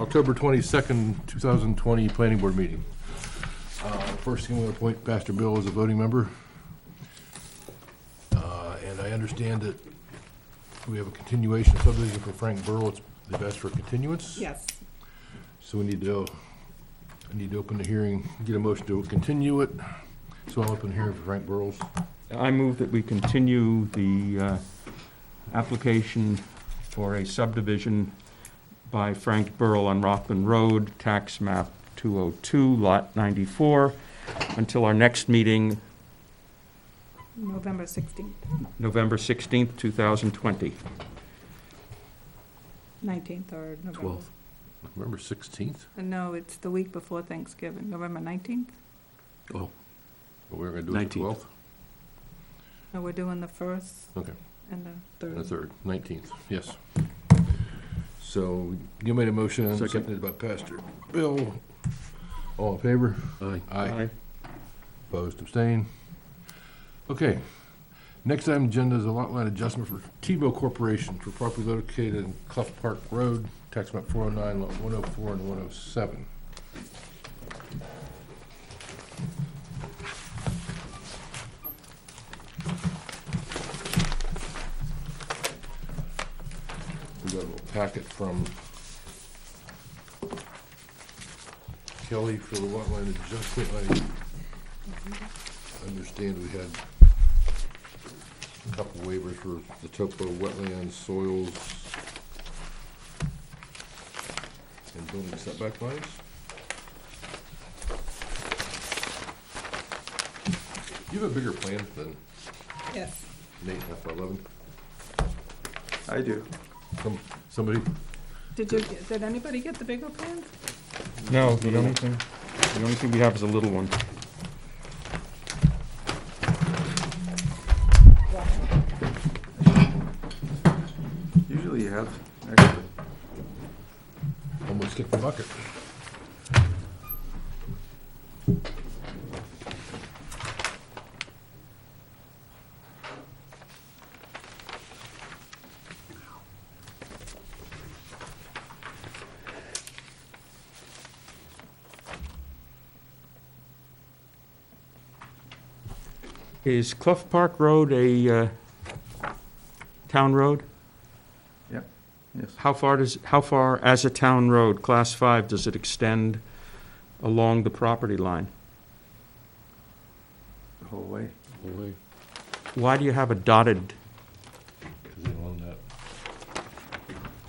October 22nd, 2020 Planning Board meeting. First thing, I'm going to appoint Pastor Bill as a voting member. And I understand that we have a continuation subdivision for Frank Burl. They've asked for a continuance. Yes. So I need to open the hearing, get a motion to continue it. So I'll open the hearing for Frank Burrows. I move that we continue the application for a subdivision by Frank Burl on Rothman Road, tax map 202, lot 94, until our next meeting, November 16th, November 16th, 2020. 19th or November. 12th. November 16th? No, it's the week before Thanksgiving, November 19th. Oh. Well, we're going to do it the 19th. 12th? No, we're doing the 1st Okay. and the 3rd. And the 3rd, 19th, yes. So you made a motion, Second. seconded by Pastor Bill. All in favor? Aye. Opposed, abstained. Okay. Next item on the agenda is a lot line adjustment for Tebow Corporation for property located in Clough Park Road, tax map 409, lot 104 and 107. We got a little packet from Kelly for the lot line adjustment. I understand we had a couple waivers for the topo, wetlands, soils, and building setback lines. You have a bigger plan than Yes. Nate F11? I do. Somebody? Did anybody get the bigger plan? No, the only thing we have is a little one. Usually you have extra. Almost kicked the bucket. Is Clough Park Road a town road? Yep, yes. How far as a town road, class 5, does it extend along the property line? The whole way. Away, Why do you have a dotted, because they don't own that.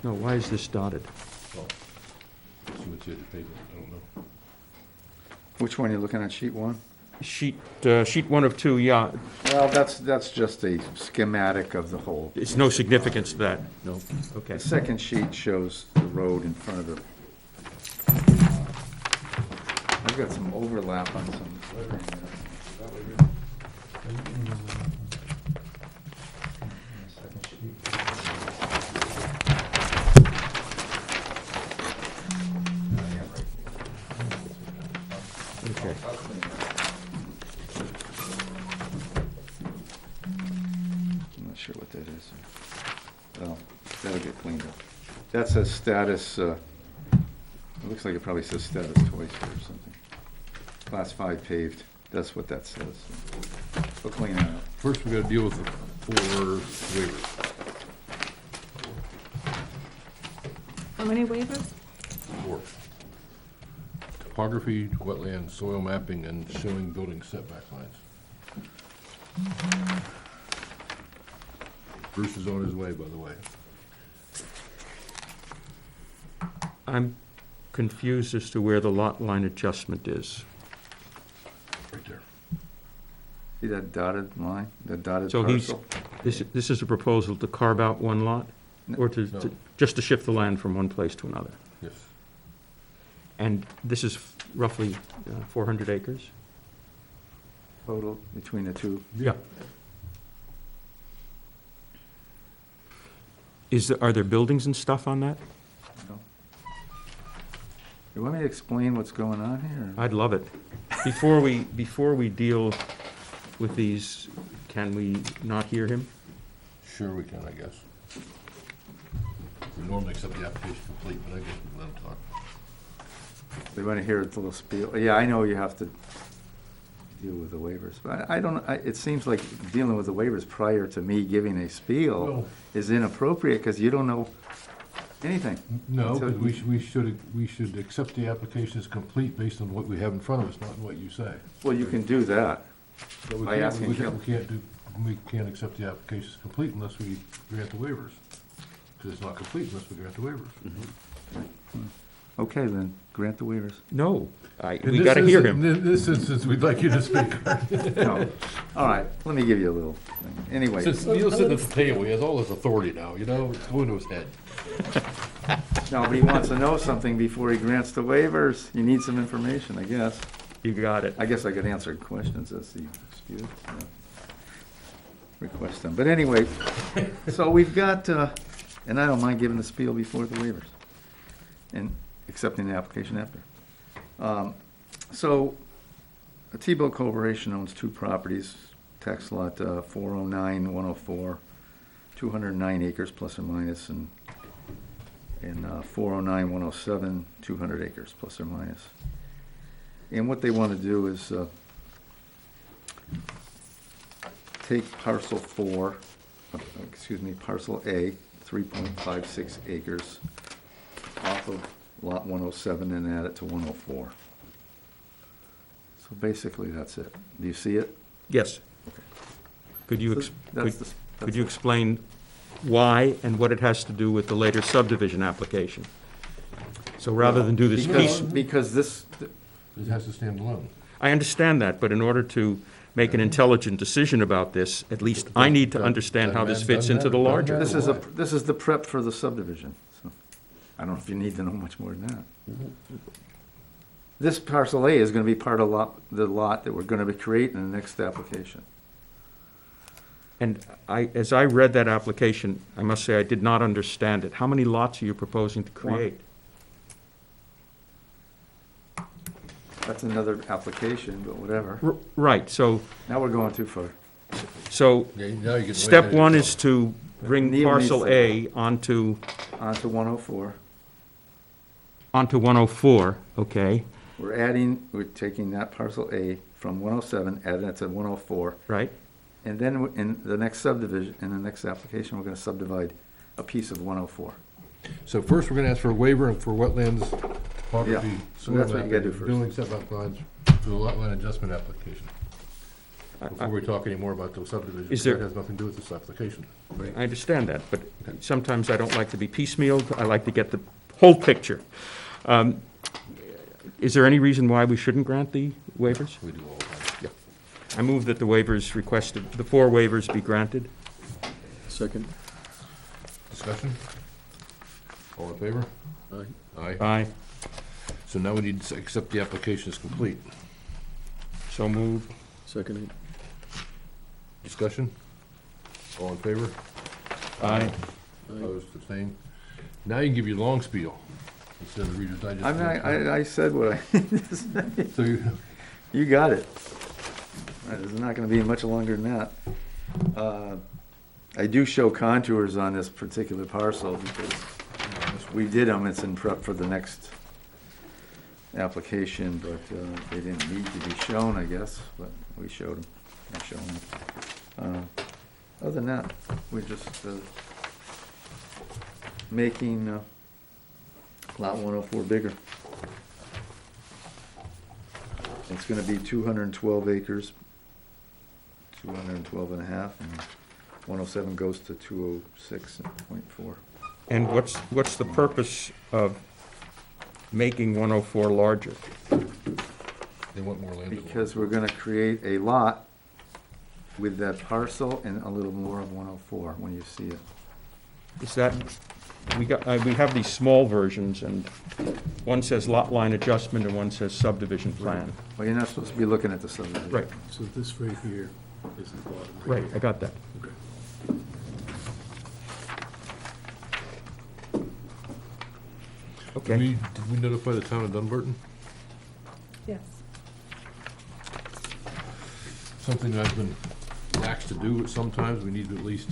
no, why is this dotted? Well, see what's here to pay, I don't know. Which one are you looking at, sheet one? Sheet 1 of 2, yeah. Well, that's just a schematic of the whole. It's no significance to that. No. Okay. The second sheet shows the road in front of it. I've got some overlap on some. Okay. I'm not sure what that is. Well, that'll get cleaned up. That says status, it looks like it probably says status twice here or something. Class 5 paved, that's what that says. We'll clean that up. First, we gotta deal with the 4 waivers. How many waivers? 4. Topography, wetland, soil mapping, and showing building setback lines. Bruce is on his way, by the way. I'm confused as to where the lot line adjustment is. Right there. See that dotted line, the dotted So parcel? this is a proposal to carve out one lot? Or to, No. just to shift the land from one place to another? Yes. And this is roughly 400 acres? Total between the two. Yeah. Are there buildings and stuff on that? No. You want me to explain what's going on here? I'd love it. Before we deal with these, can we not hear him? Sure we can, I guess. We normally accept the application complete, but I guess we let him talk. They want to hear a little spiel. Yeah, I know you have to deal with the waivers, but I don't, it seems like dealing with the waivers prior to me giving a spiel Well- is inappropriate, because you don't know anything. No, Until because we should accept the application as complete based on what we have in front of us, not what you say. Well, you can do that. But we By can't, asking we Kim. can't do, we can't accept the application as complete unless we grant the waivers. Because it's not complete unless we grant the waivers. Okay, then, grant the waivers. No, In we this gotta hear instance- him. In this instance, we'd like you to speak. No. All right, let me give you a little thing. Anyway, Since Neil's sitting at the table, he has all his authority now, you know, it's going to his head. no, but he wants to know something before he grants the waivers. You need some information, I guess. You got it. I guess I could answer questions as the dispute. Request them. But anyway, so we've got, and I don't mind giving the spiel before the waivers and accepting the application after. So, T-Bill Corporation owns two properties, tax lot 409, 104, 209 acres plus or minus, and 409, 107, 200 acres plus or minus. And what they want to do is take parcel parcel A, 3.56 acres off of lot 107 and add it to 104. So basically, that's it. Do you see it? Yes. Could you, That's the- could that's you it. explain why and what it has to do with the later subdivision application? So rather than do this piece, Because this, It has to stand alone. I understand that, but in order to make an intelligent decision about this, at least I need to understand how this fits into the larger. this is the prep for the subdivision. So I don't know if you need to know much more than that. This parcel A is gonna be part of the lot that we're gonna be creating in the next application. And as I read that application, I must say I did not understand it. How many lots are you proposing to create? That's another application, but whatever. Right, so, Now we're going too far. so Yeah, now you get. step one is to bring Neil needs parcel to- A onto On to 104. 104, okay, We're taking that parcel A from 107, adding it to 104. right? And then in the next subdivision, in the next application, we're gonna subdivide a piece of 104. So first, we're gonna ask for a waiver for wetlands, topography, Yeah, so soil that's what you gotta do mapping, first. building setback lines, for the lot line adjustment application. Before we talk any more about the subdivision, Is because there- that has nothing to do with this application. I understand that, but sometimes I don't like to be piecemealed. I like to get the whole picture. Is there any reason why we shouldn't grant the waivers? We do all the time. I move that the waivers requested, the 4 waivers be granted. Second. Discussion? All in favor? Aye. Aye. Aye. So now we need to accept the application as complete. So moved. Second. Discussion? All in favor? Aye. Opposed, abstained? Now you can give your long spiel instead of the Reader's Digest. I'm not, I said what I, So you, you got it. It's not gonna be much longer than that. I do show contours on this particular parcel because we did them, it's in prep for the next application, but they didn't need to be shown, I guess, but we showed them, I showed them. Other than that, we're just making lot 104 bigger. It's gonna be 212 acres, 212 and a half, and 107 goes to 206.4. And what's the purpose of making 104 larger? they want more land. Because we're gonna create a lot with that parcel and a little more of 104 when you see it. Is that, we have these small versions, and one says lot line adjustment and one says subdivision plan. Well, you're not supposed to be looking at the subdivision. Right, So this right here is the bottom. right, I got that. Okay. Okay. Did we notify the town of Dunbarton? Yes. Something that I've been lax to do sometimes, we need to at least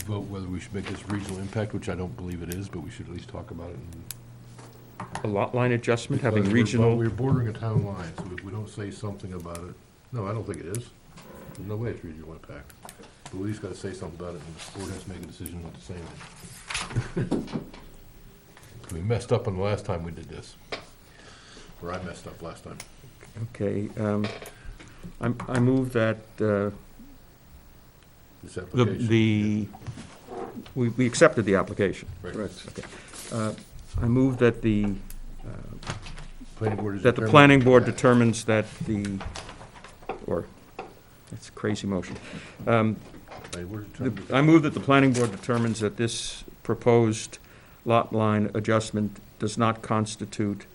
vote whether we should make this regional impact, which I don't believe it is, but we should at least talk about it and a lot line adjustment, having But regional? we're bordering a town line, so if we don't say something about it, no, I don't think it is. There's no way it's regional impact. But we just gotta say something about it, and the board has to make a decision what to say. We messed up on the last time we did this. Or I messed up last time. Okay, I move that This application. we accepted the application. Right. Okay. I move that the Planning board is that the determined- planning board determines that that's a crazy motion. Planning board determined- I move that the planning board determines that this proposed lot line adjustment does not constitute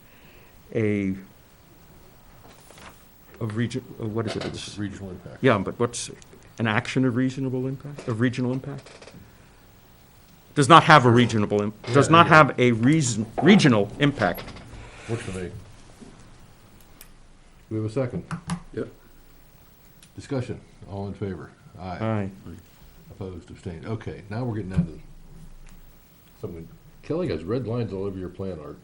what is it? It's- Regional impact. Yeah, but what's an action of regional impact, of regional impact? Does not have a does Yeah, not yeah. have a regional impact. Works for me. We have a second. Yep. Discussion, all in favor? Aye. Aye. Opposed, abstained. Okay, now we're getting down to something. Kelly has red lines all over your plan, Art.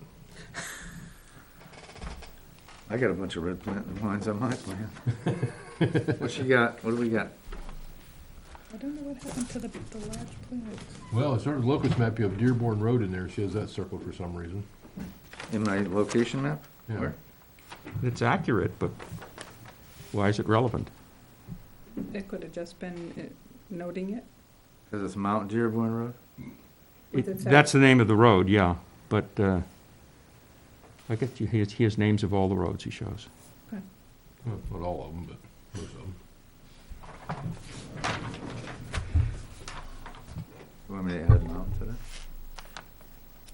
I got a bunch of red lines on my plan. What you got? What do we got? I don't know what happened to the large plans. Well, as far as locust map, you have Dearborn Road in there. She has that circled for some reason. In my location map? Yeah. Where? It's accurate, but why is it relevant? It could have just been noting it. Because it's Mount Dearborn Road? What's it say? That's the name of the road, yeah, but I guess he has names of all the roads he shows. Well, not all of them, but most of them. You want me to add Mount to that?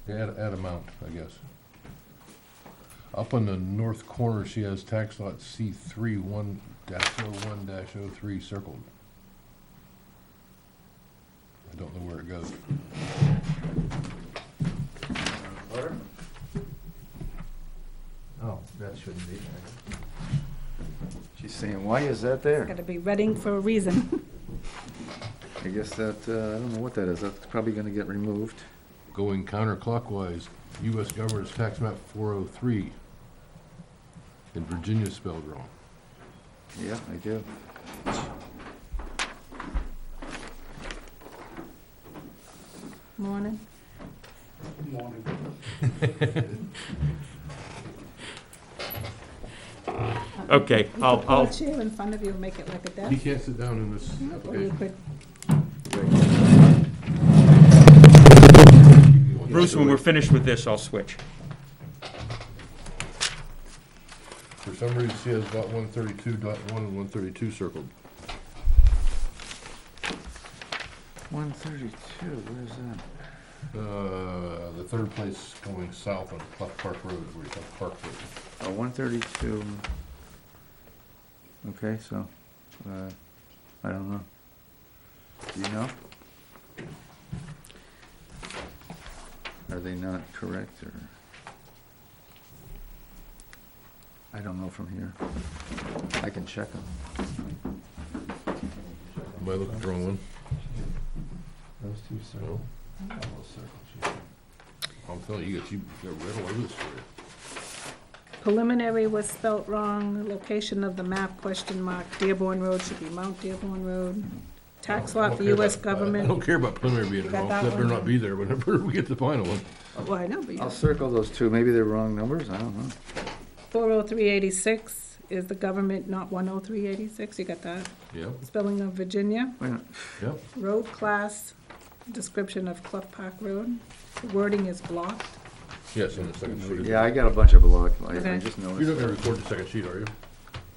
Yeah, add amount, I guess. Up on the north corner, she has tax lot C3 1-01-03 circled. I don't know where it goes. Oh, that shouldn't be there. She's saying, why is that there? Got to be Reading for a reason. I guess that, I don't know what that is. That's probably gonna get removed. Going counterclockwise, U.S. Governor's Tax Map 403, and Virginia spelled wrong. Yeah, I do. Morning. Okay, You I'll, could put a chair in front of you and make it like a He desk. can't sit down in this Or you application. could, Bruce, when we're finished with this, I'll switch. For some reason, she has dot 132.1 and 132 circled. 132, where's that? The third place going south on Clough Park Road, where you have Park Road. Oh, 132. Okay, so, I don't know. Do you know? Are they not correct, or? I don't know from here. I can check them. Am I looking at the wrong one? Those two circles. No. All those circles, you see. I'm telling you, you got red all over this for you. preliminary was spelt wrong, location of the map, question mark, Dearborn Road should be Mount Dearborn Road. Tax I lot don't for care US about- I government. don't care about preliminary being You got wrong, that that better one? not be there whenever we get to the final one. Well, I know, but you I'll circle those two. Maybe they're wrong numbers, I don't know. 40386 is the government, not 10386, you got that? Yep, Spelling of Virginia, Wait a minute. yep. road class, description of Clough Park Road. The wording is blocked. Yes, on the second sheet. Yeah, I got a bunch of block. I Okay. just You're not noticed. gonna record the second sheet, are you?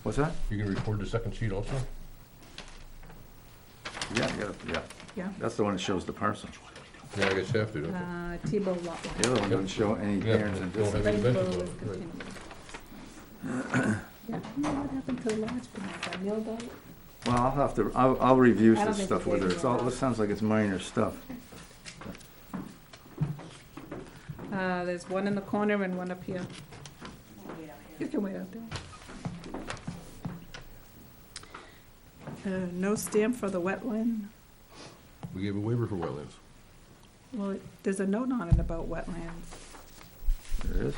What's that? You gonna record the second sheet also? Yeah, yeah. Yeah. That's the one that shows the parcel. Yeah, I guess you have to, don't you? Tebow lot line. The other one doesn't show any Yeah, cairns and don't have distance. any Reading dimensions Road on is it, right. continued. Yeah, I don't know what happened to the large plans, I milled out. Well, I'll review I don't this think stuff we with her. did It's all, that. this sounds like it's minor stuff. There's one in the corner and one up here. You can wait out there. No stamp for the wetland. We gave a waiver for wetlands. Well, there's a note on it about wetlands. There is.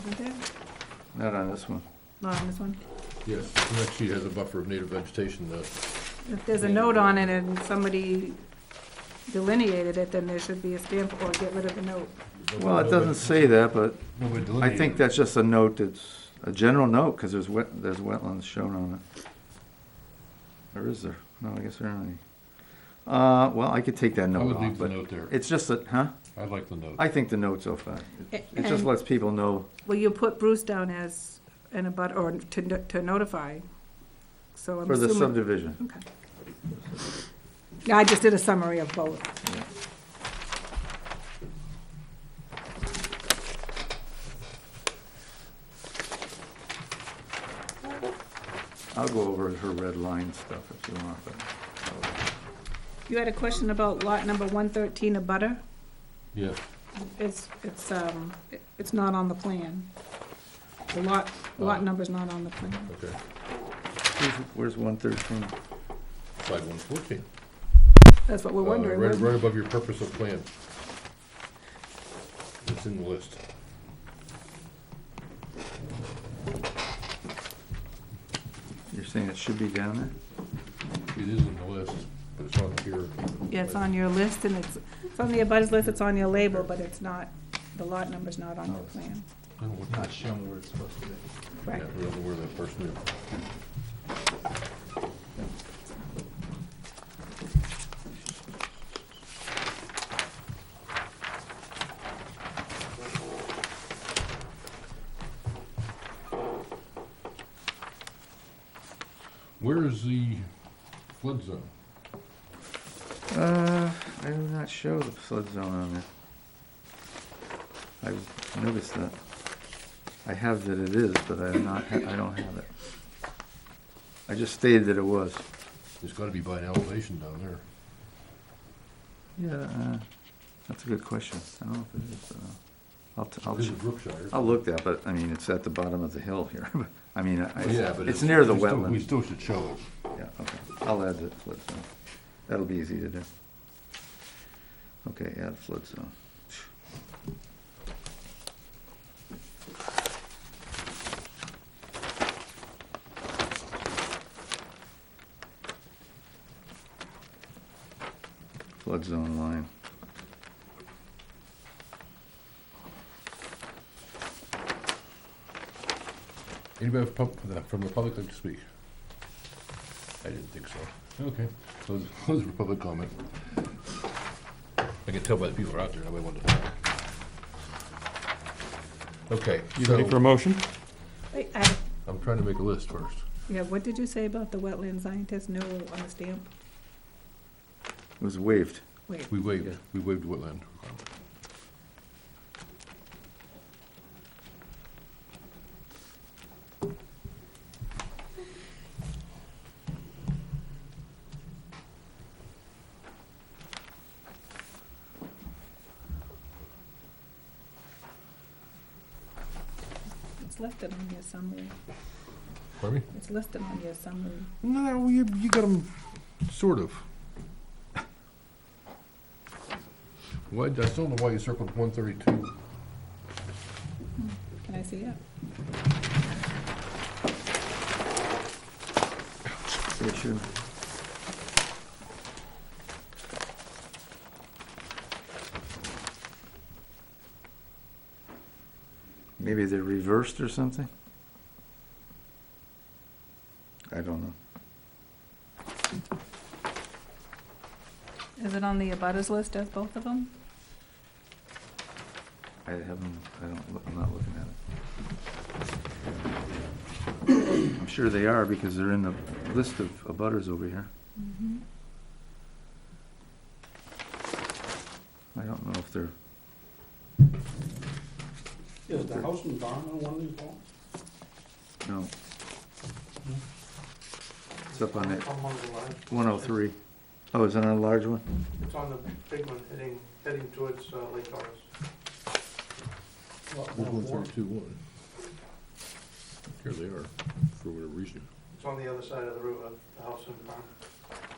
Isn't there? Not on this one. Not on this one? Yes, the next sheet has a buffer of native vegetation, If there's a note on it and somebody delineated it, then there should be a stamp or get rid of the note. Well, it doesn't say that, but Nobody I delineated think it. that's just a note, it's a general note, because there's wetlands shown on it. Or is there? No, I guess there aren't any. Well, I could take that I note would off, leave the but note there. it's just a, huh? I like the note. I think the note's okay. It just And- lets people know, Well, you put Bruce down as an abut, or to notify, so I'm for the assuming. subdivision. Okay. Yeah, I just did a summary of both. I'll go over her red line stuff if you want, but. You had a question about lot number 113, a butter? Yes, It's not on the plan. The lot number's not on the plan. okay. Where's 113? Slide 114. That's what we're wondering. Right wasn't it? above your purpose of plan. It's in the list. You're saying it should be down there? It is in the list, but it's not here. Yeah, it's on your list, and it's on the abutters list, it's on your label, but it's not, the lot number's not on your plan. I don't know what Not shown where it's supposed to be. Yeah, Right. we don't know where that person is. Where is the flood zone? I do not show the flood zone on there. I noticed that. I have that it is, but I don't have it. I just stated that it was. There's gotta be by an elevation down there. Yeah, that's a good question. I don't know if it is. This is Brookshire. I'll look that, but I mean, it's at the bottom of the hill here. I mean, Yeah, but it's near the we still- We wetland. still should show it. Yeah, okay. I'll add the flood zone. That'll be easy to do. Okay, add flood zone. Flood zone line. Anybody from the public like to speak? I didn't think so. Okay, close for public comment. I can tell by the people who are out there, nobody wanted to talk. Okay, You ready for a so, motion? Wait, I'm trying to make a list first. yeah, what did you say about the wetland scientist, no on the stamp? It was waived. Wait, We waived wetland. it's listed on your summary, Pardon me? it's listed on your summary. No, you got them, sort of. Why, I still don't know why you circled 132. Can I see it? It should. Maybe they're reversed or something? I don't know. Is it on the abutters list as both of them? I'm not looking at it. I'm sure they are because they're in the list of abutters over here. Mm-hmm. I don't know if they're, Is the house and barn on one of these lots? no. It's up on it, On one of the large? 103. Oh, is it on a large one? It's on the big one heading towards Lake Forest. Lot 104. 132.1. Here they are, for whatever reason. It's on the other side of the river, the house and barn.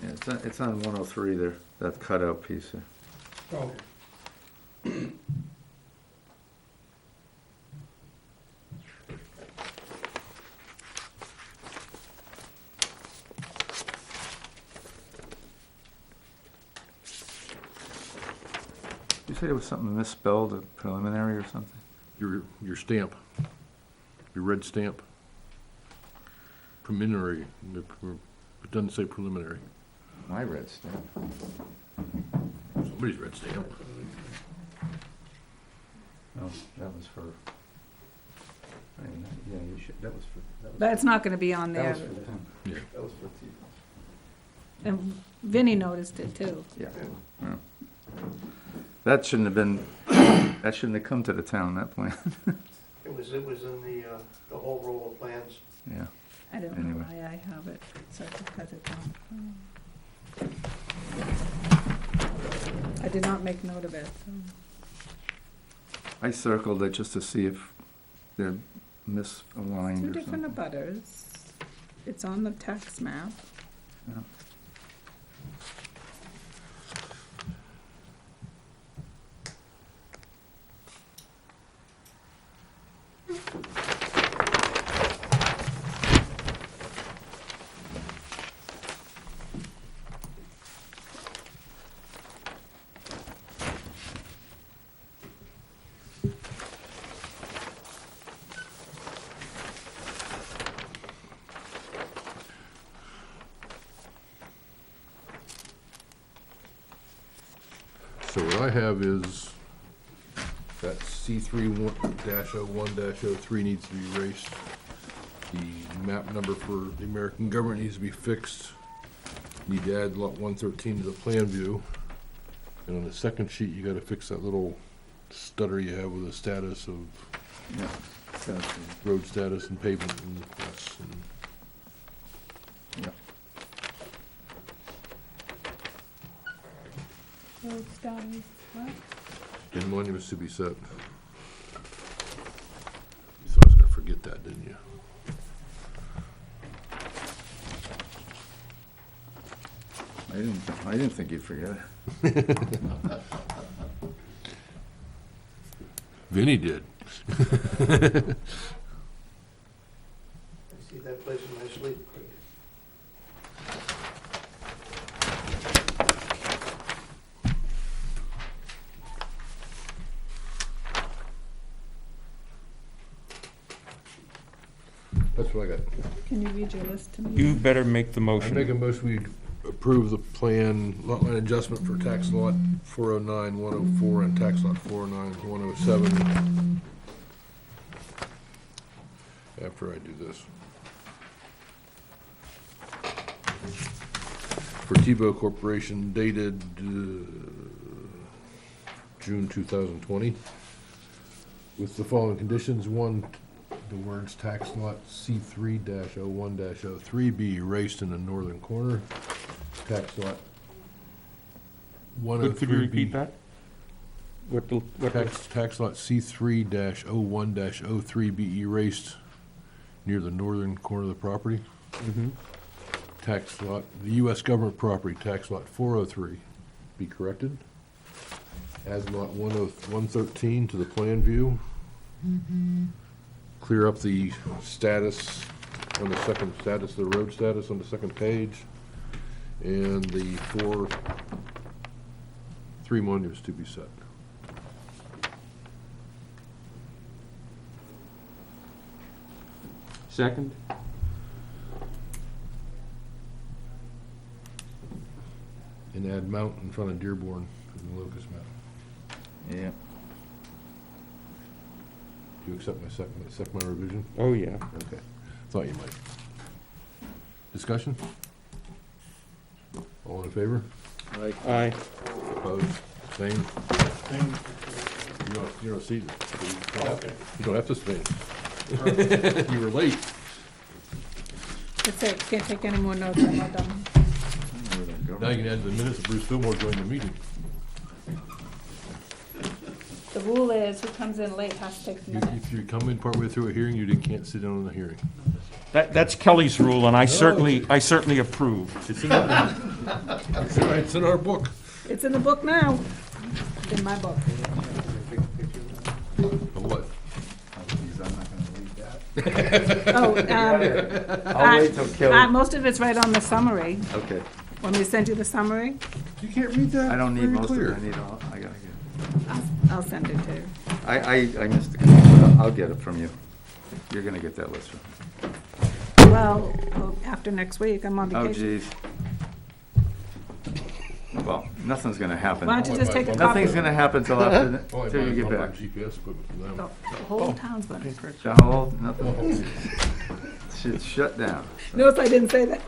Yeah, it's on 103 there, that cutout piece there. Okay. say there was something misspelled, a preliminary or something? Your stamp, your red stamp. Preliminary, it doesn't say preliminary. My red stamp. Somebody's red stamp. Oh, that was for, yeah, you should, that was for, That's not gonna be on there. Yeah. that was for T. And Vinnie noticed it too. Yeah. Yeah. That shouldn't have been, that shouldn't have come to the town, that plan. It was in the whole roll of plans. Yeah. I don't know Anyway. why I have it, so because it's on. I did not make note of it, so. I circled it just to see if they're misaligned Two or different something. abutters. It's on the tax map. Yeah. So what I have is that C3-01-03 needs to be erased. The map number for the American government needs to be fixed. Need to add lot 113 to the plan view. And on the second sheet, you gotta fix that little stutter you have with the status of Yeah. That's it. road status and pavement and that's, and Yeah. Road status, what? and monuments to be set. You thought I was gonna forget that, didn't you? I didn't think you'd forget it. Vinnie did. I see that place in my sleep. That's what I got. Can you read your list to me? You better make the I make a motion. motion, we approve the plan, lot line adjustment for tax lot 409, 104, and tax lot 409, 107. After I do this. For Tebow Corporation dated June 2020. With the following conditions: one, the words tax lot C3-01-03 be erased in the northern corner. Tax lot 103 Could you repeat that? What the, Tax lot C3-01-03 be erased near the northern corner of the property. Mhm. Tax lot, the U.S. government property, tax lot 403 be corrected. Add lot 113 to the plan view. Clear up the status on the second status, the road status on the second page. And the three monuments to be set. Second? And add mount in front of Dearborn in the locus map. Yeah. Do you accept my second revision? Oh, yeah. Okay. Thought you might. Discussion? All in favor? Aye. Opposed? Same? You don't see, you don't have to abstain. You were late. That's it, can't take any more notes, I'm not done. Now you can add the minutes of Bruce Fillmore joined the meeting. The rule is, who comes in late has to take the minutes. If you come in partway through a hearing, you can't sit down on the hearing. That's Kelly's rule, and I certainly approve. It's in our, it's in our book. It's in the book now, It's in my book. Of what? Oh, I'll wait till Kelly. most of it's right on the summary. Okay. Want me to send you the summary? You can't read that? I don't need Very most of clear. it. I need all, I gotta get. I'll send it to you. I missed the call, but I'll get it from you. You're gonna get that list from me. Well, after next week, I'm on Oh, vacation. geez. Well, nothing's gonna happen. Why don't you just take a copy? Nothing's gonna happen till after, Oh, I till you buy get all my back. GPS equipment from them. The whole town's gonna. The whole, nothing, shit's shut down. Notice I didn't say that.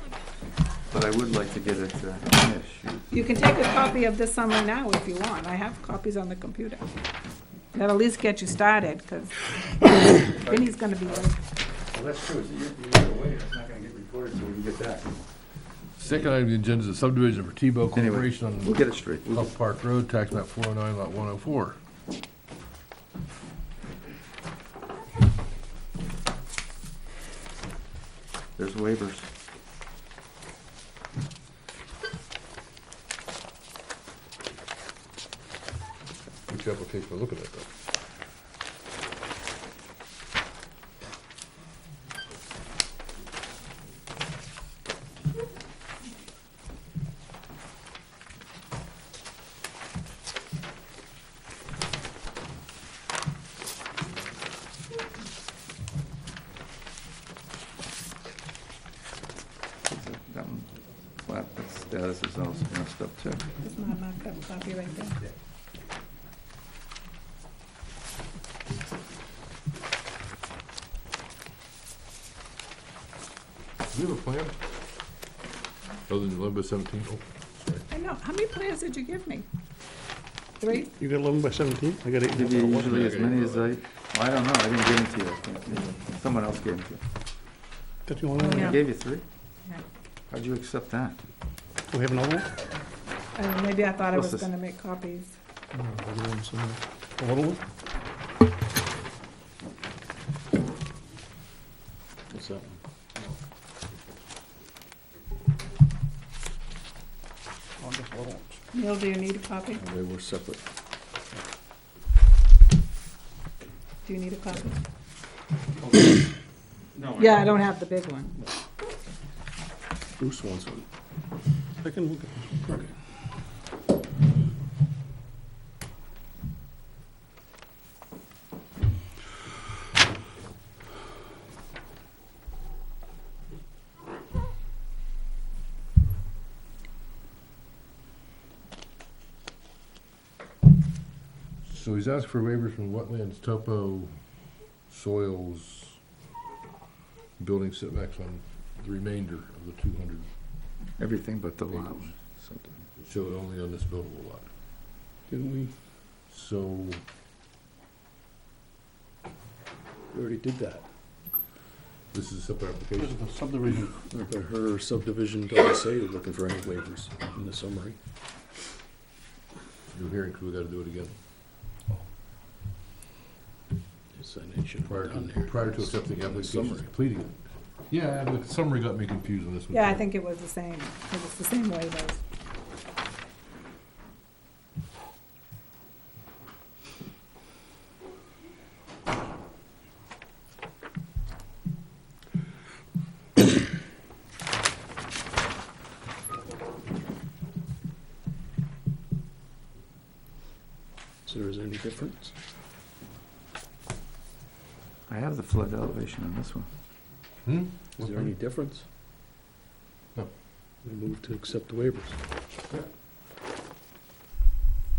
But I would like to get it, yeah, shoot. You can take a copy of this summary now if you want. I have copies on the computer. That'll at least get you started, because Vinnie's gonna be late. Well, that's true, you're away, it's not gonna get recorded till we can get back. Second item on the agenda is a subdivision for Tebow Anyway, Corporation we'll on get it straight. Clough Park Road, tax map 409, lot 104. There's waivers. Which application am I looking at, though? That one, flat, that status is also messed up too. That's my marked up copy right there. Do we have a plan? Other than 11/17? Oh, sorry. I know. How many plans did you give me? 3? You got 11 by 17? I got 8. Give you usually as many as I don't know, I didn't give them to you, I think. Someone else gave them to you. Got you one? Yeah. I gave you 3? Yeah. How'd you accept that? Do we have another one? Maybe I thought I What's was this? gonna make copies. No, there's one somewhere. A little one? What's that one? Oh, just little ones. Neil, do you need a copy? They were separate. Do you need a copy? No, Yeah, I don't have the big one. Bruce wants one. I can look at, okay. So he's asked for waivers from wetlands, topo, soils, building setbacks on the remainder of the 200, Everything but the lot. show it only on this buildable lot. Didn't we, So, we already did that. this is a separate This application. is the subdivision. But her subdivision doesn't say you're looking for any waivers in the summary. New hearing, because we gotta do it again. It's an ancient Prior down to, there. prior to accepting the application, Summary. completing it. Yeah, the summary got me confused on this one. Yeah, I too. think it was the same. It was the same waivers. So is there any difference? I have the flood elevation on this one. Hmm? Is there any difference? No. We move to accept the waivers.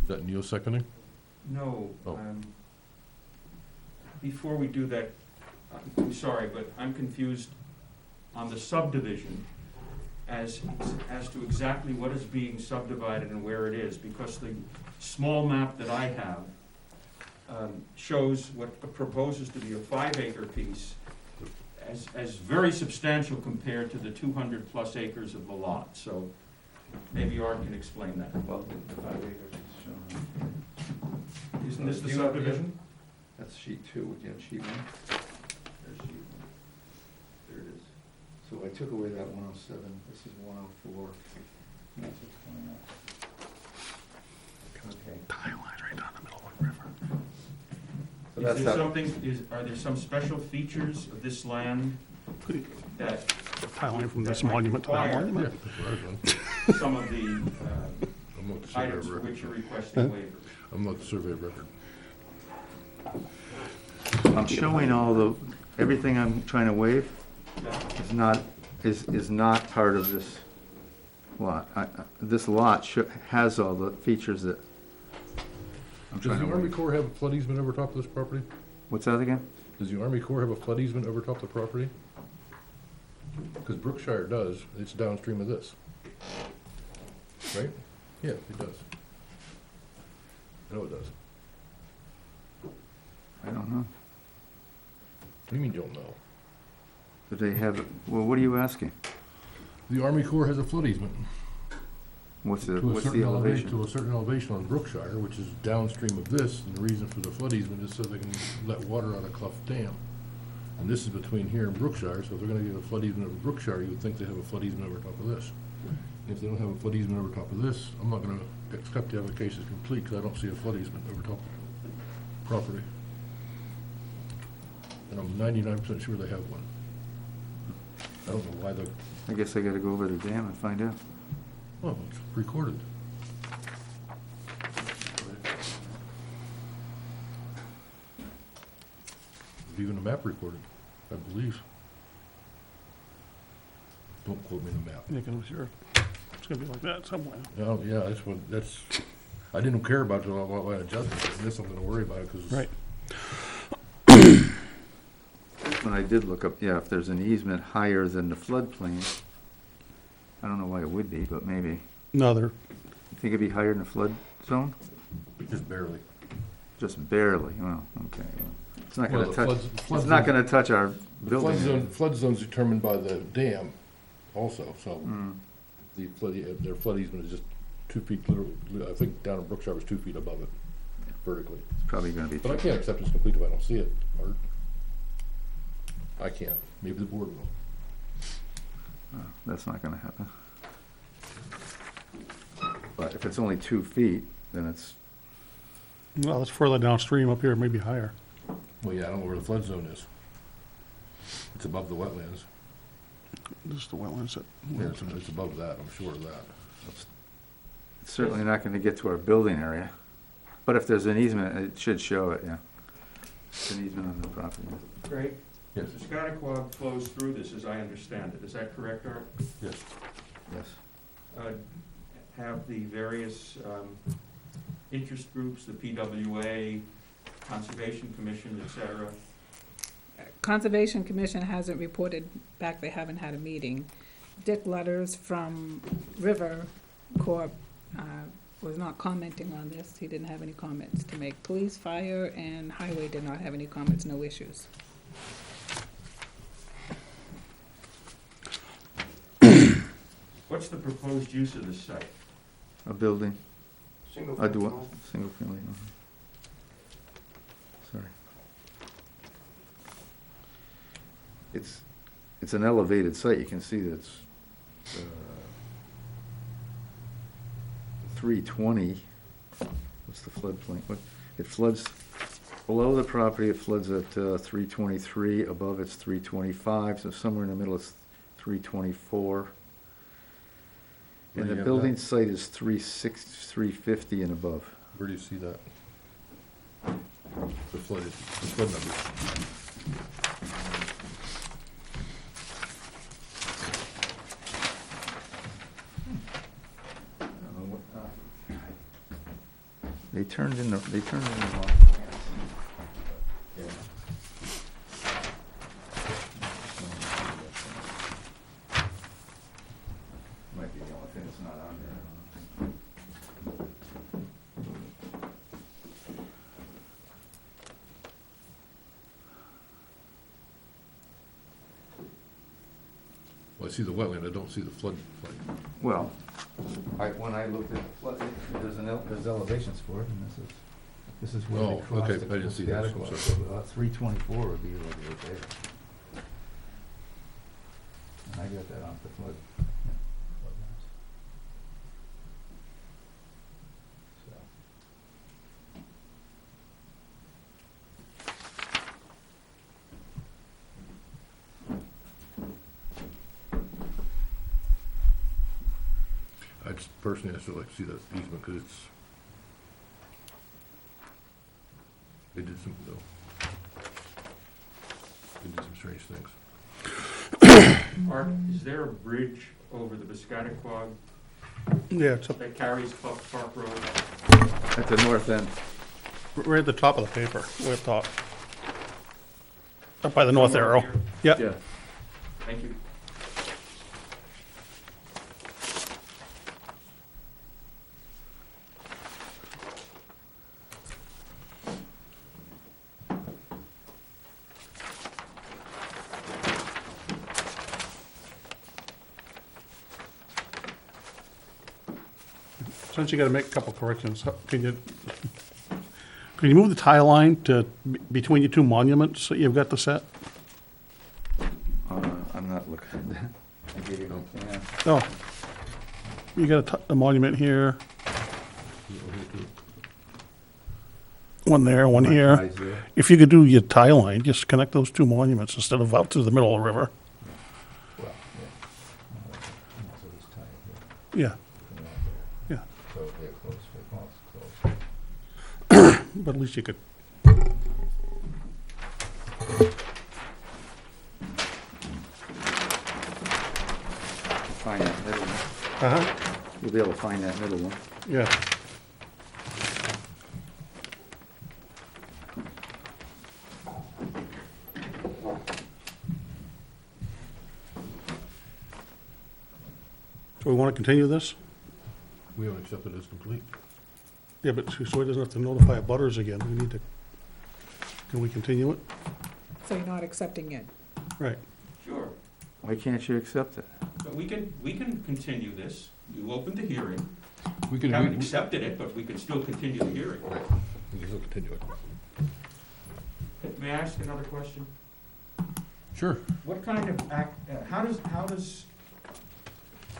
Is that Neil seconding? No, Oh. before we do that, I'm sorry, but I'm confused on the subdivision as to exactly what is being subdivided and where it is, because the small map that I have shows what proposes to be a 5-acre piece as very substantial compared to the 200-plus acres of the lot, so maybe Art can explain that. Well, the 5 acres is shown. Isn't this the You have- subdivision? That's sheet 2, again, sheet 1. There's sheet 1. There it is. So I took away that 107, this is 104. That's what's coming up. Okay. Tile line right down the middle of the river. So Is that's there that. something, are there some special features of this land Could you, that tile line from this That might monument to that require- Yeah, monument? that's what I was on. some of the I'm not sure items for I which you're reckon. requesting waivers? I'm not the survey record. I'm showing everything I'm trying to waive is not part of this lot. This lot has all the features that I'm Does trying the to Army waive. Corps have a flood easement over top of this property? What's that again? Does the Army Corps have a flood easement over top of the property? Because Brookshire does, it's downstream of this. Right? Yeah, it does. I know it does. I don't know. What do you mean you don't know? Do they have, well, what are you asking? The Army Corps has a flood easement What's to a the certain elevation, elevation? to a certain elevation on Brookshire, which is downstream of this, and the reason for the flood easement is so they can let water out of Clough Dam. And this is between here and Brookshire, so if they're gonna get a flood easement over Brookshire, you would think they have a flood easement over top of this. If they don't have a flood easement over top of this, I'm not gonna accept the application as complete, because I don't see a flood easement over top of the property. And I'm 99% sure they have one. I don't know why the, I guess I gotta go over to the dam and find out. well, it's recorded. There's even a map recorded, I believe. Don't quote me on the map. Yeah, 'cause sure, it's gonna be like that somewhere. Oh, yeah, that's, I didn't care about the lot line adjustment, but this I'm gonna worry about it, because. Right. When I did look up, yeah, if there's an easement higher than the floodplain, I don't know why it would be, but maybe. No, You think it'd be higher than the flood zone? Just barely. Just barely, well, okay. Yeah. It's not Well, gonna the touch, flood it's not zone- gonna touch our The building. flood zone's determined by the dam also, so Mm. their flood easement is just 2 feet, literally, I think down in Brookshire was 2 feet above it vertically. It's probably gonna be. But I can't accept it's complete if I don't see it, Art. I can't, maybe the board will. That's not gonna happen. But if it's only 2 feet, then it's, well, it's further downstream up here, maybe higher. Well, yeah, I don't know where the flood zone is. It's above the wetlands. This is the wetlands that. Yeah, it's above that, I'm sure of that. it's certainly not gonna get to our building area. But if there's an easement, it should show it, yeah. It's an easement on the property. Craig? Yes. The Scottaquag flows through this, as I understand it. Is that correct, Art? Yes. Yes. Have the various interest groups, the PWA, Conservation Commission, et cetera, Conservation Commission hasn't reported back, they haven't had a meeting. Dick Letters from River Corp. Was not commenting on this, he didn't have any comments to make. Police, fire, and highway did not have any comments, no issues. what's the proposed use of this site? A building, Single a family dwell, home. single family home. Sorry. It's an elevated site, you can see that it's 320. What's the floodplain? It floods, below the property, it floods at 323, above it's 325, so somewhere in the middle it's 324. Where And do the you have building that? site is 350 and above. Where do you see that? The flood numbers. They turned in the wrong. Might be the only thing that's not on there. Well, I see the wetland, I don't see the flood plain. Well, when I looked at the flood, there's elevations for it, and this is where Oh, they crossed okay, it. I didn't see that, I'm sorry. 324 would be like right there. And I got that off the flood. I just personally, I still like to see that easement, because it's, They did some, though. They did some strange things. Art, is there a bridge over the Biscataquag Yeah, it's up, that carries Clough Park Road? At the north end. right at the top of the paper, way up top. Up by the north arrow. Here? Yep. Yeah. Thank you. Since you gotta make a couple corrections, can you move the tie line to, between your two monuments, so you've got the set? I'm not looking at that. I gave you no plan. Oh. You got a monument here, one there, one here. Eyes there. If you could do your tie line, just connect those two monuments instead of out to the middle of the river. Well, yeah. So this time here, Yeah, and out yeah, there. So they're close, we're close. but at least you could, Find that middle one. uh-huh, You'll be able to find that middle one. yeah. So we wanna continue this? We haven't accepted it as complete. Yeah, but so he doesn't have to notify butters again, we need to, can we continue it? So you're not accepting it? Right, Sure. Why can't you accept it? But we can continue this. You opened the hearing. We We can, haven't we accepted it, but we can still continue the hearing. can still continue it. May I ask another question? Sure. What kind of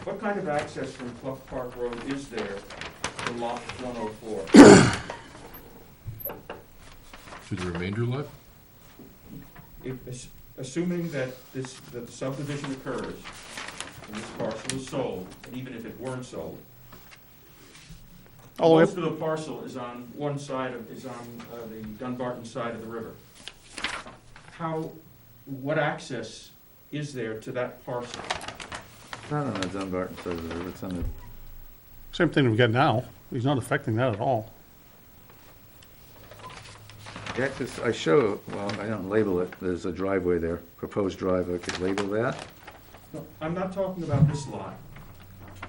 what kind of access from Clough Park Road is there to lot 104? To the remainder lot? Assuming that that the subdivision occurs, and this parcel is sold, and even if it weren't sold, all the way up, most of the parcel is on one side of, the Dunbarton side of the river. What access is there to that parcel? It's not on the Dunbarton side of the river, it's on the, same thing we got now, he's not affecting that at all. yeah, 'cause I show, well, I don't label it, there's a driveway there, proposed drive, I could label that. No, I'm not talking about this lot.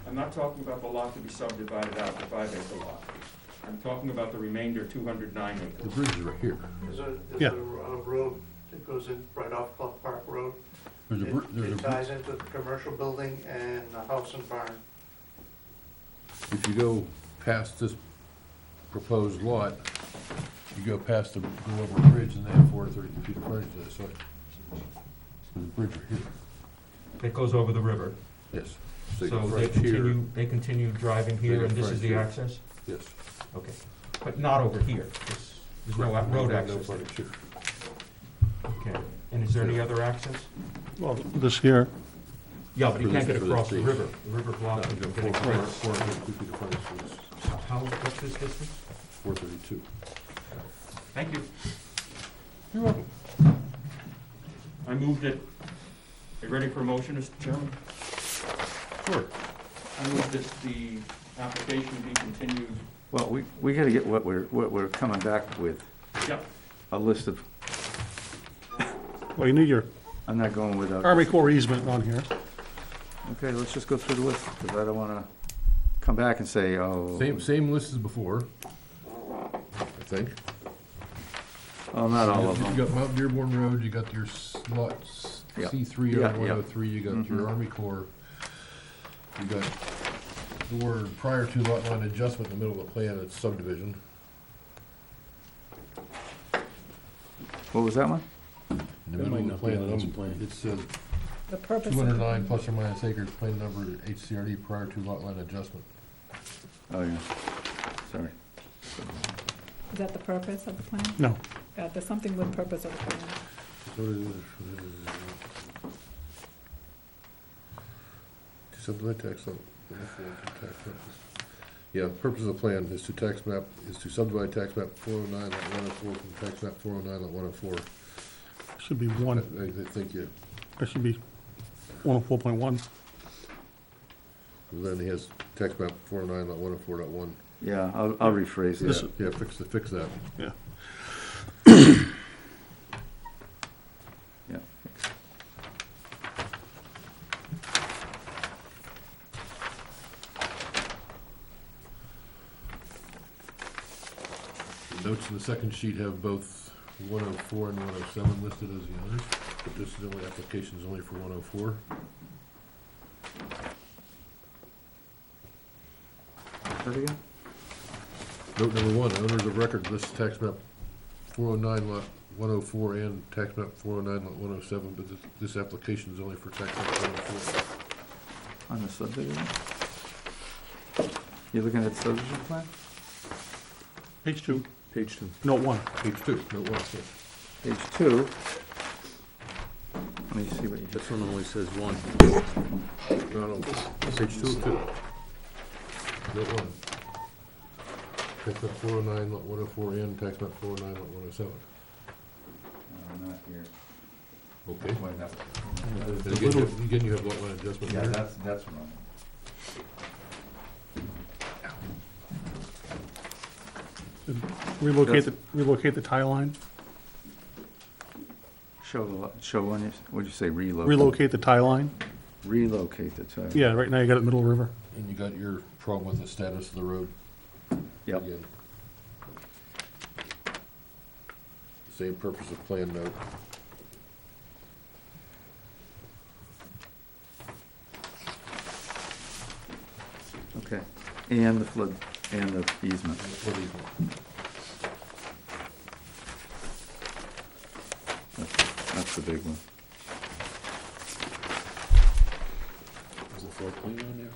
I'm not talking about the lot to be subdivided out, the 5-acre lot. I'm talking about the remainder 209 The acres. bridge is right here. There's a Yeah. road that goes in right off Clough Park Road. There's a, there's It a, ties into the commercial building and the house and barn. if you go past this proposed lot, you go past go over a bridge and they have 432 feet of frontage to the side. There's a bridge right here. It goes over the river. Yes. So you they frontage here. continue driving They here, go and this is frontage the here. access? Yes. Okay. But not over here. There's no road No access there. frontage here. Okay. And is there any other access? Well, this here, Yeah, but he For can't this- get for across the this river. The river No, blocks you him go from getting 432 feet of frontage to this, What's this distance? 432. Thank you. You're welcome. I moved it. Are you ready for a motion, Mr. Chairman? Sure. I move that the application be continued. Well, we gotta get what we're coming back with, Yep. a list of, well, you need your I'm not going without. Army Corps easement on here. Okay, let's just go through the list, because I don't wanna come back and say, oh. Same list as before, I think. Oh, not all of You them. got Mount Dearborn Road, you got your slots, Yeah. C3 Yeah, on yeah. 103, you got your Mhm. Army Corps. You got the word prior to lot line adjustment in the middle of the plan, it's subdivision. What was that one? In the That middle might of the not be plan, on this plan. it says The purpose of 209 plus or minus acres, plan number HCRD prior to lot line adjustment. Oh, yeah, sorry. Is that the purpose of the plan? No, There's something with purpose of the plan. So it is, to subdivide tax lot, tax purpose. Yeah, the purpose of the plan is to subdivide tax map 409 lot 104 from tax map 409 lot 104. Should be one, I think, yeah, that should be 104.1. then he has tax map 409 lot 104.1. Yeah, I'll rephrase This- that. Yeah, fix that. Yeah. Yeah. The notes in the second sheet have both 104 and 107 listed as the others, but this is the only application is only for 104. That again? Note number 1, owners of record lists tax map 409 lot 104 and tax map 409 lot 107, but this application is only for tax map 104. On the subdivision? You looking at the subdivision plan? Page 2, Page 2. note 1. Page 2, note 1, yeah. Page 2. Let me see what you This one only says 1. No, page 2 of 2. Note 1. Tax map 409 lot 104 and tax map 409 lot 107. Not here. Okay. And The again, little- again, you have lot line adjustment Yeah, here. that's wrong. Relocate the tie line, Show one, what'd you say, relocate? relocate the tie line. Relocate the tile. Yeah, right now you got it middle of the river. And you got your problem with the status of the road. Yep. Again. Same purpose of plan note. Okay, and the flood, and the easement. What do you think? That's the big one. Is the floodplain on there?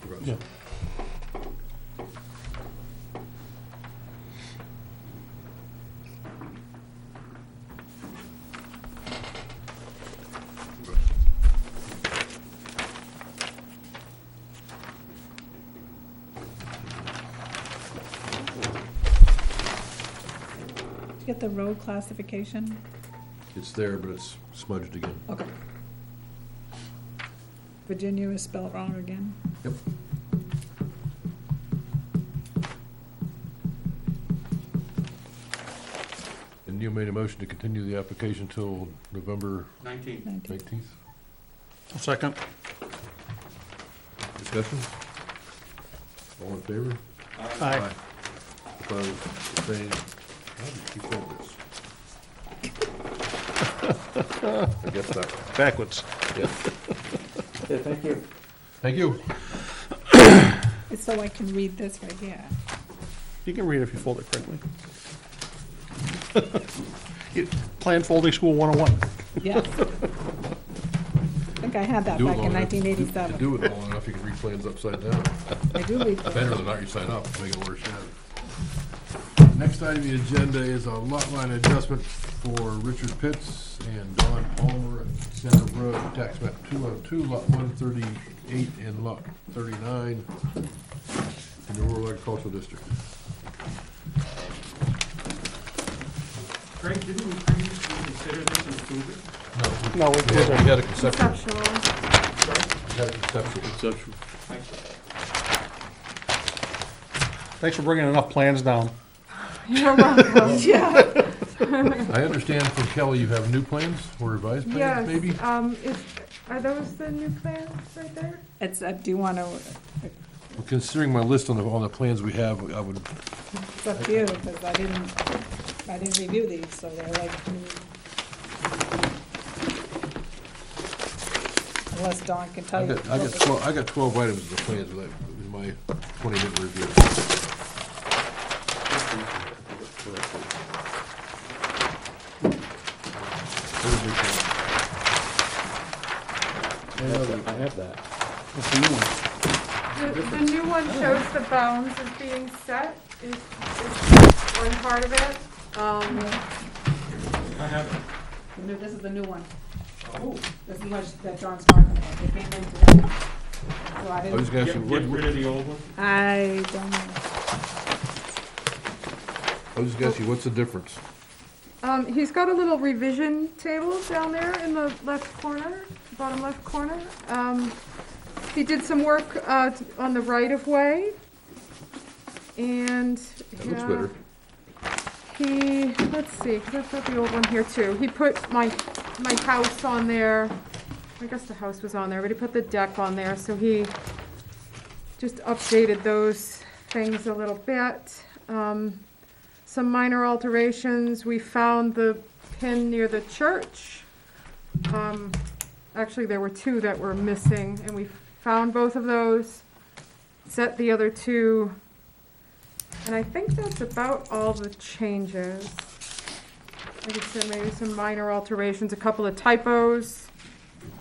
Forgot Yeah. something. Did you get the road classification? It's there, but it's smudged again. Okay. Virginia is spelled wrong again? Yep. And Neil made a motion to continue the application till November 19. 19. 19th. Second, Discussion? All in favor? aye. Opposed, abstained? How do you keep going with this? I guess not. Backwards. Yeah. Okay, thank you. Thank you. It's so I can read this right here. You can read it if you fold it correctly. Plan Folding School 101. Yes. I think I had that Do it back long in enough- 1987. Do it long enough, you can read plans upside down. I do read Better that. than not you sign up, make it worse yet. Next item on the agenda is a lot line adjustment for Richard Pitts and Don Palmer at Center Road, tax map 202, lot 138 and lot 39 in the rural agricultural district. Greg, didn't we previously consider this and approve it? No, We had a conceptual. Conceptual. We had a conceptual. Conceptual. Thanks. Thanks for bringing enough plans down. You're welcome. Yeah. I understand from Kelly you have new plans or revised plans, Yes. maybe? Are those the new plans right there? It's, do you want to, Well, considering my list on the plans we have, I would, it's up to you, because I didn't review these, so they're like, unless Dawn can tell you. I got 12 items in the plans with my 20-minute review. There's your plan. I have that. The new one shows the bounds as being set, is one part of it. I have it. This is the new one. Oh, This is what that John's talking about. They came in today. So I I was didn't, gonna ask you, Get rid of the old one? I don't know. I was gonna ask you, what's the difference? He's got a little revision table down there in the left corner, bottom left corner. He did some work, on the right-of-way. And. That looks yeah, better. He, let's see, 'cause I've got the old one here too. He put my house on there. I guess the house was on there, but he put the deck on there, so he just updated those things a little bit. Some minor alterations. We found the pin near the church. Actually, there were two that were missing, and we found both of those, set the other two, and I think that's about all the changes. Like I said, maybe some minor alterations, a couple of typos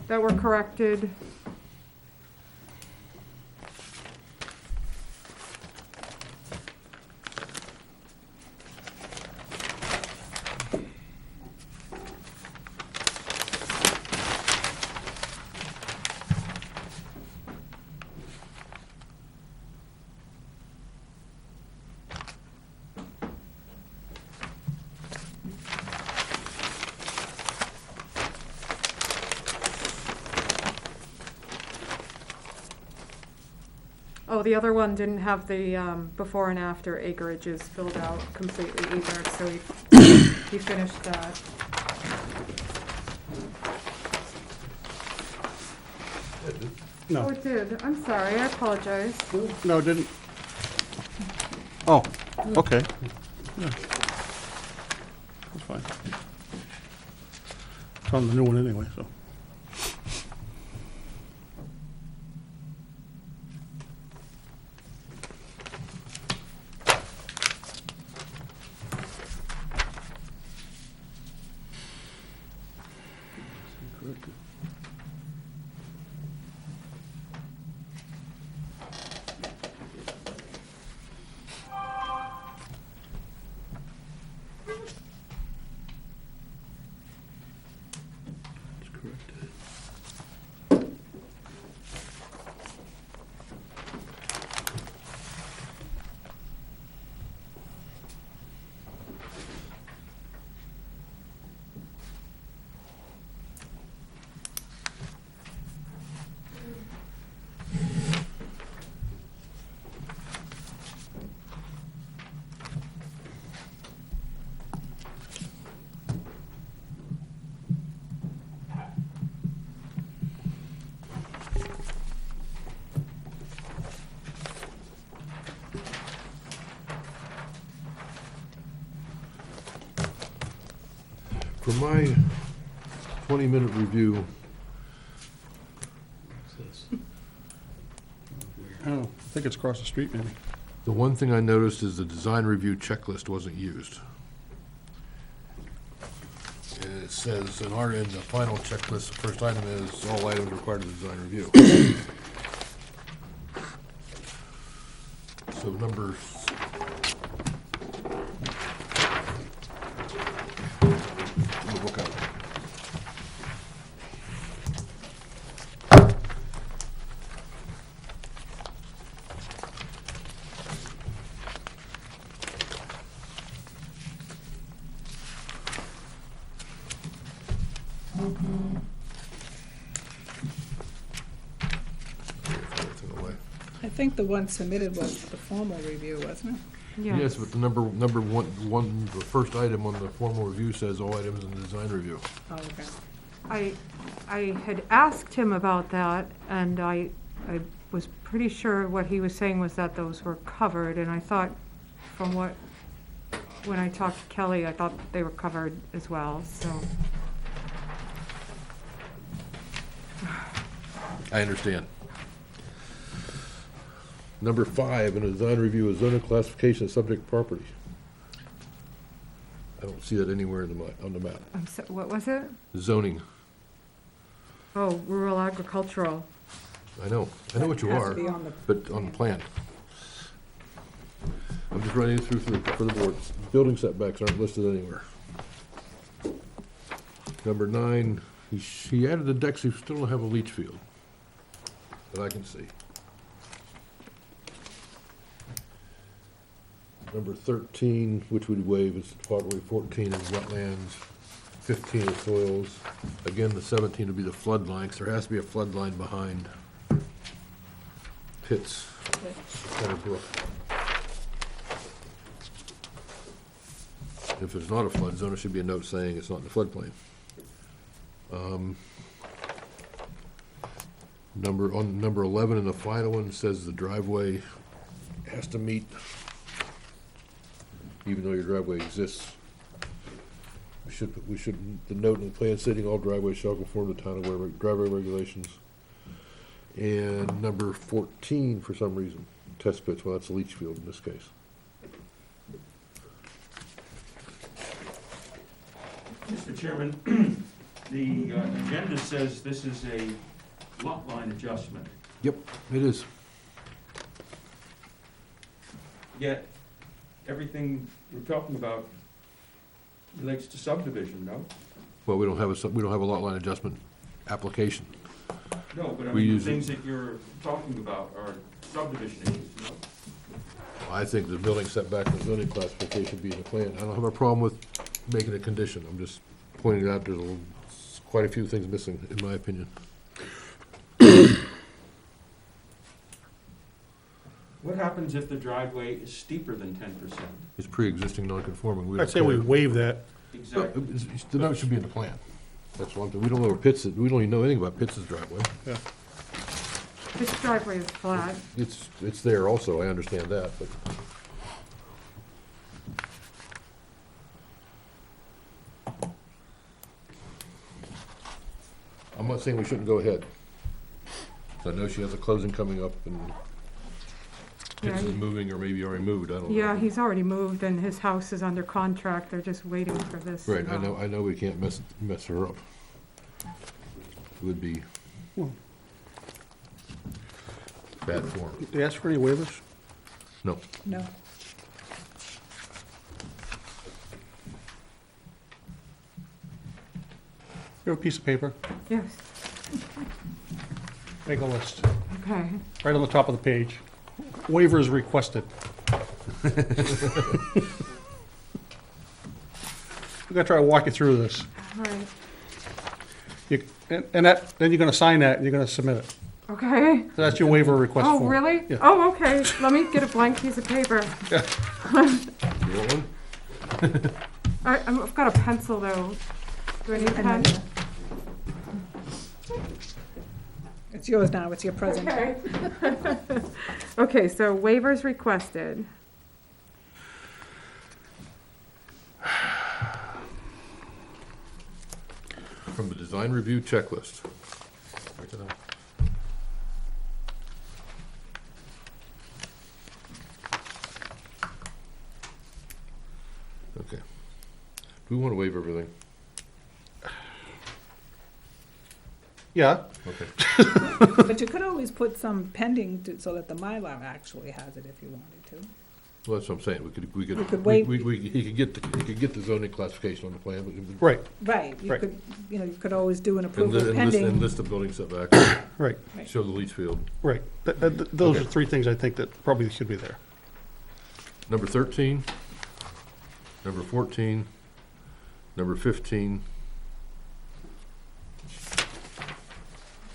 that were corrected. Oh, the other one didn't have the before and after acreages filled out completely either, so he finished that. Oh, No, it did. I'm sorry, I apologize. no, it didn't. Oh, okay. Yeah. That's fine. It's on the new one anyway, so. For my 20-minute review, Oh, I think it's across the street maybe. the one thing I noticed is the design review checklist wasn't used. And it says in the final checklist, the first item is all items required of design review. So number. Let me look up. Everything away. I think the one submitted was the formal review, wasn't it? Yes, but the number one, the first item on the formal review says all items in the design review. Oh, okay. I had asked him about that, and I was pretty sure what he was saying was that those were covered, and I thought, from when I talked to Kelly, I thought they were covered as well, so. I understand. Number 5, in a design review, is zoning classification of subject property. I don't see that anywhere on the map. What was it? Zoning, Oh, rural agricultural. I know what you Has to are, be on the- but on the plan. I'm just running it through for the board. Building setbacks aren't listed anywhere. Number 9, he added the decks, he still don't have a leach field. that I can see. Number 13, which we'd waive, is probably 14 is wetlands, 15 is soils. Again, the 17 would be the flood line, 'cause there has to be a flood line behind Pitts, Center Brook. If there's not a flood zone, there should be a note saying it's not in the floodplain. Number 11 in the final one says the driveway has to meet, even though your driveway exists. We should, the note in the plan stating all driveways shall conform to town of driveway regulations. And number 14, for some reason, test pits, well, that's a leach field in this case. Mr. Chairman, the agenda says this is a lot line adjustment, Yep, it is. yet everything we're talking about relates to subdivision, no? Well, we don't have a lot line adjustment application. No, but I We mean, the use- things that you're talking about are subdivision issues, no? I think the building setback and zoning classification be in the plan. I don't have a problem with making a condition. I'm just pointing out there's quite a few things missing, in my opinion. What happens if the driveway is steeper than 10%? It's pre-existing non-conforming. We I'd don't say we care. waive that. Exactly. The note should be in the plan. That's one thing. We don't know where Pitts, we don't even know anything about Pitts's driveway. This driveway is flat. It's there also, I understand that, but. I'm not saying we shouldn't go ahead. I know she has a closing coming up and Pitts Yeah, is moving or maybe already moved, I don't know. Yeah, he's already moved and his house is under contract. They're just waiting for this. Right, I know we can't mess her up. It would be Well- bad form. Did they ask for any waivers? No. No. You have a piece of paper, Yes, make a list, okay. right on the top of the page. Waivers requested. I'm gonna try to walk you through this. All right, And that, then you're gonna sign that, and you're gonna submit it. okay. So that's your waiver request form. Oh, really? Yeah. Oh, okay. Let me get a blank piece of paper. You want one? I've got a pencil, though. Do I need a pen? It's yours now, it's your present. Okay. Okay, so waivers requested. From the design review checklist. Okay. Do we want to waive everything? Yeah, Okay. But you could always put some pending so that the Mylar actually has it if you wanted to. Well, that's what I'm saying. We We could wait. he could get the zoning classification on the plan, but. right, Right, you Right. could, you could always do an And approval list pending. the building setback, right, show the leach field. right. Those are Okay. three things I think that probably should be there. Number 13, number 14, number 15,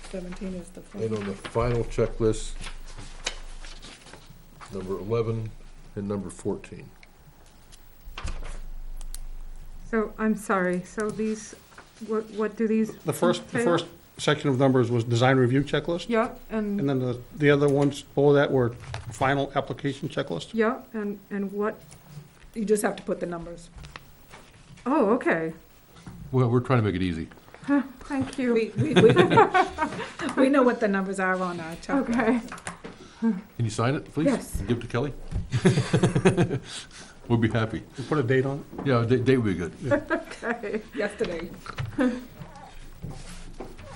17 is the and full. on the final checklist, number 11 and number 14. So, I'm sorry, so these, what do these? The first entail? section of numbers was design review checklist, Yeah, and and, then the other ones below that were final application checklist. yeah, and what? You just have to put the numbers. Oh, okay. Well, we're trying to make it easy. Thank you. We know what the numbers are on our chart. Okay. Can you sign it, please? Yes. And give it to Kelly? We'll be happy. You put a date on it? Yeah, date would be good. Okay. Yesterday.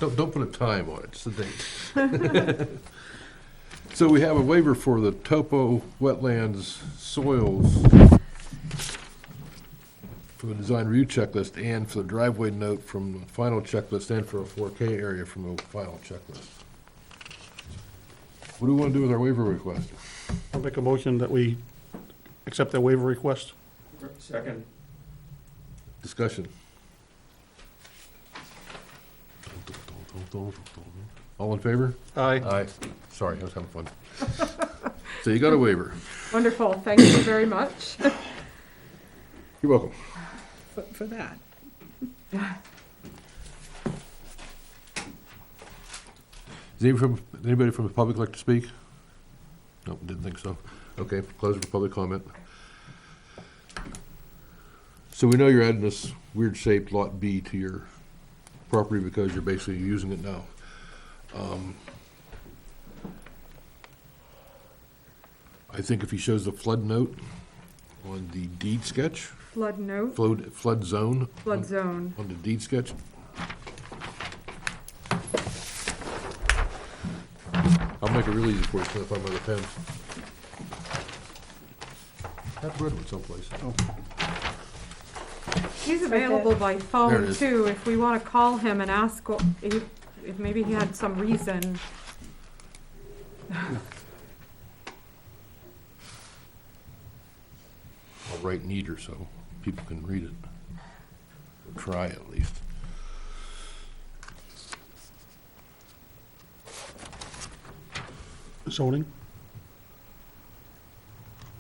Don't put a time on it, just a date. So we have a waiver for the topo, wetlands, soils, for the design review checklist, and for the driveway note from the final checklist, and for a 4K area from the final checklist. What do we want to do with our waiver request? I'll make a motion that we accept their waiver request. Second. Discussion. All in favor? Aye. Aye. Sorry, I was having fun. So you got a waiver. Wonderful, thank you very much. You're welcome. For that. Does anybody from the public like to speak? Nope, didn't think so. Okay, close for public comment. So we know you're adding this weird shaped Lot B to your property because you're basically using it now. I think if he shows the flood note on the deed sketch, Flood note, flood zone flood zone. on the deed sketch. I'll make it real easy for you, so if I'm on the pen. I've read one someplace. He's available by There it phone is. too, if we wanna call him and ask if maybe he had some reason. I'll write neater so people can read it. Or try at least. Zoning.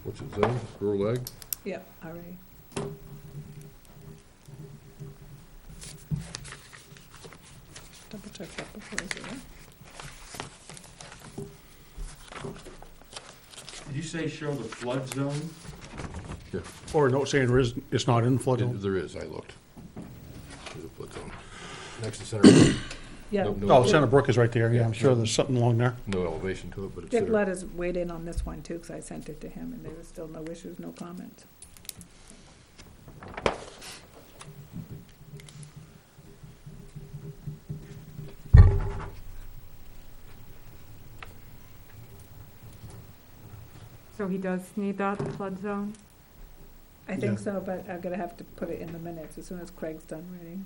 What's it zone? Rural ag? Yep, all right. Double check that before I do that. Did you say show the flood zone? Or a note saying there is, it's not in flood zone. There is, I looked. There's a flood zone. Next to Center. Yeah, Oh, Center Brook is right there, yeah, I'm sure there's something along there. No elevation to it, but it's Dick there. Letters weighed in on this one too, because I sent it to him, and there was still no issues, no comments. So he does need that flood zone? I think Yeah. so, but I'm gonna have to put it in the minutes as soon as Craig's done writing.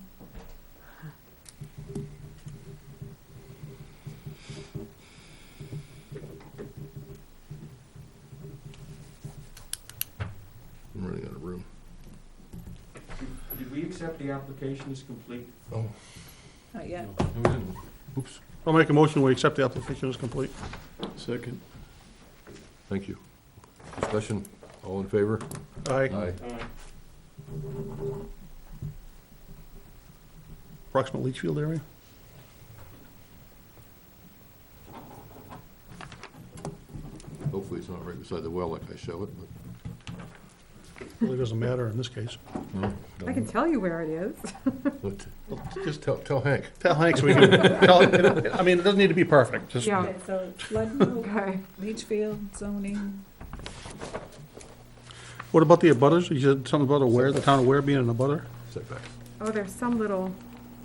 I'm running out of room. Did we accept the application as complete? Oh, Not yet. no, we didn't. Oops, I'll make a motion, we accept the application as complete. Second. thank you. Discussion, all in favor? Aye. Aye. Approximate leach field area? Hopefully it's not right beside the well like I show it, but. Really doesn't matter in this case. No, I can tell you where it is. but just tell Hank. Tell Hank so we can, I mean, it doesn't need to be perfect, just. Yeah. Okay, so flood note, Okay. leach field, zoning, What about the abutters? You said something about Aware, the town of Ware being an abutter? Setbacks, Oh, there's some little,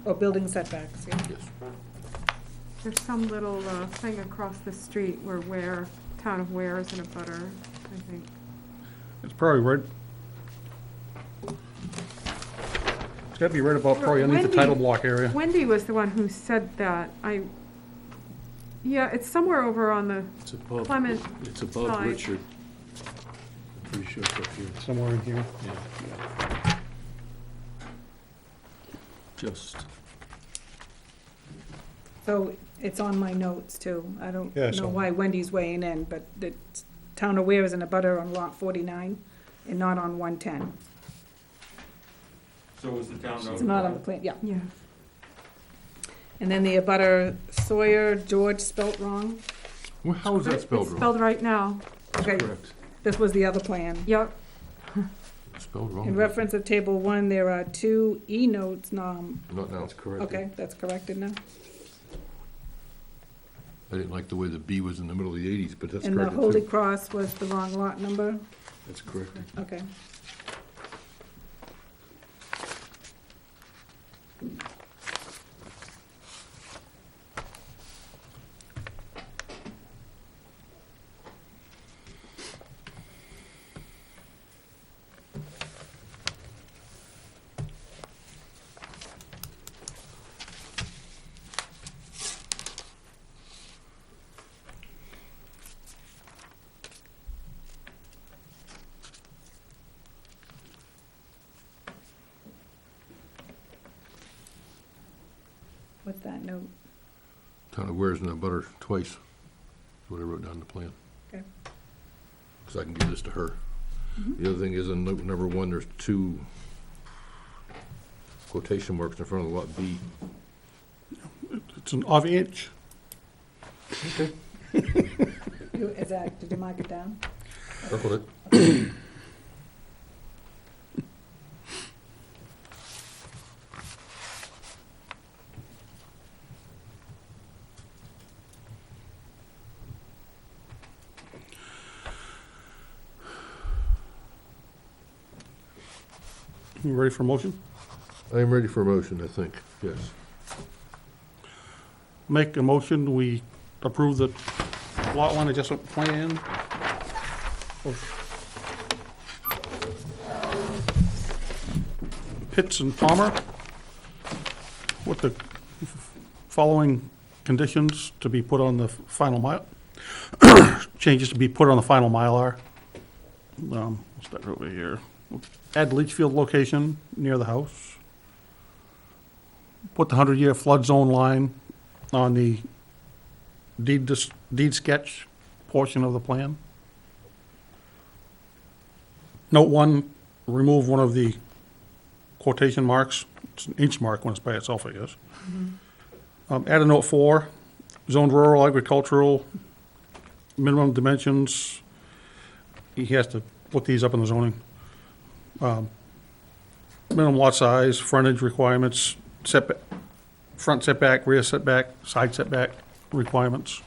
or building setbacks, yeah. yes. there's some little thing across the street where town of Ware is in a butter, I think. It's probably right. It's gotta be right about probably underneath the Wendy- title block area. Wendy was the one who said that. Yeah, it's somewhere over on the It's above, Clement it's above side. Richard. Pretty sure it's up here. Somewhere in here. Yeah. Just. So it's on my notes too. I don't Yeah, know so- why Wendy's weighing in, but the town of Ware is in a butter on lot 49 and not on 110. So was the town notified? It's not on the plan, yeah. Yeah. And then the abutter Sawyer, George spelt wrong. Well, how is that It's spelled wrong? spelled right now. Okay, Correct. this was the other plan. Yep. Spelled wrong? In reference of table 1, there are 2 E notes, Not now. That's correct. okay, that's corrected now. I didn't like the way the B was in the middle of the 80s, but that's And the corrected Holy too. Cross was the wrong lot number, That's correct. okay. What's that note? Town of Ware's in the butter twice, is what I wrote down in the plan. Okay. Because I can give this to her. Mhm. The other thing is in note number 1, there's 2 quotation marks in front of lot B. It's an off inch. Okay. Is that, did you mark it down? Circled it. You ready for a motion? I am ready for a motion, I think, yes. Make a motion, we approve the lot line adjustment plan. Pitts and Palmer with the following conditions to be put on the final mile, changes to be put on the final Mylar. What's that over here? Add leach field location near the house. Put the 100-year flood zone line on the deed sketch portion of the plan. Note 1, remove one of the quotation marks. It's an inch mark when it's by itself, I guess. Add a note 4, zoned rural agricultural, minimum dimensions. He has to look these up in the zoning. Minimum lot size, frontage requirements, setback, front setback, rear setback, side setback requirements.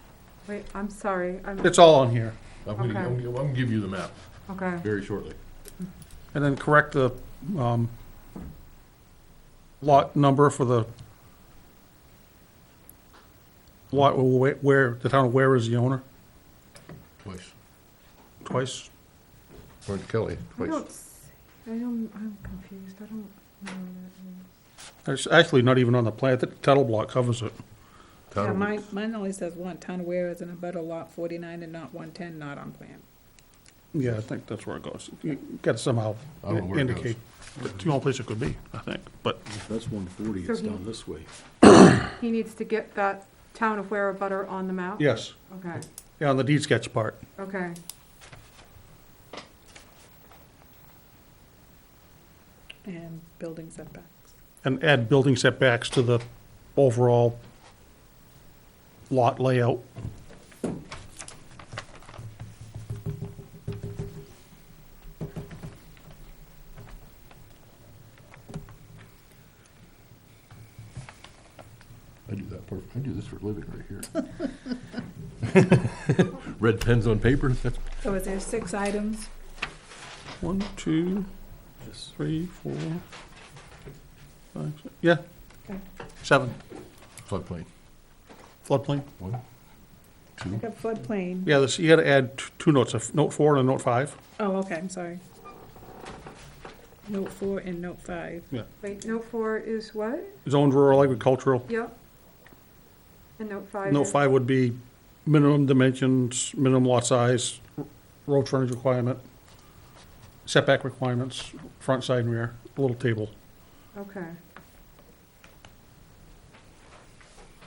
Wait, I'm sorry, It's all on here. I'm Okay. gonna give you the map okay. very shortly. And then correct the lot number for the lot where, the town of Ware is the owner, Twice. twice. Orange Kelly, I twice. I'm confused, I don't know what that It's actually not even on the plan, the title block covers it. Town Yeah, of- mine only says one, Town of Ware is in a better lot 49 and not 110, not on plan. Yeah, I think that's where it goes. You got to somehow I don't know where it goes. indicate, it's the only place it could be, I think, but If that's 140, So it's he- down this way. is. He needs to get that town of Ware butter on the map? yes, Okay, yeah, on the deed sketch part. okay. And building setbacks. And add building setbacks to the overall lot layout. I do that I do this for a living right here. Red pens on paper, that's, So is there 6 items? 1, 2, 3, 4, 5, 6, yeah. Okay. 7, floodplain. floodplain. 1, I 2, got floodplain. Yeah, this, you gotta add 2 notes, a note 4 and a note 5. Oh, okay, I'm sorry. Note 4 and note 5. Wait, note 4 is what? Zoned rural agricultural. Yep. And note 5 Note is? 5 would be minimum dimensions, minimum lot size, road frontage requirement, setback requirements, front, side, and rear, a little table. Okay.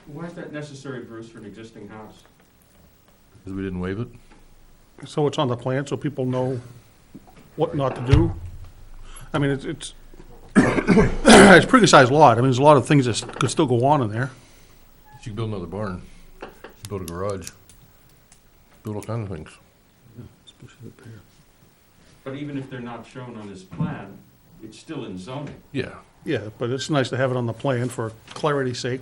Why is that necessary, Bruce, for an existing house? because we didn't waive it. So it's on the plan, so people know what not to do. I mean, it's it's a pretty good sized lot. I mean, there's a lot of things that could still go on in there. You can build another barn, build a garage, build all kinds of things. Especially up here. But even if they're not shown on this plan, it's still in zoning. Yeah, Yeah, but it's nice to have it on the plan for clarity's sake.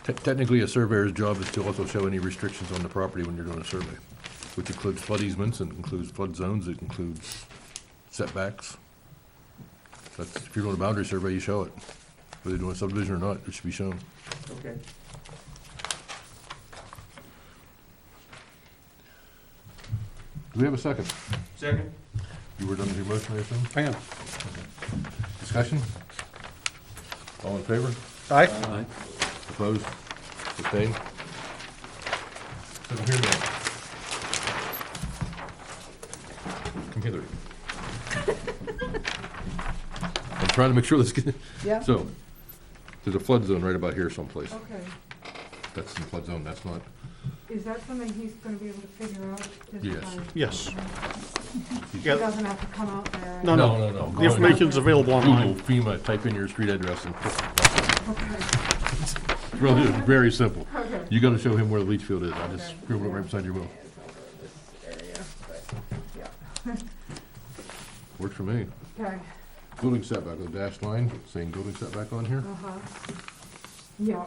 technically a surveyor's job is to also show any restrictions on the property when you're doing a survey, which includes flood easements, it includes flood zones, it includes setbacks. That's, if you're doing a boundary survey, you show it. Whether you're doing a subdivision or not, it should be shown. Okay. Do we have a second? Second? You were done with your motion, I assume? I am. Discussion? All in favor? Aye? Aye. Opposed? Abstained? Doesn't hear me. Come hither. I'm trying to make sure this gets, Yeah. so, There's a flood zone right about here someplace. Okay. That's the flood zone, that's not, Is that something he's gonna be able to figure out this Yes. time? Yes. He Yeah. doesn't have to come out there? No, no, no. The information's available Google online. FEMA, type in your street address and, Okay, it's really, very simple. okay. You gotta show him where the leach field is, I just scribbled it right beside your will. Works for me. Okay, Building setback, the dashed line, saying building setback on here. uh-huh. Yeah,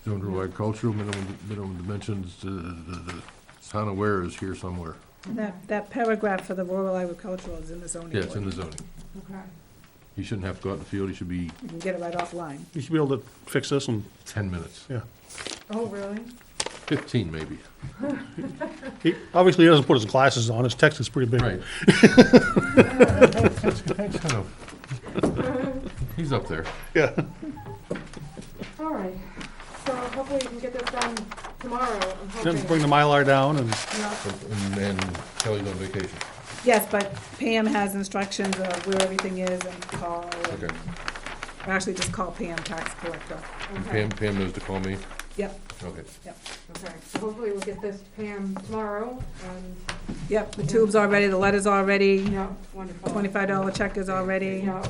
Zone rural agricultural, minimum dimensions, town aware is here somewhere. That paragraph for the rural agricultural is in the zoning. Yeah, it's in board. the zoning. okay. He shouldn't have to go out in the field, he should be You can get it right offline. You should be able to fix this and, 10 minutes, Oh, really? 15 maybe. he, obviously he doesn't put his glasses on, his text is pretty big. Right. That's kind of, he's up there. Yeah. All right, so hopefully you can get this done tomorrow, I'm Then hoping. bring the Mylar down and, Yeah, And Kelly's on vacation. Yes, but Pam has instructions of where everything is and call. Okay. Or actually, just call Pam, tax collector. okay, Pam knows to call me? Yep, Okay. okay. So hopefully we'll get this to Pam tomorrow, and, yep, the tube's all ready, the letter's all ready, yeah, wonderful. $25 check is all ready. Yeah.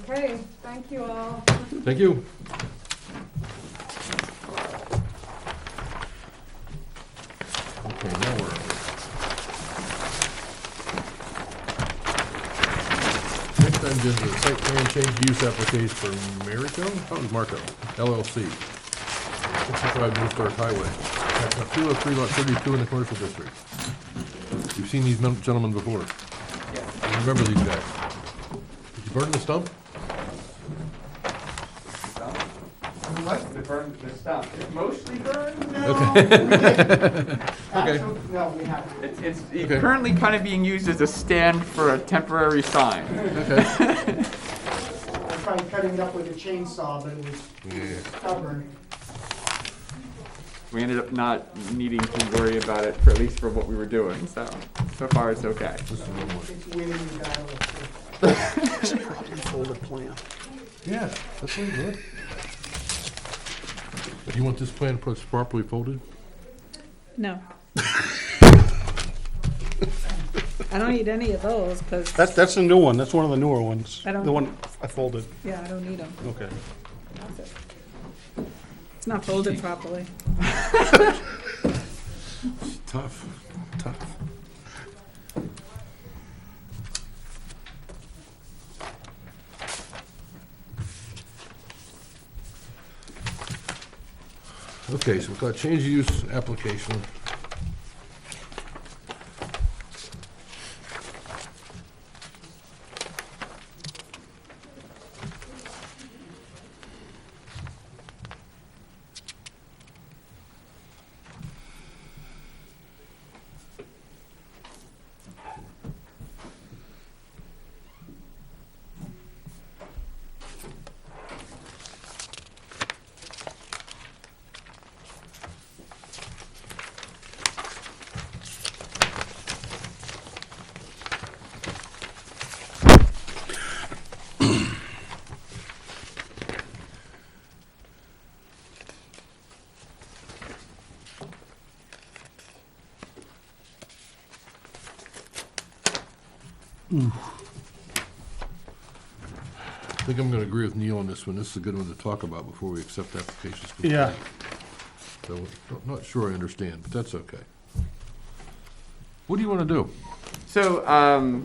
Okay, thank you all. Thank you. Okay, now we're. Next on agenda, is site plan change use application for Marico, oh, it's Marco, LLC. 65 New Stark Highway, that's a 203 lot 32 in the commercial district. You've seen these gentlemen before. You remember these guys. Did you burn the stump? What? The stump. It's mostly burned? Okay. No, we haven't. It's Okay. currently kind of being used as a stand for a temporary sign. Okay. I tried cutting it up with a chainsaw, but it was Yeah. stubborn. We ended up not needing to worry about it, for at least for what we were doing, so far it's okay. It's winning the battle. folded plan. Yeah, that's really good. Do you want this plan properly folded? No. I don't need any of those, because, That's a new one, that's one of the newer ones. I don't- The one I folded, yeah, I don't need them. okay. It's not folded properly. Tough, tough. Okay, so we've got change of use application. I think I'm gonna agree with Neil on this one. This is a good one to talk about before we accept applications. Yeah. So, not sure I understand, but that's okay. What do you wanna do? So,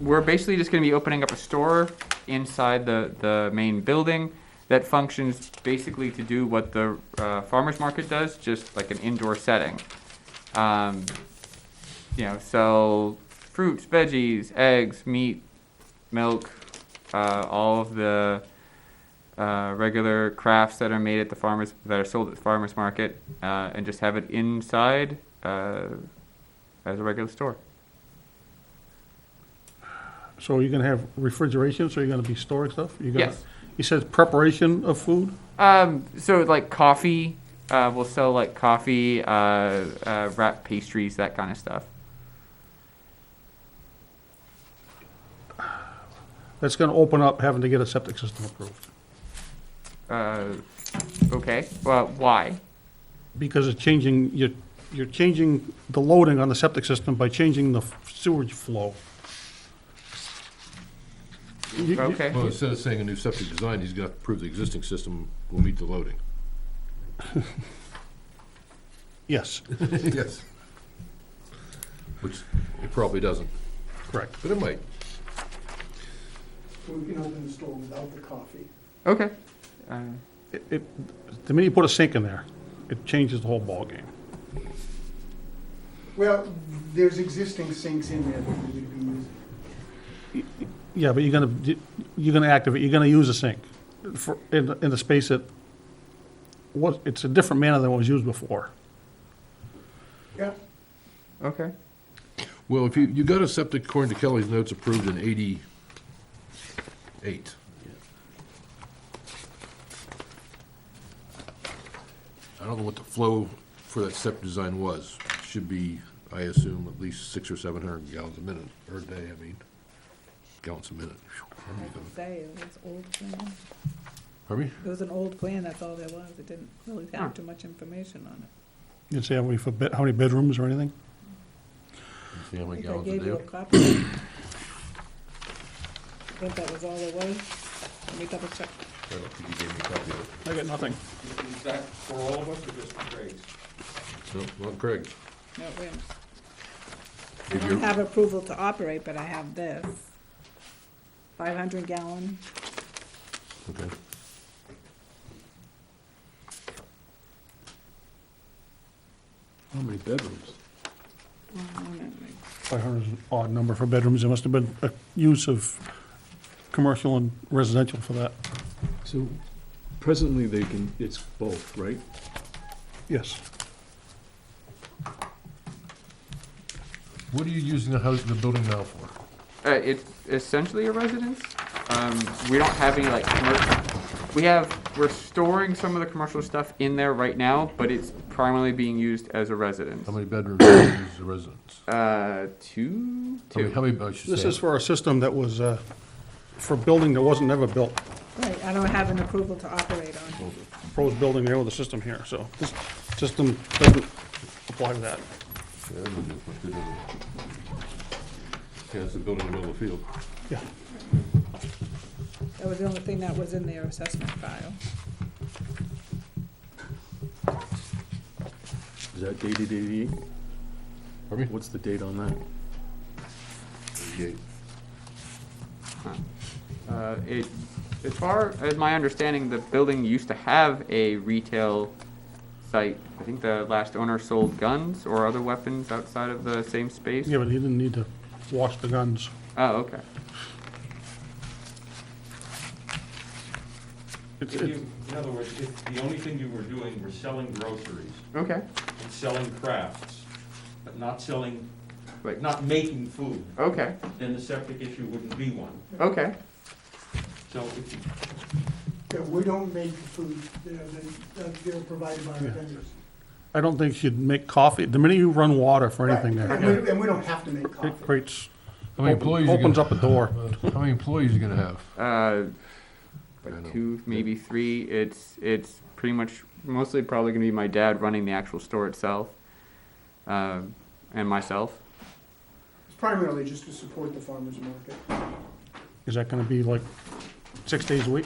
we're basically just gonna be opening up a store inside the main building that functions basically to do what the farmer's market does, just like an indoor setting. Sell fruits, veggies, eggs, meat, milk, all of the regular crafts that are made at that are sold at the farmer's market, and just have it inside as a regular store. So you're gonna have refrigeration, so you're gonna be storing stuff? You're gonna- Yes. You said preparation of food? So like coffee, we'll sell like coffee, wrapped pastries, that kind of stuff. That's gonna open up having to get a septic system approved, Okay, well, why? because it's changing, you're changing the loading on the septic system by changing the sewage flow. Okay, Well, instead of saying a new septic design, he's got to prove the existing system will meet the loading. Yes, Yes. Which it probably doesn't, correct. but it might. We can open the store without the coffee. okay. The minute you put a sink in there, it changes the whole ballgame. Well, there's existing sinks in there that we would be using. Yeah, but you're gonna activate, you're gonna use a sink for, in the space that was, it's a different manner than what was used before. Yeah. Okay. Well, if you got a septic, according to Kelly's notes, approved in '88. I don't know what the flow for that septic design was. Should be, I assume, at least 600 or 700 gallons a minute, or a day, I mean. Gallons a minute. I have to say, it was old plan. Pardon me? It was an old plan, that's all there was. It didn't really have too much information on it. Didn't say how many bedrooms or anything? See how I many think I gallons a gave you a day? copy. I think that was all there was. Let me double check. I don't think you gave me a copy of I got nothing. Is that for all of us or just for Craig's? it. No, not Craig. No, wait a minute. I Maybe don't you're- have approval to operate, but I have this. 500 gallon. Okay. How many bedrooms? Wait a minute. 500 is an odd number for bedrooms. There must have been a use of commercial and residential for that. So presently they can, it's both, right? Yes. What are you using the building now for? It's essentially a residence. We don't have any like commercial. We're storing some of the commercial stuff in there right now, but it's primarily being used as a residence. How many bedrooms do you use as a residence? Two. How many, I should This say, is for a system that was, for a building that wasn't ever built. Right, I don't have an approval to operate on. Proposed building there with a system here, so this system doesn't apply to that. Yeah, that doesn't do much good, does it? Yeah, it's a building in the middle of the field. Yeah. That was the only thing that was in their assessment file. Is that dated 88? Pardon me? What's the date on that? 88. As far as my understanding, the building used to have a retail site. I think the last owner sold guns or other weapons outside of the same space. Yeah, but he didn't need to wash the guns. Oh, okay. In other words, if the only thing you were doing were selling groceries Okay. and selling crafts, but not selling, Like, not making food, okay. then the septic issue wouldn't be one. Okay. So if you, Yeah, we don't make food, they're provided by our Yeah. vendors. I don't think you'd make coffee, the minute you run water for anything Right, there, and we don't have to make coffee. it creates, How many employees you opens gonna, up a door. how many employees are you gonna have? Like I know. 2, maybe 3. It's pretty much mostly probably gonna be my dad running the actual store itself, and myself. It's primarily just to support the farmer's market. Is that gonna be like 6 days a week?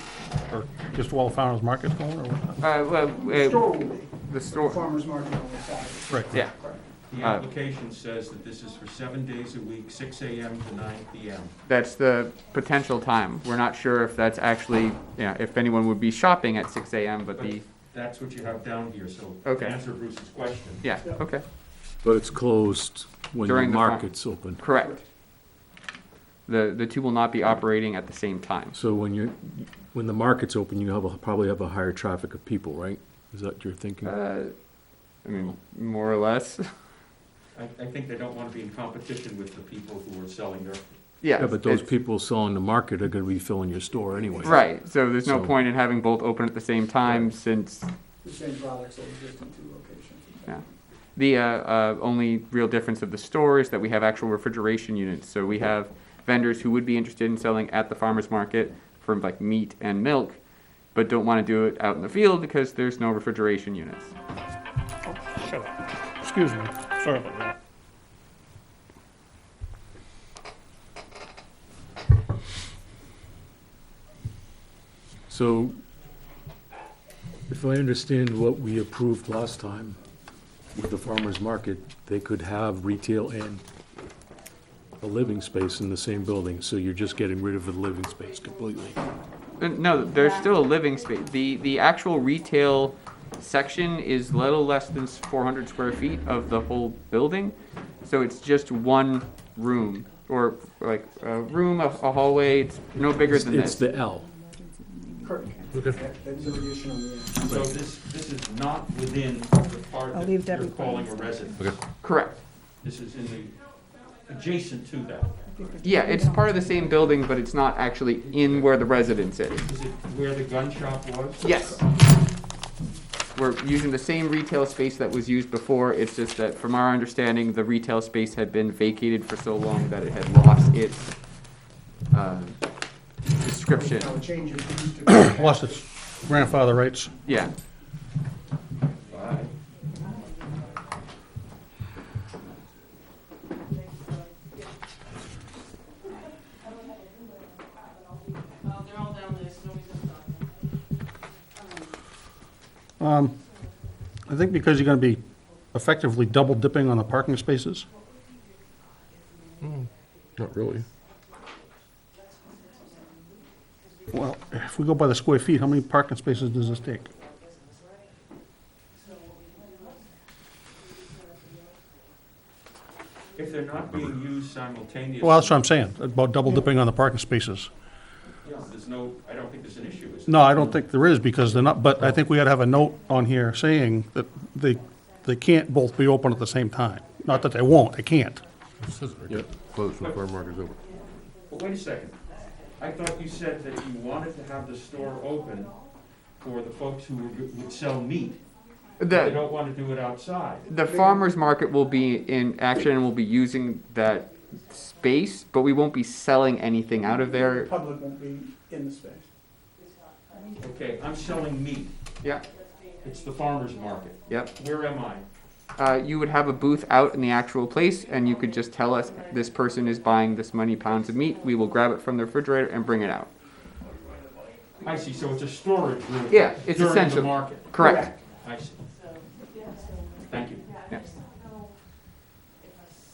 Or just while the farmer's market's going, or what? Well, The store will be, the store. farmer's market on the side. Right. Yeah. Correct. the application says that this is for 7 days a week, 6 AM to 9 PM. That's the potential time. We're not sure if that's actually, if anyone would be shopping at 6 AM, but That's what you have down here, so Okay. to answer Bruce's question. yeah, Yeah. okay, But it's closed when the During the farm. market's open. correct. The two will not be operating at the same time. So when the market's open, you probably have a higher traffic of people, right? Is that your thinking? I mean, more or less. I think they don't want to be in competition with the people who are selling their, Yeah. Yeah, but those it's- people selling the market are gonna be filling your store anyway. Right, so there's no So- point in having both open at the same time since The same products that exist in two locations. Yeah. The only real difference of the store is that we have actual refrigeration units. So we have vendors who would be interested in selling at the farmer's market for like meat and milk, but don't want to do it out in the field because there's no refrigeration units. Shut up. Excuse me, sorry about that. So, if I understand what we approved last time with the farmer's market, they could have retail and a living space in the same building, so you're just getting rid of the living space completely. No, there's still a living space. The actual retail section is little less than 400 square feet of the whole building. So it's just one room, or like a room, a hallway. It's no bigger than It's this. the L. Correct. Okay. That's the addition on the end. So this is not within the part I'll that leave you're Debbie calling a first. residence. Okay. Correct. This is in the, adjacent to that. Yeah, it's part of the same building, but it's not actually in where the residence is. Is it where the gun shop was? Yes. We're using the same retail space that was used before. It's just that, from our understanding, the retail space had been vacated for so long that it had lost its description. Now change it to use to- Lost its grandfather rights. Yeah. I think because you're gonna be effectively double dipping on the parking spaces. Not really. Well, if we go by the square feet, how many parking spaces does this take? If they're not being used simultaneously. Well, that's what I'm saying, about double dipping on the parking spaces. Yeah, there's no, I don't think there's an issue. is No, there? I don't think there is, because they're not, but I think we gotta have a note on here saying that they can't both be open at the same time. Not that they won't, they can't. It says it right there. Closed when farm market's over. But wait a second. I thought you said that you wanted to have the store open for the folks who would sell meat. They The, don't want to do it outside. the farmer's market will be in action and will be using that space, but we won't be selling anything out of The there. public won't be in the space. Okay, I'm selling meat. Yeah, It's the farmer's market. yep. Where am I? You would have a booth out in the actual place, and you could just tell us this person is buying this many pounds of meat. We will grab it from the refrigerator and bring it out. I see, so it's a storage room. Yeah, it's during the essential. market. Correct. I see. Thank you.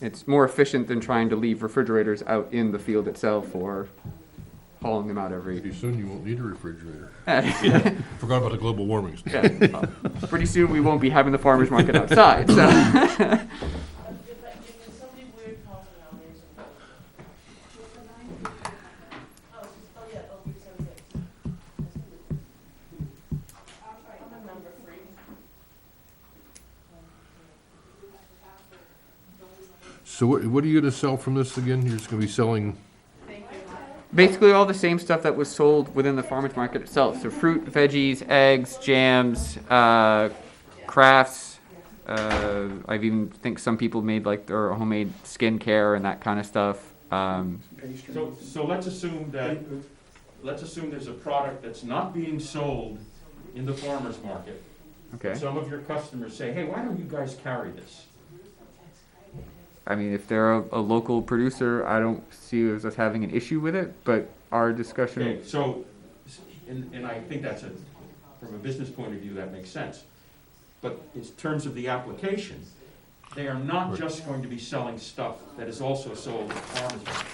It's more efficient than trying to leave refrigerators out in the field itself or hauling them out every. Pretty soon you won't need a refrigerator. Yeah, Forgot about the global warming stuff. pretty soon we won't be having the farmer's market outside, so. So what are you gonna sell from this again? You're just gonna be selling, Basically all the same stuff that was sold within the farmer's market itself. So fruit, veggies, eggs, jams, crafts. I even think some people made like their homemade skincare and that kind of stuff. Pastry. So let's assume that, there's a product that's not being sold in the farmer's market. Okay. Some of your customers say, hey, why don't you guys carry this? I mean, if they're a local producer, I don't see us having an issue with it, but our discussion. Okay, so, and I think that's from a business point of view, that makes sense. But in terms of the application, they are not just going to be selling stuff that is also sold at the farmer's market.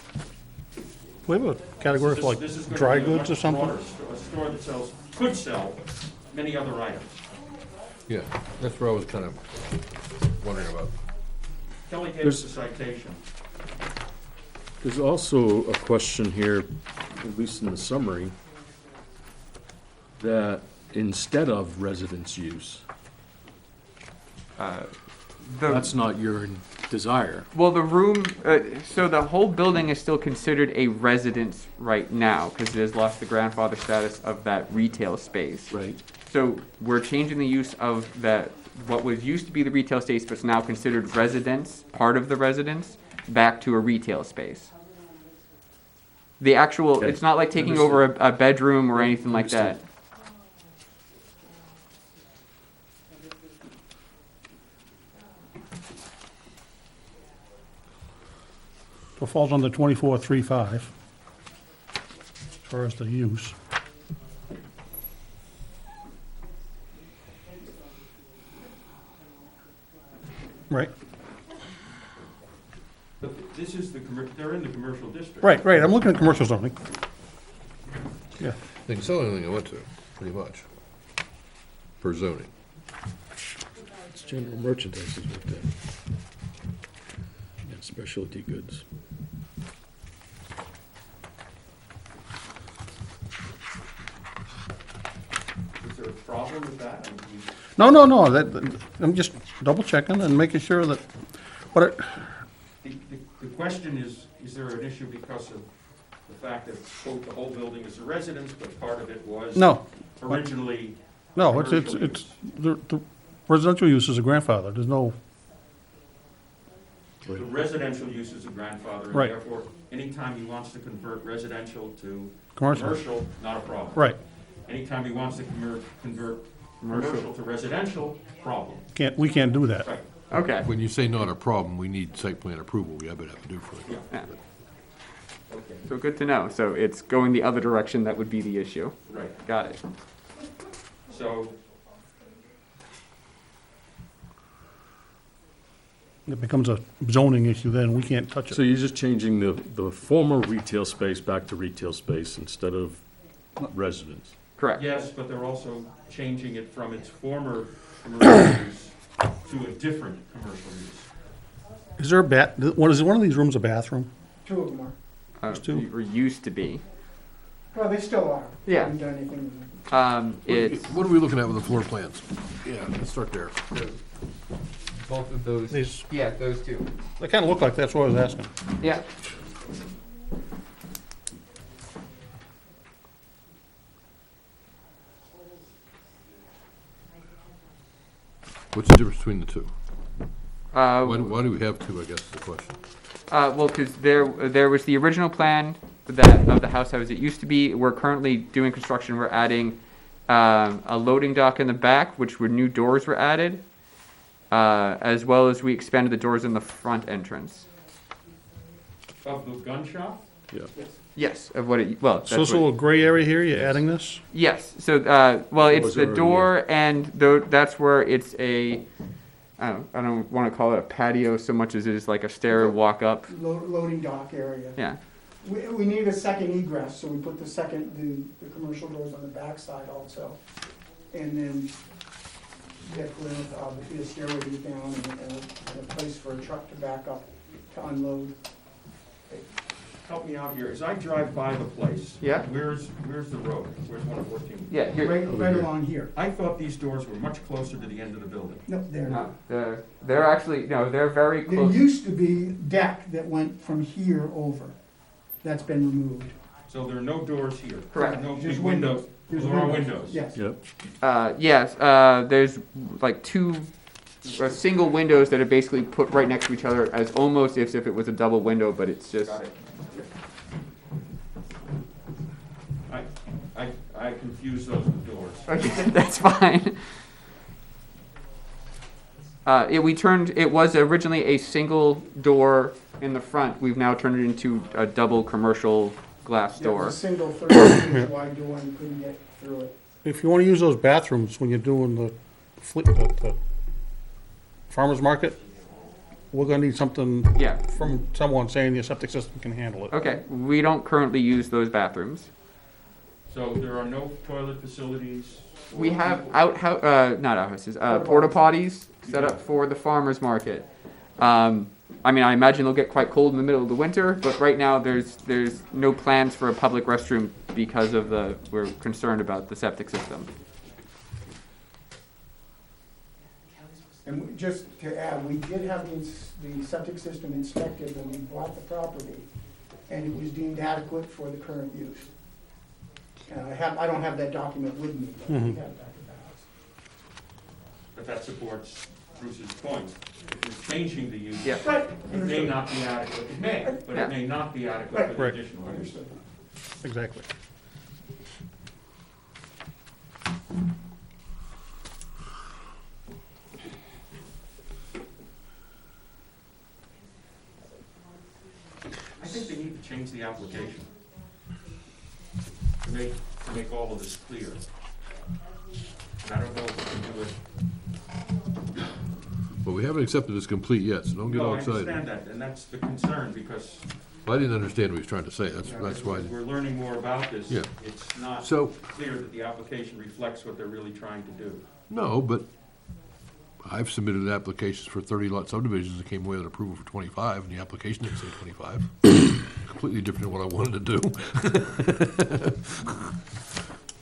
We have a category for like This is gonna dry be a goods or much something? broader A store that could sell many other items. yeah, that's what I was kind of wondering about. Kelly gave us a citation. There's also a question here, at least in the summary, that instead of residence use, that's not your desire. Well, the room, so the whole building is still considered a residence right now because it has lost the grandfather status of that retail space. Right. So we're changing the use of that, what was used to be the retail space, but is now considered residence, part of the residence, back to a retail space. The actual, Okay. it's not like taking over a bedroom or anything like that. Understood. So it falls under 2435 as far as the use. Right, But this is they're in the commercial district. right, I'm looking at commercial zoning. Yeah, They can sell anything they want to, pretty much, for zoning. It's general merchandise is what that. And specialty goods. Is there a problem with that? I mean, no, I'm just double checking and making sure that, what it, The question is there an issue because of the fact that, quote, the whole building is a residence, but part of it was no, originally no, it's, commercial the residential use is a grandfather, there's no, The residential use is a grandfather, and Right. therefore, anytime he wants to convert residential to commercial, commercial, not a problem. right, Anytime he wants to convert commercial to residential, problem. we can't do that. Right. Okay. When you say not a problem, we need site plan approval, we have to do for it. Yeah. Okay. So good to know. So it's going the other direction that would be the issue. Right. Got it. So, It becomes a zoning issue then, we can't touch So it. you're just changing the former retail space back to retail space instead of residence? Correct. yes, but they're also changing it from its former commercial use to a different commercial use. Is there a one of these rooms a bathroom? Two of them are. There's two. Or used to be. Well, they still are. Yeah. Haven't done anything with them. It's What are we looking at with the floor plans? Yeah, let's start there. both of those. These, Yeah, those two. they kinda look like, that's what I was asking. Yeah. What's the difference between the two? Uh, Why do we have two, I guess is the question. well, because there was the original plan that of the house as it used to be. We're currently doing construction. We're adding a loading dock in the back, which were new doors were added, as well as we expanded the doors in the front entrance. Of the gun shop? Yeah. Yes, of what it well. That's So this what- little gray area here, you're adding this? Yes. So, well, it's was the already door, and that's where it's a. I don't want to call it a patio so much as it is like a stair walk up. Loading dock area. Yeah. We need a second egress, so we put the commercial doors on the back side also. And then get obviously a stairway to get down and a place for a truck to back up to unload. Help me out here. As I drive by the place. Yeah. Where's the road? Where's 114? Yeah. Here. Right along here. I thought these doors were much closer to the end of the building. No, they're not. No, they're actually no. They're very There close. used to be deck that went from here over. That's been removed. So there are no doors here? Correct. No big Just windows? There's There are windows? Yes. Yep. Yes. There's like two single windows that are basically put right next to each other as almost as if it was a double window, but it's just. Got it. I confuse those with doors. Okay, that's fine. It was originally a single door in the front. We've now turned it into a double commercial glass Yeah, it was door. a single 30-inch wide door and you couldn't get through it. If you wanna use those bathrooms when you're doing the farmer's market, we're gonna need something Yeah, from someone saying your septic system can handle it. okay. We don't currently use those bathrooms. So there are no toilet facilities? We have not outhouses, porta potties set up for the farmer's market. I mean, I imagine they'll get quite cold in the middle of the winter, but right now there's no plans for a public restroom because of we're concerned about the septic system. And just to add, we did have the septic system inspected when we bought the property, and it was deemed adequate for the current use. And I don't have that document with me, but we have that in the house. But that supports Bruce's point. If you're changing the use, Yeah. Right, it may not be adequate. It may, but Yeah. it may not be adequate for the Right. additional use. Understood. exactly. I think they need to change the application to make all of this clear. And I don't know if we can do it. Well, we haven't accepted this complete yet, so don't get No, all I excited. understand that, and that's the concern, because I didn't understand what he was trying to say, that's why. we're learning more about this. Yeah. It's not So, clear that the application reflects what they're really trying to do. no, but I've submitted applications for 30-lot subdivisions that came away with approval for 25, and the application didn't say 25. Completely different than what I wanted to do.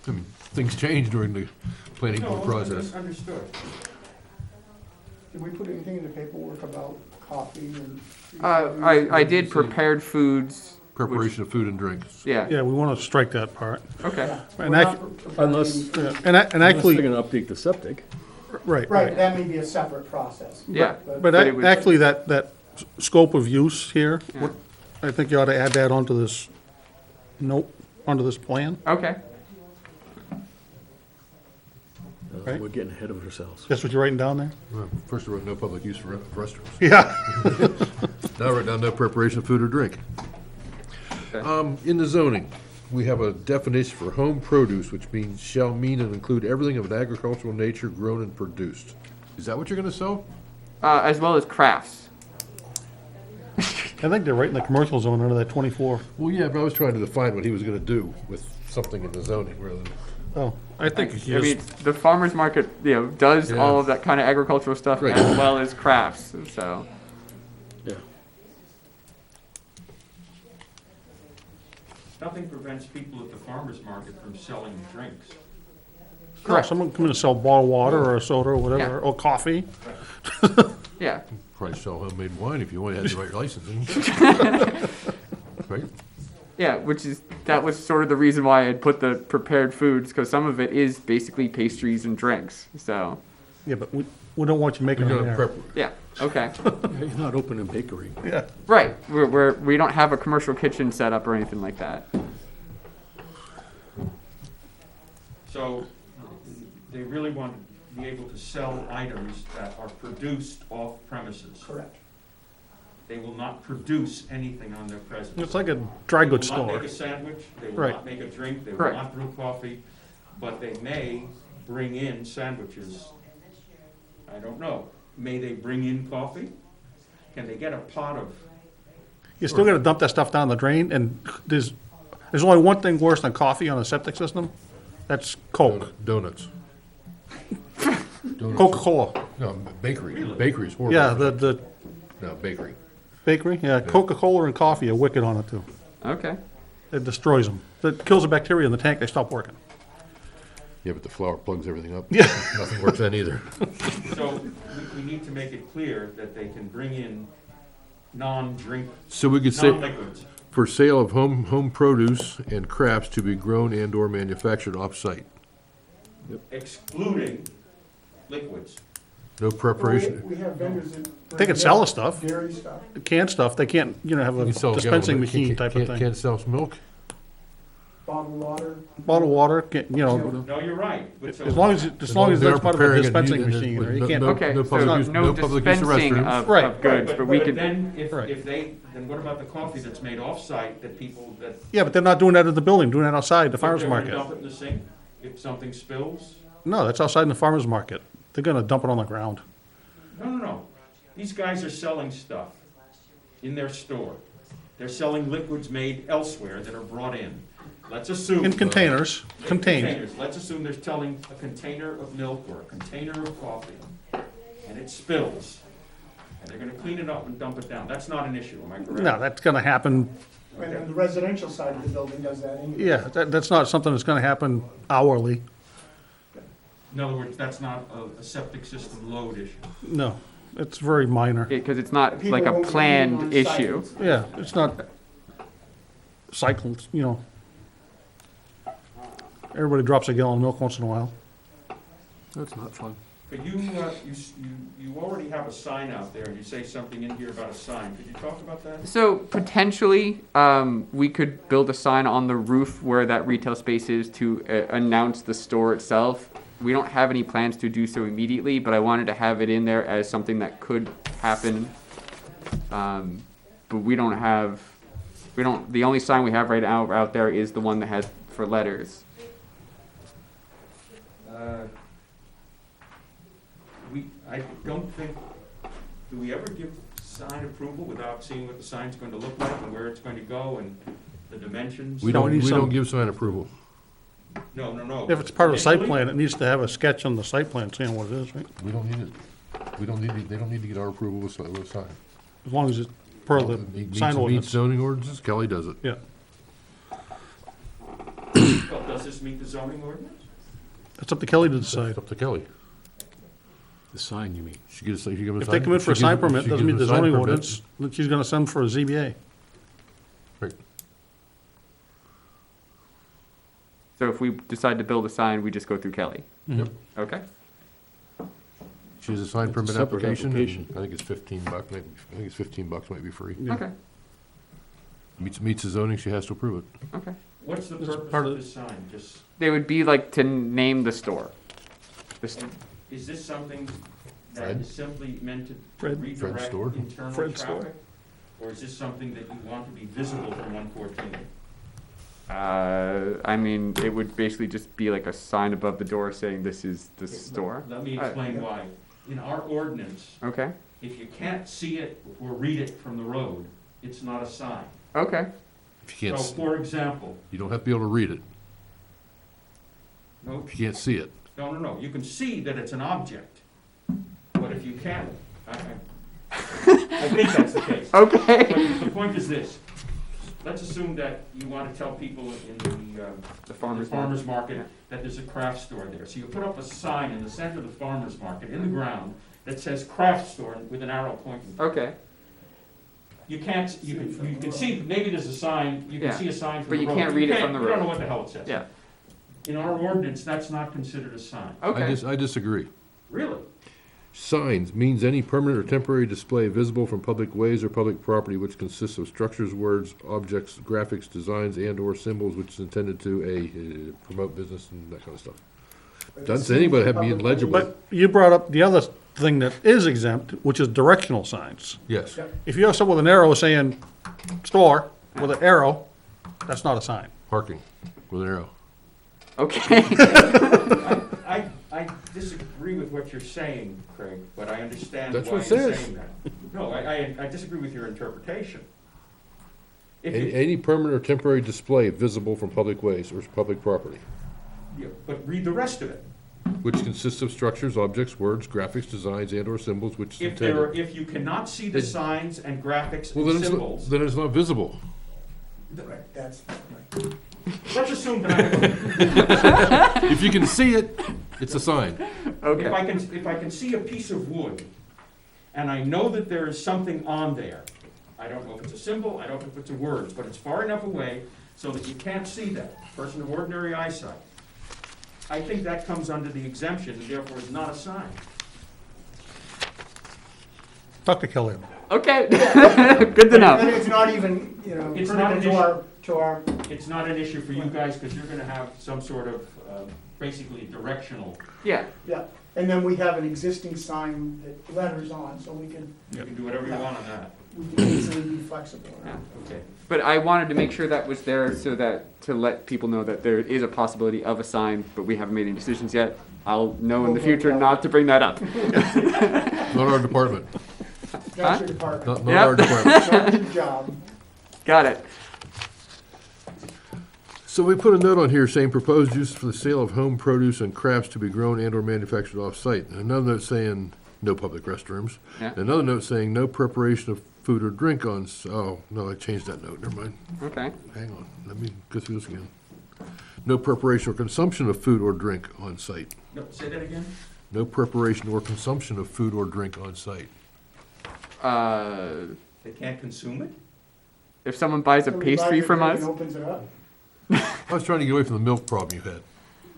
I mean, things change during the planning board process. Understood. Did we put anything in the paperwork about coffee and? I did prepared foods. Preparation of food and drinks. Yeah. Yeah, we want to strike that part. Okay. Yeah, And we're not Unless- providing- And Unless actually, they're gonna update the septic. right, Right, right. that may be a separate process. Yeah. But But it was- actually, that scope of use here, Yeah. I think you ought to add that onto this note, onto this plan. Okay. Right. We're getting ahead of ourselves. That's what you're writing down there? Well, first of all, no public use for restrooms. Yeah. Now write down no preparation of food or drink. Okay. In the zoning, we have a definition for home produce, which means shall mean and include everything of an agricultural nature grown and produced. Is that what you're gonna sell? As well as crafts. I think they're right in the commercial zone under that 24. Well, yeah, but I was trying to define what he was gonna do with something in the zoning rather than. Oh, I think I he mean, is, the farmer's market, does Yeah. all of that kind of agricultural stuff Right. as well as crafts. So, Yeah. Nothing prevents people at the farmer's market from selling drinks. correct. someone come in and sell bottled water or a soda or whatever, Yeah. or coffee. Yeah. Probably sell homemade wine if you want to have the right licensing. Right? Yeah, that was sort of the reason why I had put the prepared foods, because some of it is basically pastries and drinks. So, Yeah, but we don't want you making You're them gonna there. prep, yeah. Okay. You're not opening a bakery. Yeah. Right. We don't have a commercial kitchen set up or anything like that. So they really want to be able to sell items that are produced off premises. Correct. They will not produce anything on their premises. It's like a dry goods They will not store. make a sandwich, they will Right. not make a drink, they will Correct. not brew coffee, but they may bring in sandwiches. I don't know. May they bring in coffee? Can they get a pot of, You still gotta dump that stuff down the drain, and there's only one thing worse than coffee on a septic system. That's Coke, donuts. Donuts. Coca-Cola. No, bakery is horrible. Yeah, the No, bakery. bakery, yeah, Coca-Cola and coffee are wicked on it too. Okay. It destroys them. It kills the bacteria in the tank, they stop working. Yeah, but the flour plugs everything up. Yeah. Nothing works then either. so we need to make it clear that they can bring in non-drink, So we could say, non-liquids. for sale of home produce and crafts to be grown and/or manufactured off-site. Excluding liquids. No preparation. We have vendors that. They can sell the stuff. Dairy stuff. Canned stuff, they can't, have You a can sell dispensing gallons, but machine type of thing. Can't sell milk? Bottled water. Bottled water, No, you're right. But so- as long as that's part of a dispensing machine, or you can't. Okay. No So public use, no public use of dispensing restrooms. of Right. goods, but we could. then, Right. then what about the coffee that's made off-site that people, that. Yeah, but they're not doing that at the building, doing that outside, the farmer's they're gonna market. Dump it in the sink if something spills? No, that's outside in the farmer's market. They're gonna dump it on the ground. No. These guys are selling stuff in their store. They're selling liquids made elsewhere that are brought in. Let's assume. In containers, In contained. containers. Let's assume they're selling a container of milk or a container of coffee, and it spills. And they're gonna clean it up and dump it down. That's not an issue, am I correct? No, that's gonna happen, And the residential side of the building does that anyway. yeah, that's not something that's gonna happen hourly. In other words, that's not a septic system load issue. No, it's very minor. Because it's not People like a won't be planned on issue. site. Yeah, it's not cycles, Everybody drops a gallon of milk once in a while. That's not fun. But you already have a sign out there, and you say something in here about a sign. Could you talk about that? So potentially, we could build a sign on the roof where that retail space is to announce the store itself. We don't have any plans to do so immediately, but I wanted to have it in there as something that could happen. But we don't have, the only sign we have right now out there is the one that has for letters. I don't think, do we ever give sign approval without seeing what the sign's going to look like and where it's going to go and the dimensions? We No, we don't, need we don't some- give sign approval. No. If it's part of the site Initially? plan, it needs to have a sketch on the site plan saying what it is, right? We don't need it. We don't need, they don't need to get our approval with a sign. As long as it's per the Meets- sign meets ordinance. zoning ordinances, Kelly does it. Yeah, Well, does this meet the zoning ordinance? it's up to Kelly to decide. It's up to Kelly. The sign, you mean? She gives, she gives If they come in for a sign permit, doesn't meet the zoning ordinance, then she's gonna send for a ZBA. Right. So if we decide to build a sign, we just go through Kelly. Yep. Okay. She has a sign It's a permit separate application. application. I think it's $15, maybe, I think it's $15 might be free. Yeah. Okay. Meets the zoning, she has to approve it. Okay. What's the It's purpose part of of- this sign? Just, They would be like to name the store. is this something that Fred? is simply meant to Fred. Fred's redirect store? internal Fred's store. traffic? Or is this something that you want to be visible from 114? I mean, it would basically just be like a sign above the door saying this is the store. Let me explain why. In our ordinance, Okay. if you can't see it or read it from the road, it's not a sign. Okay. If you So, can't, for example, you don't have to be able to read it, no, if you can't see it. no, you can see that it's an object, but if you can't, I think that's the case. Okay. But the point is this, let's assume that you want to tell people in The the farmer's farmer's market that there's a craft store there. So you put up a sign in the center of the farmer's market, in the ground, that says craft store with an arrow pointing. Okay. You can't, you can see, maybe there's a sign, you can Yeah. see a sign from But the you road. can't read it from the You don't know road. what the hell it says. Yeah. In our ordinance, that's not considered a sign. Okay. I disagree. Really? Signs means any permanent or temporary display visible from public ways or public property which consists of structures, words, objects, graphics, designs, and/or symbols which is intended to promote business and that kind of stuff. Doesn't say anybody have to be illegible. But you brought up the other thing that is exempt, which is directional signs. Yes, If you have someone with an arrow saying store with an arrow, that's not a sign. parking with an arrow. Okay. I disagree with what you're saying, Craig, but I understand That's why what you're it says. saying that. No, I disagree with your interpretation. If Any, you, any permanent or temporary display visible from public ways or public property, yeah, but read the rest of it. which consists of structures, objects, words, graphics, designs, and/or symbols which is If there, intended. if you cannot see the It- signs and graphics Well, and then it's, symbols, not- then it's not visible. Right, that's, right. let's assume that If you can see it, it's a sign. Okay. if I can see a piece of wood, and I know that there is something on there, I don't know if it's a symbol, I don't know if it's a word, but it's far enough away so that you can't see that, person of ordinary eyesight. I think that comes under the exemption, and therefore is not a sign. Talk to Kelly. Okay. Good to And know. it's not even, you know, It's not critical an to our, It's not an issue for you guys, because you're gonna have some sort of, basically directional, Yeah. yeah. And then we have an existing sign that letters on, so we can you can do whatever you want on that. easily be flexible around. Okay. But I wanted to make sure that was there so that, to let people know that there is a possibility of a sign, but we haven't made any decisions yet. I'll know in the future not to bring that up. Not our department. That's your department, Not Yep. our department. not your job. Got it. So we put a note on here saying proposed use for the sale of home produce and crafts to be grown and/or manufactured off-site. And another note saying no public restrooms. Yeah. Another note saying no preparation of food or drink on, oh, no, I changed that note, never mind. Okay. Hang on, let me go through this again. No preparation or consumption of food or drink on site. No, say that again? No preparation or consumption of food or drink on site. They can't consume it? If someone buys a Somebody buys pastry it from and us, opens it up. I was trying to get away from the milk problem you had.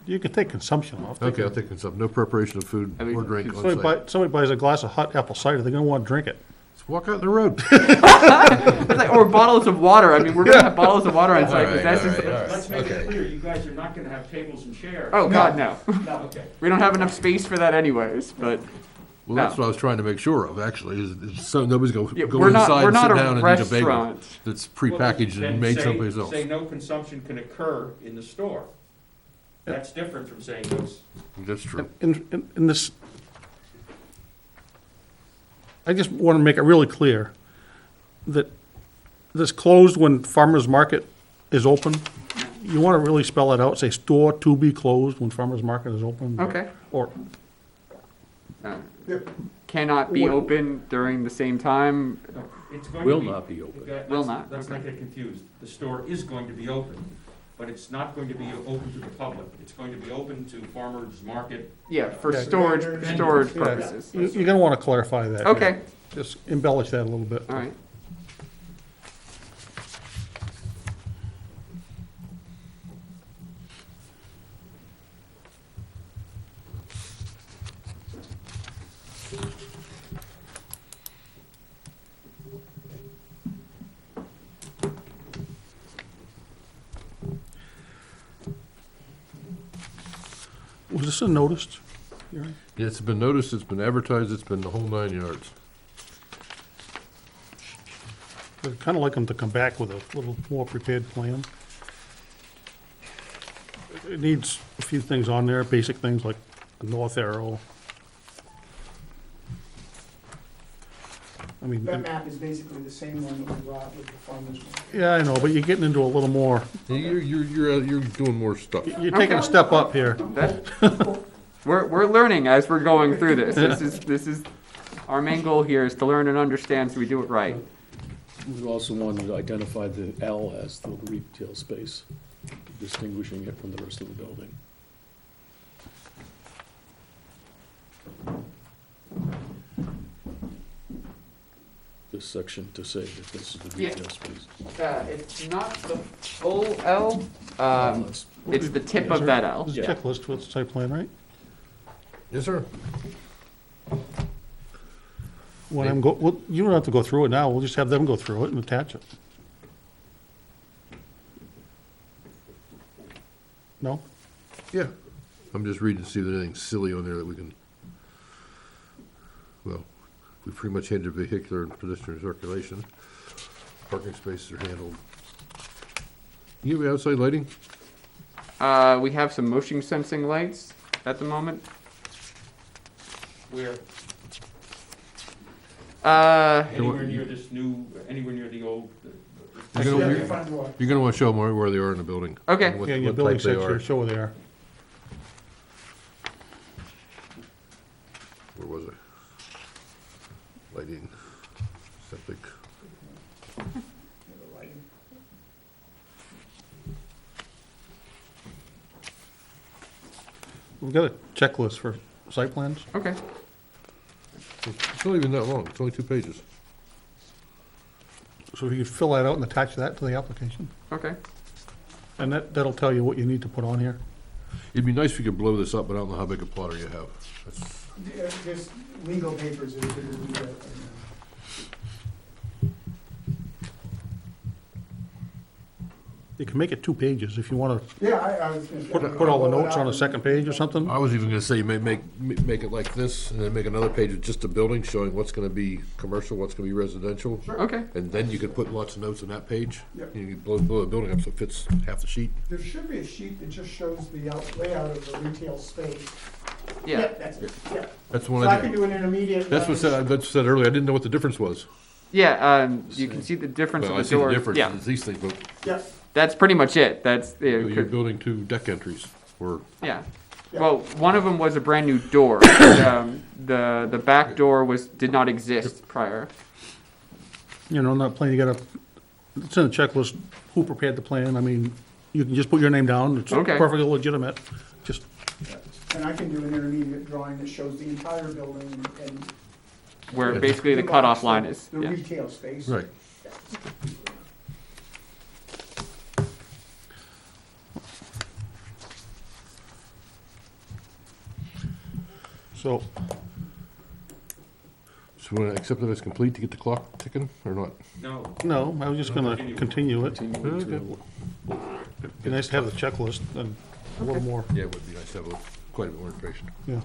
You can take consumption off. Okay, I'll take some, no preparation of food At least or drink on Somebody site. somebody buys a glass of hot apple cider, they're gonna wanna drink it. Let's walk out in the road. It's like, or bottles of water. I mean, we're gonna have bottles of water on site, 'cause that's just. Let's make Okay. it clear, you guys are not gonna have tables and chairs. Oh, God, no. Okay. We don't have enough space for that anyways, but, Well, that's No. what I was trying to make sure of, actually, is so nobody's gonna yeah, go we're not, inside we're and not sit a down and eat a bagel restaurant. that's prepackaged Then and made say- someplace else. Say no consumption can occur in the store. That's different from saying no. That's true. In this, I just wanna make it really clear that this closed when farmer's market is open. You wanna really spell it out, say store to be closed when farmer's market is open. Okay. Or, Yep. Cannot be What- open during the same time. No, it's going to Will be. not be open. Will not, Let's not okay. get confused. The store is going to be open, but it's not going to be open to the public. It's going to be open to farmers market. Yeah, for Yeah. storage Yeah. purposes. you're gonna wanna clarify that. Okay, Just embellish that a little bit. all right. Was this a noticed hearing? Yeah, it's been noticed, it's been advertised, it's been the whole 9 yards. I'd kinda like them to come back with a little more prepared plan. It needs a few things on there, basic things like a north arrow. I mean, That map is basically the same one that we brought with the farmer's market. yeah, I know, but you're getting into a little more, You're doing more stuff. you're taking a step up here. That, we're learning as we're going through this. This is, our main goal here is to learn and understand so we do it right. We also wanted to identify the L as the retail space, distinguishing it from the rest of the building. This section to say that this is the Yeah. retail space. It's not the full L, It's- it's the tip of that L. There's a checklist with the site plan, right? Yes, sir. When I'm well, you don't have to go through it now, we'll just have them go through it and attach it. No? Yeah. I'm just reading to see if there's anything silly on there that we can, well, we pretty much handled vehicular and pedestrian circulation. Parking spaces are handled. You have outside lighting? We have some motion sensing lights at the moment. Where, Uh, anywhere near this new, anywhere near the old. You're gonna- Yeah, you're- the front door. You're gonna wanna show them where they are in the building. Okay. and what- Yeah, your what building type they section, are. show where they are. Where was I? Lighting, septic. The lighting. We've got a checklist for site plans. okay. It's not even that long, it's only 2 pages. So if you could fill that out and attach that to the application, Okay. and that'll tell you what you need to put on here. It'd be nice if you could blow this up, but I don't know how big a plotter you have. That's- There's legal papers that are gonna do that. You can make it 2 pages if you wanna Yeah, I was gonna. put all the notes on a second page or something. I was even gonna say, make it like this, and then make another page with just the building, showing what's gonna be commercial, what's gonna be residential. Okay. And then you could put lots of notes on that page. Yep. You can blow the building up so it fits half the sheet. There should be a sheet that just shows the layout of the retail space. Yeah. That's it, yeah. That's the So one I I can did. do an intermediate. That's what said earlier, I didn't know what the difference was. Yeah. You can see the difference Well, of I the see the doors. difference, Yeah. it's these things, but Yeah, That's pretty much it. That's you're building 2 deck entries, or, yeah. Yeah. Well, one of them was a brand new door. The back door did not exist prior. You know, on that plan, you gotta, it's in the checklist, who prepared the plan, I mean, you can just put your name down, it's Okay. perfectly legitimate. Just, and I can do an intermediate drawing that shows the entire building and. Where Yeah. basically the box, cutoff line is. The Yeah. retail space. right. So, So we want to accept it as complete to get the clock ticking, or not? No. no, I was just gonna continue it. Continue to- It'd be nice to have the checklist and a little more, Yeah, it would be nice to have quite a bit more information. yeah.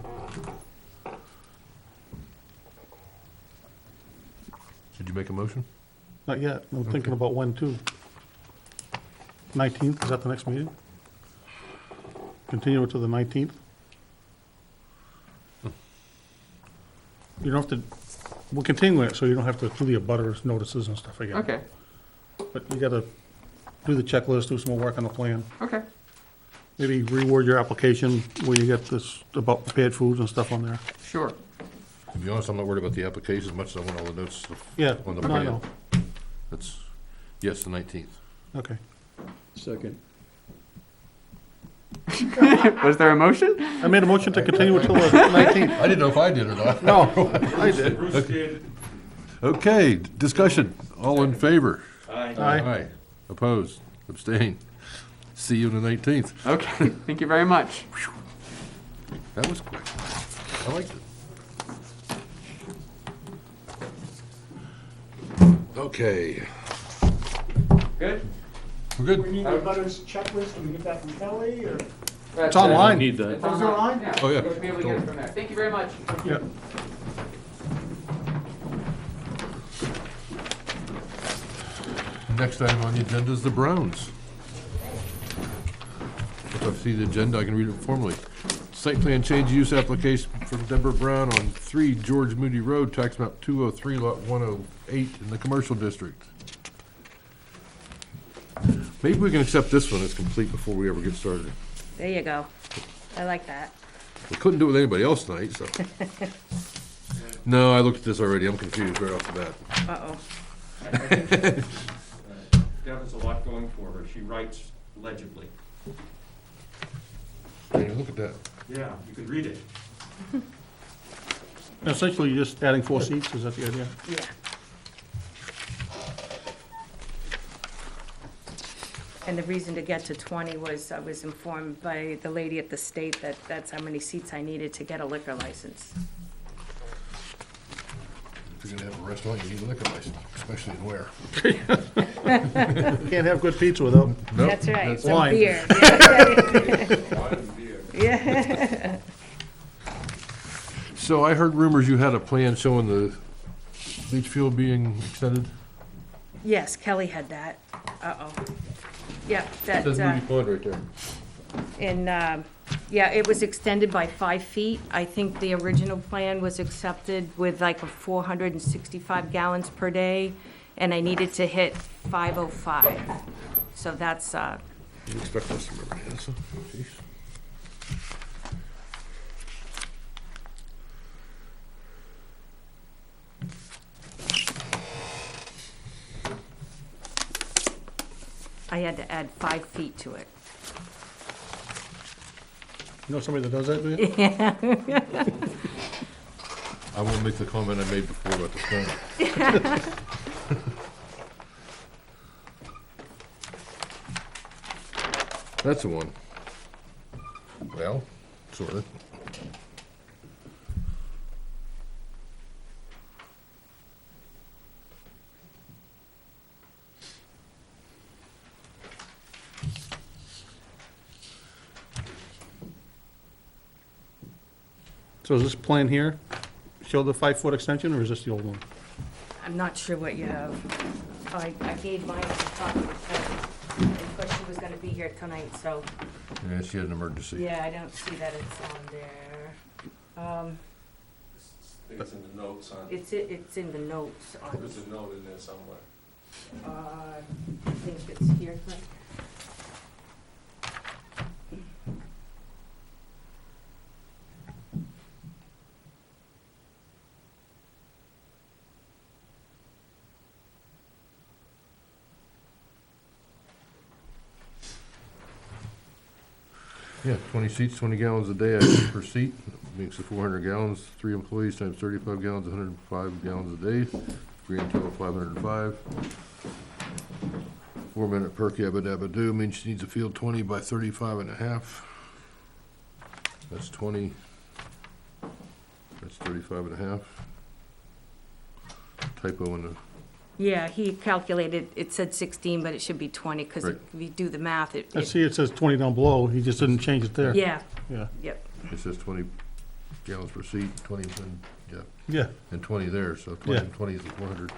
Did you make a motion? Not yet, I'm thinking Okay. about when too. 19th, is that the next meeting? Continue it to the 19th? You don't have to, we'll continue it, so you don't have to do the abutters notices and stuff again. Okay, But you gotta do the checklist, do some more work on the plan. okay. Maybe reword your application where you get this about prepared foods and stuff on there. Sure. To be honest, I'm not worried about the application as much as I want all the notes Yeah, on the no, I plan. know, That's, yes, the 19th. okay. Second. Was there a motion? I made a motion to continue it till the 19th. I didn't know if I did or not. No, I did. Bruce did. Okay, discussion. All in favor? Aye. Aye. Opposed? Abstain? See you on the 19th. Okay, thank you very much. That was quick. I liked it. Okay, Good? we're good. We need a butters checklist, can we get that from Kelly, or? It's online. Need that. It's Is it online? Yeah, Oh, yeah. you'll be able to get it from there. Thank you very much. Yeah. Next item on the agenda is the Browns. If I see the agenda, I can read it formally. Site plan change of use application from Deborah Brown on 3 George Moody Road, tax map 203, lot 108 in the commercial district. Maybe we can accept this one as complete before we ever get started. There you go. I like that. We couldn't do it with anybody else tonight, so. No, I looked at this already. I'm confused right off the bat. Uh-oh. I think Deb has a lot going for her. She writes legibly. Hey, look at that. Yeah, you could read it. Essentially, you're just adding 4 seats, is that the idea? Yeah. And the reason to get to 20 was, I was informed by the lady at the state that that's how many seats I needed to get a liquor license. If you're gonna have a restaurant, you need a liquor license, especially in Ware. Can't have good pizza without, Nope, That's right, some wine. beer. Yeah. So I heard rumors you had a plan showing the leach field being extended? Yes, Kelly had that. Uh-oh. Yeah, that, Says Moody Pond right there. and, yeah, it was extended by 5 feet. I think the original plan was accepted with like a 465 gallons per day, and I needed to hit 505. So that's, You expect us to remember that, so, jeez. I had to add 5 feet to it. you know somebody that does that, do you? I won't make the comment I made before about the stone. That's the one. Well, sort of. So is this plan here, show the 5-foot extension, or is this the old one? I'm not sure what you have. I gave mine to talk with her. Of course, she was gonna be here tonight, so, Yeah, she had an emergency. yeah, I don't see that it's on there. I think it's in the notes on, It's in the notes on, there's a note in there somewhere. I think it's here. Yeah, 20 seats, 20 gallons a day, I think, per seat, makes it 400 gallons, 3 employees times 35 gallons, 105 gallons a day, grand total 505. 4 minute per yabba dabba do, means she needs a field 20 by 35 and a half. That's 20. That's 35 and a half. Typo in the, Yeah, he calculated, it said 16, but it should be 20, because Right. if you do the math, I see it says 20 down below, he just didn't change it there. yeah, Yeah, yep. it says 20 gallons per seat, 20 and, yeah, yeah, and 20 there, so 20, Yeah. 20 is 400.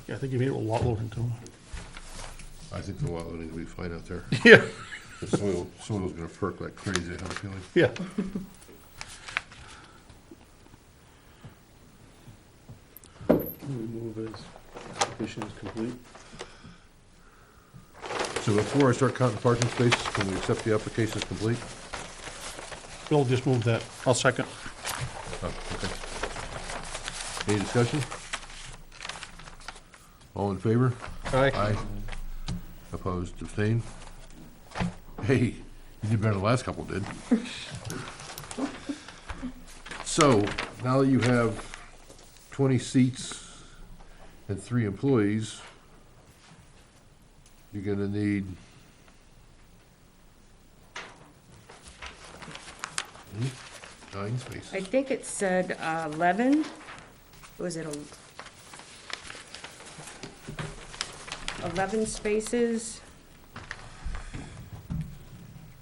yeah, I think you made it a lot loading too. I think the lot loading will be fine out there. Yeah. The soil's gonna perk like crazy, I have a feeling. Yeah. Remove as application is complete. So before I start counting parking spaces, can we accept the application as complete? Bill just moved that. I'll second. Oh, okay. Any discussion? All in favor? Aye. Opposed, abstained? Hey, you did better than the last couple did. So, now that you have 20 seats and 3 employees, you're gonna need nine spaces. I think it said 11, was it 11 spaces?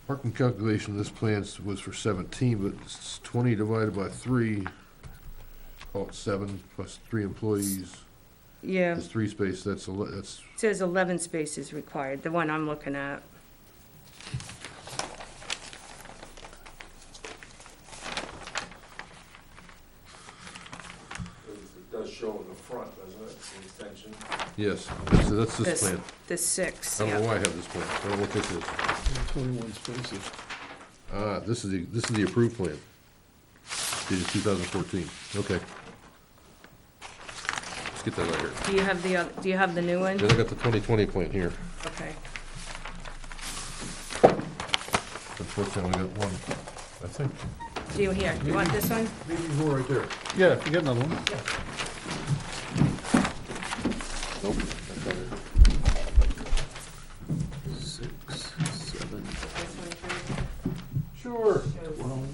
Parking calculation of this plan was for 17, but it's 20 divided by 3, call it 7, plus 3 employees. Yeah, That's 3 spaces, that's, that's, it says 11 spaces required, the one I'm looking at. It does show in the front, doesn't it, the extension? yes, that's this plan. The 6, I don't know yeah. why I have this plan, I don't know what this is. 21 spaces. Ah, this is the approved plan. Dated 2014, okay. Let's get that right here. Do you have the new one? Then I got the 2020 plan here. Okay. Unfortunately, I only got one, I think. Do you here, you want this one? Maybe more right there. Yeah, if you get another one. Nope. that's not it. 6, 7, Sure. 12,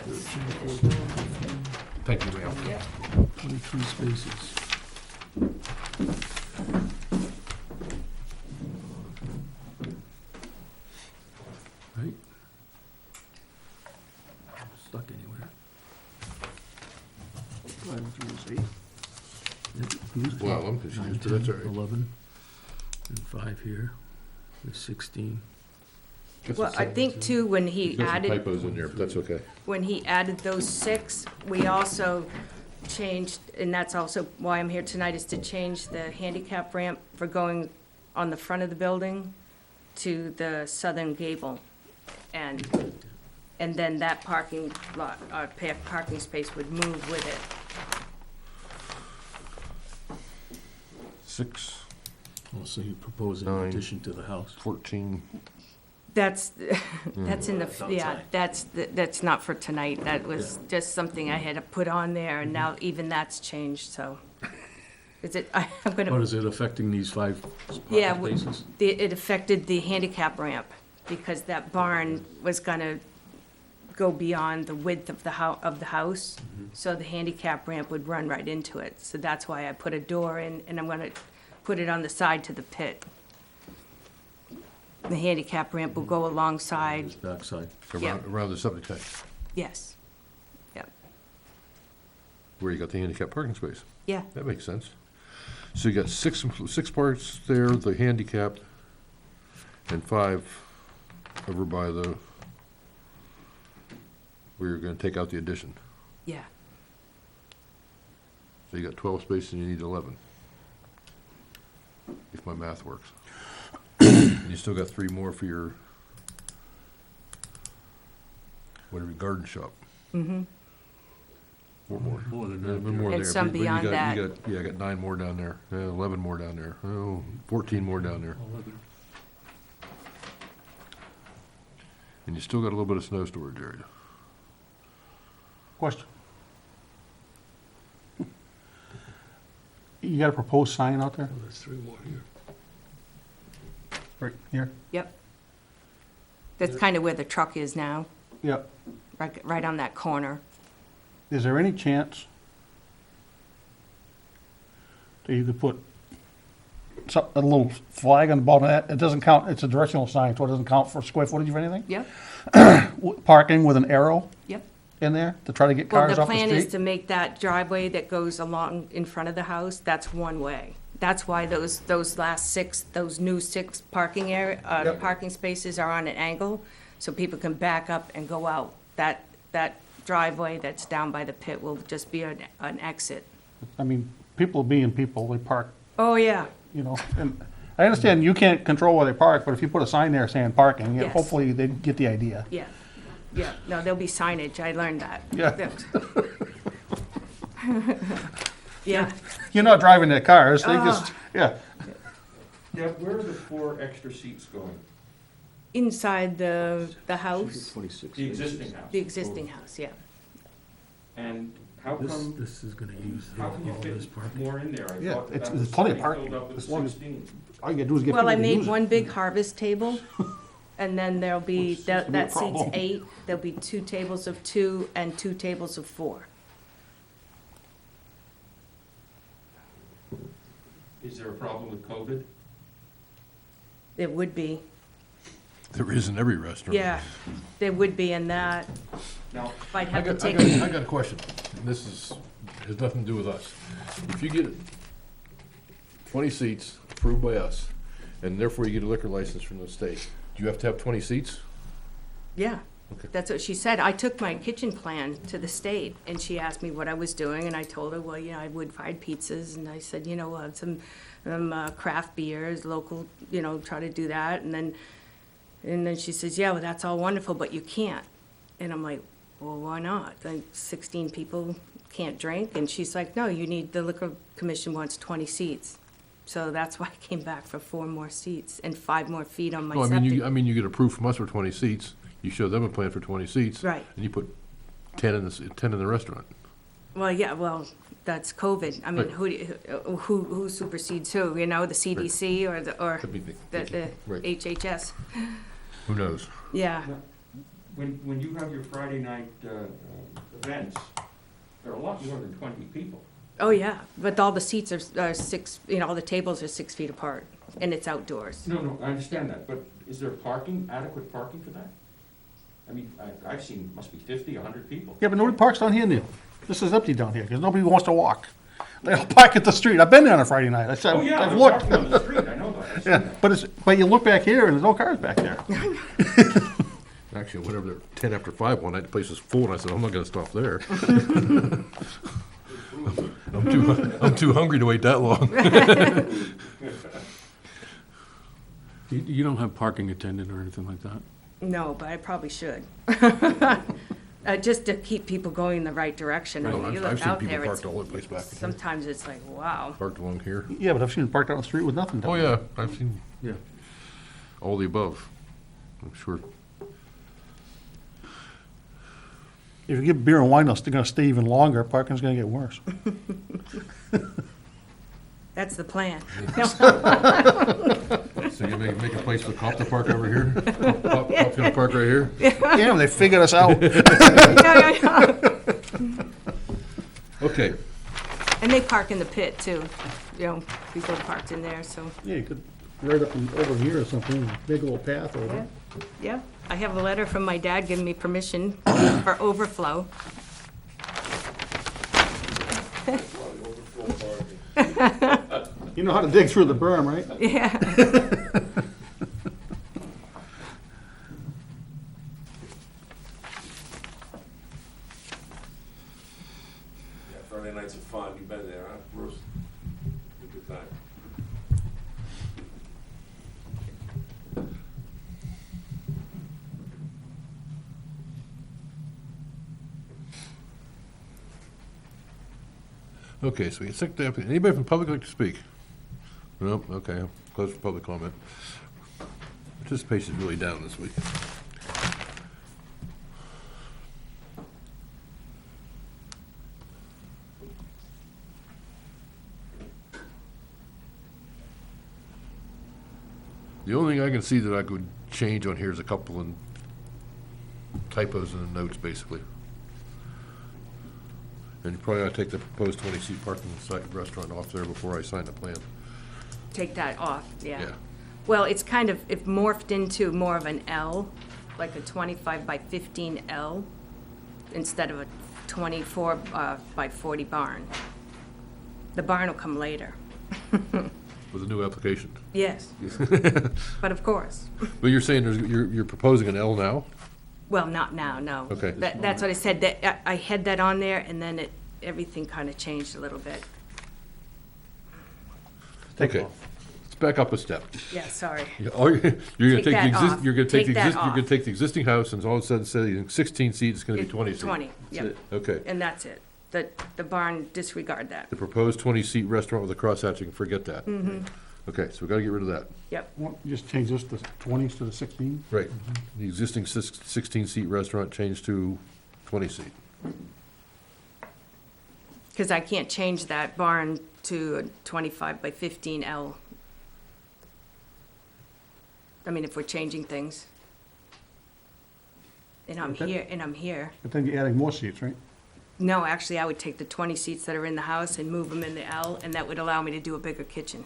13, 14, Thank you, ma'am. 22 spaces. Right? Stuck anywhere. 5 through 8. Yep, Wow, I'm confused, but that's all right. 11, and 5 here, there's 16. Got Well, some- I think too, when he got some added, typos in there, but that's okay. when he added those 6, we also changed, and that's also why I'm here tonight, is to change the handicap ramp for going on the front of the building to the southern gable. And then that parking lot, parking space would move with it. 6, Oh, so you propose an 9, addition to the house? 14, That's in the, yeah, that's not for tonight. That was just something I had to put on there, and now even that's changed, so. Is it, I'm What gonna, is it affecting these 5 yeah, parking spaces? it affected the handicap ramp, because that barn was gonna go beyond the width of the house, so the handicap ramp would run right into it. So that's why I put a door in, and I'm gonna put it on the side to the pit. The handicap ramp will go alongside, This backside. Yeah. around the septic tank, yes. Yep, where you got the handicap parking space. yeah, That makes sense. So you got 6 parts there, the handicapped, and 5 over by the, where you're gonna take out the addition. yeah. So you got 12 spaces and you need 11. If my math works. And you still got 3 more for your, whatever, garden shop. Mm-hmm. 4 more. More than Yeah, that. more And there, some but you beyond got- that. you got, yeah, I got 9 more down there, 11 more down there, 14 more down there. 11. And you still got a little bit of snow storage area. Question. You got a proposed sign out there? Oh, there's 3 more here. Right here? Yep. That's kind of where the truck is now, Yep. right on that corner. Is there any chance that you could put a little flag on the bottom of that? It doesn't count, it's a directional sign, so it doesn't count for square footage or anything? Yep, Parking with an arrow yep. in there to try to get Well, cars the off the plan is street? to make that driveway that goes along in front of the house, that's one way. That's why those new 6 parking Yep. parking spaces are on an angle, so people can back up and go out. That driveway that's down by the pit will just be an exit. I mean, people being people, they park, Oh, yeah, you know, and I understand you can't control where they park, but if you put a sign there saying parking, Yes. hopefully they get the idea. yeah, yeah. No, there'll be signage, I learned that. Yeah. Yeah, You're not driving their cars, they just, yeah. Deb, where are the 4 extra seats going? inside the house, 26. The existing house? the existing house, yeah. And how come, This is gonna use how can you all this fit parking. more in there? I Yeah, thought that it's- that there's was plenty of already parking, filled up with as long as- 16. All you gotta do is get Well, I people to made use it. one big harvest table, and then there'll be, Which seems to be a that seats problem. 8, there'll be 2 tables of 2 and 2 tables of 4. Is there a problem with COVID? There would be, There is in every restaurant. yeah, there would be in that, Now, I'd I have to got, take, I got a question. This has nothing to do with us. If you get 20 seats approved by us, and therefore you get a liquor license from the state, do you have to have 20 seats? yeah. Okay. That's what she said. I took my kitchen plan to the state, and she asked me what I was doing, and I told her, well, you know, I wood-fired pizzas, and I said, you know, some craft beers, local, you know, try to do that, and then she says, yeah, well, that's all wonderful, but you can't. And I'm like, well, why not? Like 16 people can't drink, and she's like, no, you need, the liquor commission wants 20 seats. So that's why I came back for 4 more seats and 5 more feet on my No, septic. I mean, you get approved from us for 20 seats. You show them a plan for 20 seats. Right. And you put 10 in the restaurant. Well, yeah, well, that's COVID. I mean, Right. who supersedes who, you know, the CDC or Could be the right. HHS? Who knows? Yeah, when you have your Friday night events, there are a lot more than 20 people. oh, yeah, but all the seats are 6, you know, all the tables are 6 feet apart, and it's outdoors. No, I understand that, but is there adequate parking for that? I mean, I've seen, must be 50, 100 people. Yeah, but nobody parks down here, Neil. This is empty down here, because nobody wants to walk. They all park at the street. I've been there on a Friday night. Oh, yeah, I've they're looked. parking on the street, I know that, I've seen Yeah, that. but you look back here and there's no cars back there. Actually, whenever they're 10 after 5 one night, the place was full, and I said, I'm not gonna stop there. I'm too hungry to wait that long. You don't have parking attendant or anything like that? No, but I probably should. Just to keep people going in the right direction. I No, mean, you I've look seen out people there, parked it's, all over the place back there. sometimes it's like, wow. Parked along here. Yeah, but I've seen them parked out on the street with nothing. Oh, yeah, I've seen Yeah. all the above, I'm sure. If you give beer and wine, they're gonna stay even longer. Parking's gonna get worse. That's the plan. So you make a place for cop to park over here? Cop's gonna park right here? Yeah, they figured us out. Okay, And they park in the pit too, you know, people parked in there, so, Yeah, you could right up over here or something, big old path yeah, over. yeah. I have a letter from my dad giving me permission for overflow. You know how to dig through the berm, right? Yeah. Yeah, Friday nights are fun. You've been there, huh, Bruce? A good time. okay, so we get second applicant. Anybody from public like to speak? No, okay, I'll close for public comment. Participation is really down this week. The only thing I can see that I could change on here is a couple of typos in the notes, basically. And you probably ought to take the proposed 20-seat parking site restaurant off there before I sign the plan. Take that off, yeah. Yeah. Well, it's kind of, it morphed into more of an L, like a 25 by 15 L, instead of a 24 by 40 barn. The barn will come later. With a new application. Yes, but of course. But you're saying you're proposing an L now? Well, not now, no. Okay. That's what I said, that I had that on there, and then everything kind of changed a little bit. Okay. Let's back up a step. Yeah, sorry. You're gonna Take take the that off. you're gonna take Take the that you're gonna off. take the existing house and all of a sudden say 16 seats, it's gonna be 20 seats. 20, yep, Okay. and that's it. The barn, disregard that. The proposed 20-seat restaurant with a crosshatching, forget that. Mm-hmm. Okay, so we gotta get rid of that. Yep, Well, just change this to 20 instead of 16? Right. The existing 16-seat restaurant changed to 20-seat. because I can't change that barn to a 25 by 15 L. I mean, if we're changing things. And I'm here. But then you're adding more seats, right? No, actually, I would take the 20 seats that are in the house and move them in the L, and that would allow me to do a bigger kitchen.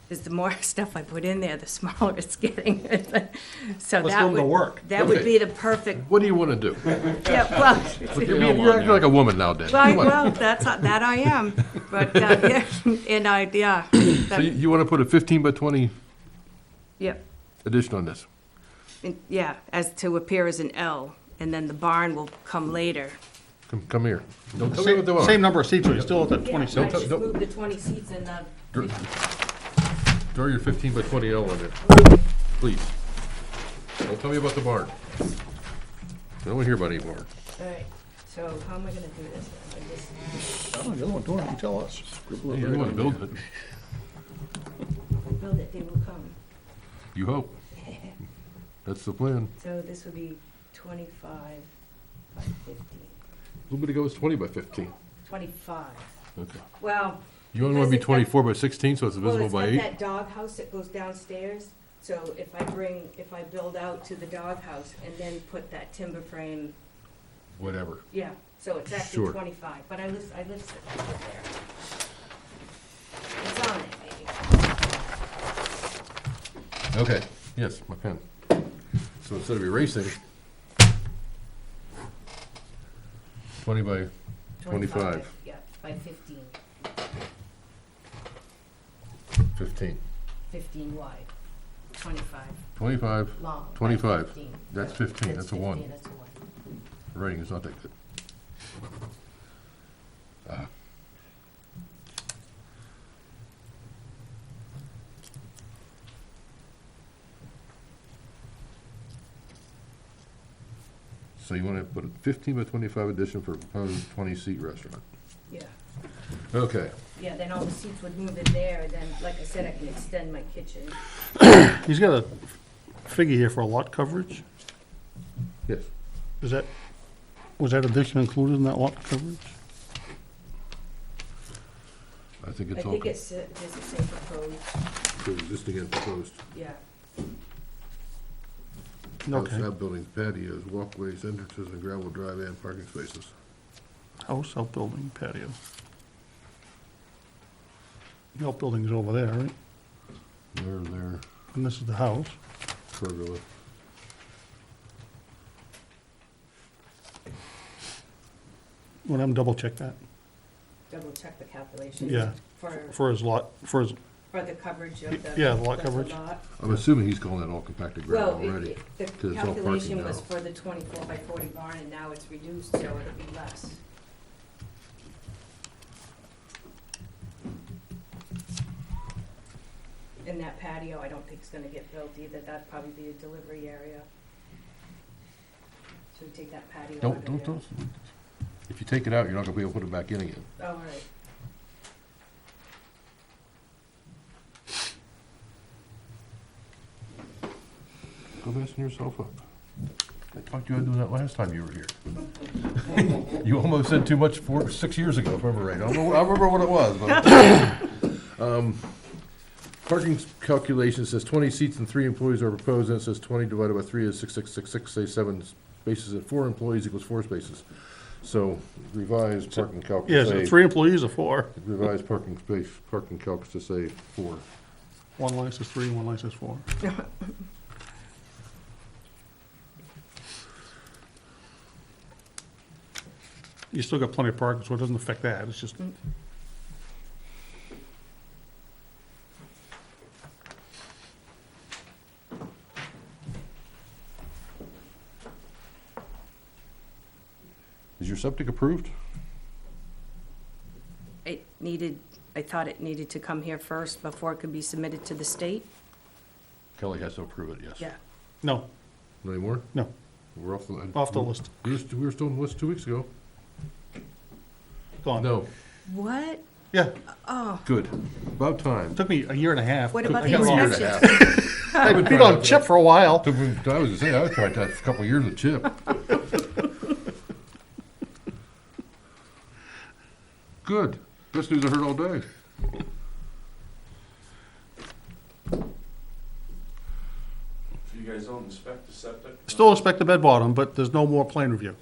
Because the more stuff I put in there, the smaller it's getting. So Let's that do the would, work. that would Okay. be the perfect, What do you wanna do? yeah, well, You're acting like a woman now, Dan. right, Come on. well, that I am. But, yeah, and yeah. So that- you wanna put a 15 by 20 Yep, addition on this? yeah, as to appear as an L, and then the barn will come later. Come here. Don't tell me what they want. Same number of seats, but you're still at that Yeah, 20 I seats. just don't- moved the 20 seats in the, Throw your 15 by 20 L on there, please. Don't tell me about the barn. I don't wanna hear about any barn. all right, so how am I gonna do this? I Oh, you're the one doing it, you tell us. You're the one building it. just build it, they will come. You hope. That's the plan. So this would be 25 by 15, A little bit ago it was 20 by 15. 25. Okay. Well, You only wanna be Because it- 24 by 16, so it's well, visible it's by got 8? that doghouse that goes downstairs, so if I build out to the doghouse and then put that timber frame, Whatever. yeah, so it's actually Sure. 25, but I listed it there. It's on it, maybe. Okay, yes, my pen. So instead of erasing, 20 by 25. Yeah, by 15, 15. 15 wide, 25 25, long. by 25. 15. That's 15, that's a 1. 15, that's a 1. Writing is not that good. Ah. So you want to put a 15 by 25 addition for a proposed 20-seat restaurant? Yeah, Okay. yeah, then all the seats would move in there, then, like I said, I can extend my kitchen. He's got a figure here for a lot coverage. Yes. Was that addition included in that lot coverage? I think I it's all think it's, does it say proposed? existing and proposed. Yeah, House, Okay. outbuildings, patios, walkways, entrances, and gravel drive and parking spaces. House, outbuilding, patio. The outbuilding's over there, right? There, And this is the house. further left. Want him to double check that? double check the calculations. Yeah. For For his lot, for his, the coverage of the. Yeah, the lot of coverage. lot. I'm assuming he's calling that all compacted Well, gravel already. the 'cause it's all parking calculation was now. for the 24 by 40 barn, and now it's reduced, so it'll be less. And that patio, I don't think is gonna get built either, that'd probably be a delivery area. So we take that patio out of there. Don't. If you take it out, you're not gonna be able to put it back in again. Oh, all right. Go fasten yourself up. I talked you out doing that last time you were here. You almost said too much 6 years ago, if I remember right. I don't remember what it was, but. Parking calculation says 20 seats and 3 employees are proposed, and it says 20 divided by 3 is 666, say 7 spaces at 4 employees equals 4 spaces. So revised parking calc Yeah, to so say, 3 employees or 4? revised parking calcs to say 4. One line says 3, one line says 4. You still got plenty of parking, so it doesn't affect that, it's just, Is your septic approved? I thought it needed to come here first before it could be submitted to the state. Kelly has to approve it, yes. Yeah. no, Not anymore? no, We're off the. off the list, We were still on the list 2 weeks ago. gone. No, What? Yeah, Oh, good. About time. took me a year and a half. what Took- about I the got lost. inspections? I've been beat on Chip for a while. I was gonna say, I was trying that for a couple of years with Chip. Good. Best news I heard all day. So you guys don't inspect the septic? Still inspect the bed bottom, but there's no more plan review.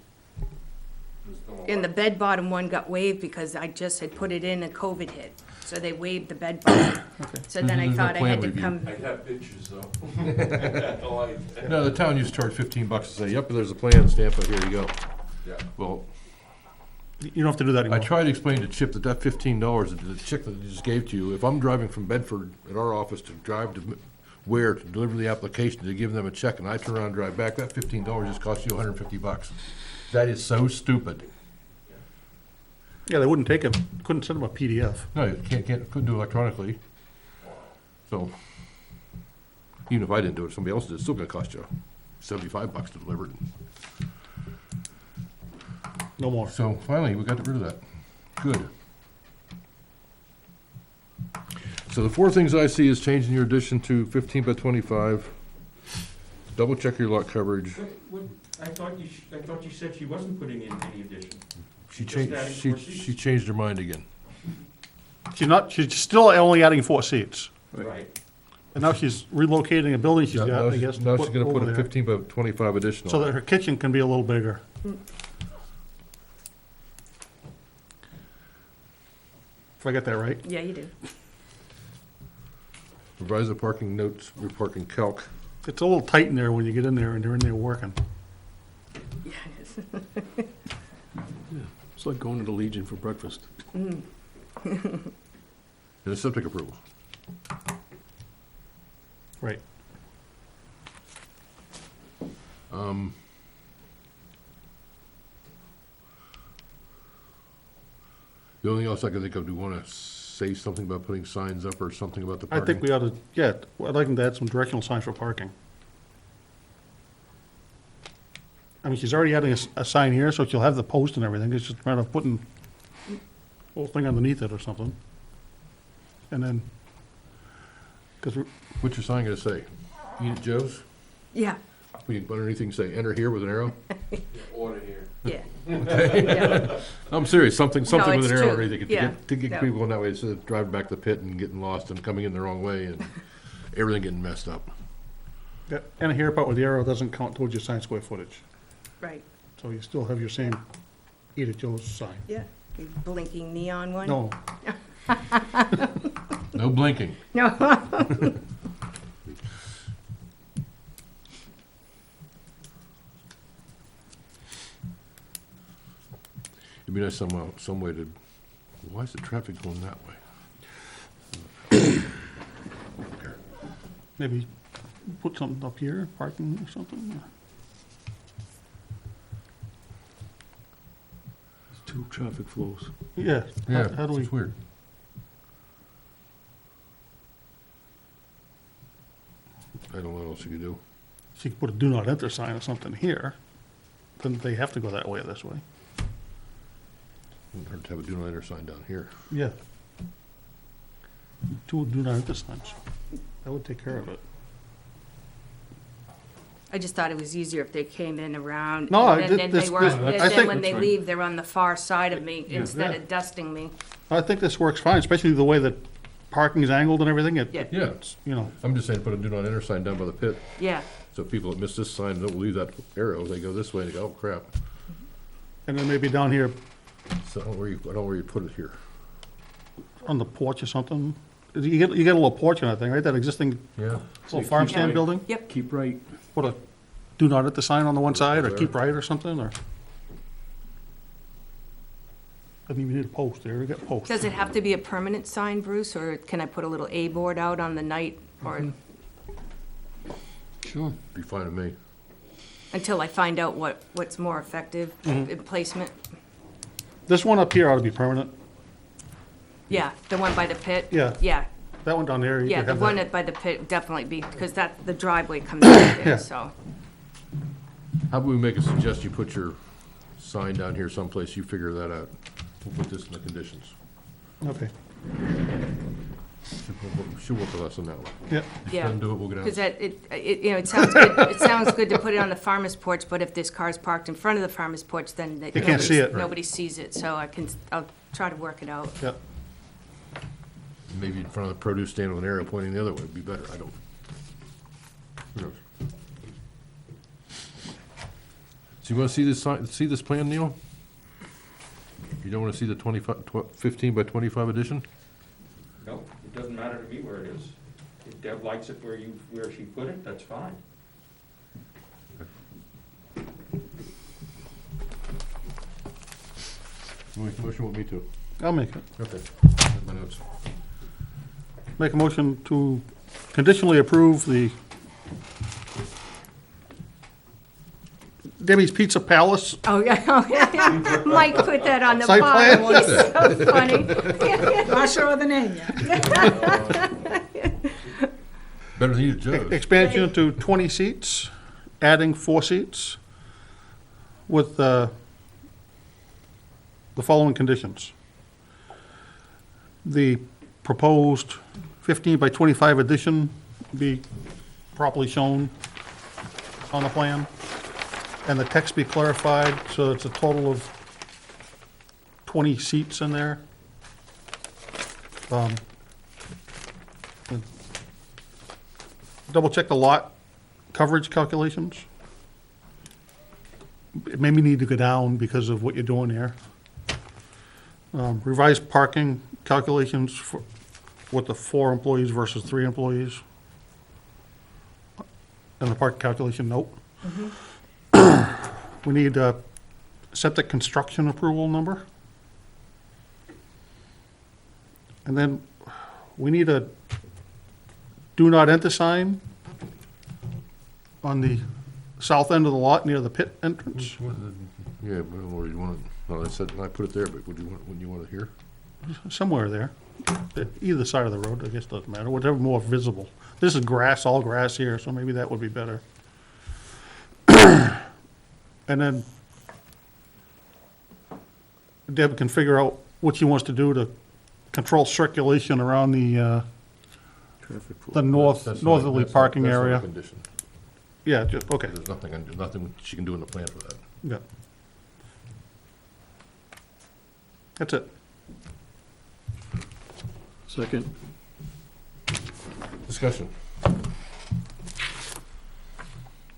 There's no- And the bed bottom one got waived because I just had put it in and COVID hit. So they waived the bed bottom. So then I There's no thought I plan had to review. come, I have pictures though. I like- No, the town used to charge $15 to say, yep, there's a plan, stamp it, here you go. Yeah. Well, You don't have to do that I anymore. tried to explain to Chip that that $15, that the check that he just gave to you, if I'm driving from Bedford at our office to drive to Ware to deliver the application, to give them a check, and I turn around and drive back, that $15 just cost you $150. That is so stupid. Yeah, they wouldn't take it, couldn't send them a PDF. No, you couldn't do it electronically. So, even if I didn't do it, somebody else did, it's still gonna cost you $75 to deliver it. No more. So finally, we got rid of that. Good. So the 4 things I see is changing your addition to 15 by 25. Double check your lot coverage. I thought you said she wasn't putting in any addition. She Just changed, adding she, 4 seats. she changed her mind again. She's still only adding 4 seats. Right. And now she's relocating a building she's Now got, I guess. now she's gonna put over a there, 15 by 25 additional. so that her kitchen can be a little bigger. If I get that right. yeah, you do. Revise the parking notes, your parking calc. It's a little tight in there when you get in there and they're in there working. Yeah, it is. It's like going to the Legion for breakfast. And a septic approval. Right. The only thing else I can think of, do you wanna say something about putting signs up or something about the I parking? think we ought to, yeah, I'd like them to add some directional signs for parking. I mean, she's already adding a sign here, so she'll have the post and everything, it's just a matter of putting a little thing underneath it or something. And then, because What's your sign gonna say? Eat at Joe's? Yeah, We can put anything, say, enter here with an arrow? Order here. yeah. Yeah. I'm serious, something with it's an arrow true. or anything, Yeah. to get No. people in that way, instead of driving back to the pit and getting lost and coming in the wrong way and everything getting messed up. and here part with the arrow doesn't count towards your sign square footage. Right, So you still have your same Eat at Joe's sign. yeah. You blinking neon one? No, No blinking. No. It'd be nice some way to, why is the traffic going that way? maybe put something up here, parking or something. It's 2 traffic flows. Yeah, Yeah, how do we, it's weird. I don't know what else you could do. she could put a do not enter sign or something here, then they have to go that way or this way. Wouldn't hurt to have a do not enter sign down here. Yeah. 2 do not enter signs. That would take care of it. I just thought it was easier if they came in around. No, and then they were, I then think- when they leave, they're on the far side of me instead Yeah. of dusting me. I think this works fine, especially the way that parking's angled and everything, it, Yeah. Yeah, you know, I'm just saying, put a do not enter sign down by the pit, Yeah, so people that miss this sign don't leave that arrow, they go this way, and they go, oh crap. and then maybe down here So I don't know where you put it here. on the porch or something. You get a little porch and that thing, right? That existing Yeah. little farm stand building? yep. Keep right. Put a do not enter sign on the one side, or keep right or something, or? Doesn't even need a post there, you got posts. Does it have to be a permanent sign, Bruce, or can I put a little A board out on the night, or Sure. Be fine with me. until I find out what's more effective in placement? This one up here ought to be permanent. Yeah, the one by the pit? Yeah. Yeah, That one down there, you yeah, could the have one that. by the pit would definitely be, because the driveway comes out Yeah. there, so. How about we make a suggestion, you put your sign down here someplace, you figure that out. We'll put this in the conditions. Okay, She'll work with us on that one. yeah. Yeah, Doesn't do it, we'll get out. because it sounds good, it sounds good to put it on the farmer's porch, but if there's cars parked in front of the farmer's porch, then They can't see it. nobody sees it, so I'll try to work it out. Yeah, Maybe in front of the produce stand with an arrow pointing the other way would be better, I don't. Who knows? So you wanna see this sign, see this plan, Neil? You don't wanna see the 15 by 25 edition? No, it doesn't matter to me where it is. If Deb likes it where she put it, that's fine. You make a motion, want me to? I'll make it. Okay. Got my notes. Make a motion to conditionally approve the Debbie's Pizza Palace. Oh, yeah, yeah. Mike put that on the Site plan? bottom, it's so funny. Not sure of the name yet. Better than you, Joe's. Expansion to 20 seats, adding 4 seats with the following conditions. The proposed 15 by 25 addition be properly shown on the plan, and the text be clarified, so it's a total of 20 seats in there. Double check the lot coverage calculations. It maybe need to go down because of what you're doing there. Revised parking calculations for, with the 4 employees versus 3 employees. And the park calculation note. We need a septic construction approval number. And then we need a do not enter sign on the south end of the lot near the pit entrance. Yeah, but where you want it, no, I said, I put it there, but wouldn't you want it here? Somewhere there, either side of the road, I guess doesn't matter, whatever more visible. This is grass, all grass here, so maybe that would be better. And then Deb can figure out what she wants to do to control circulation around the That's not- northerly that's not- parking that's not a area. condition. Yeah, just, okay, There's nothing she can do in the plan for that. yeah. That's it. Second. Discussion.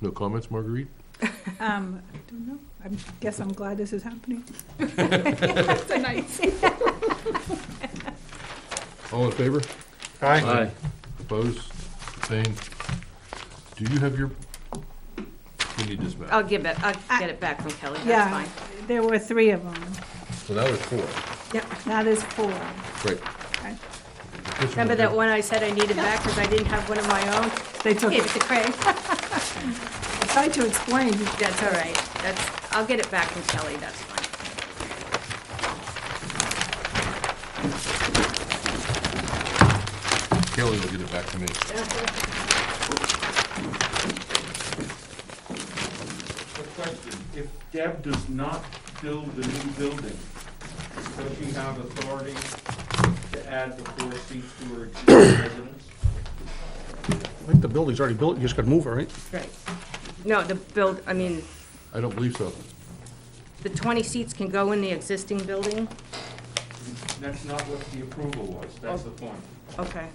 No comments, Marguerite? I don't know. I guess I'm glad this is happening. That's a nice. All in favor? Aye. Opposed? Abstained? Do you have your, we need this map. I'll get it back from Kelly, that's Yeah, fine. there were 3 of them. So now there's 4. Now there's 4. Great. Okay. Remember that one I said I needed back because I didn't have one of my own? They took Gave it. it to Craig. I tried to explain. That's all right. I'll get it back from Kelly, that's fine. Kelly will get it back to me. A question, if Deb does not build the new building, does she have authority to add the 4 seats to her existing residence? I think the building's already built, you just gotta move it, right? Right. No, I don't believe so. the 20 seats can go in the existing building. That's not what the approval was, that's the point. Okay.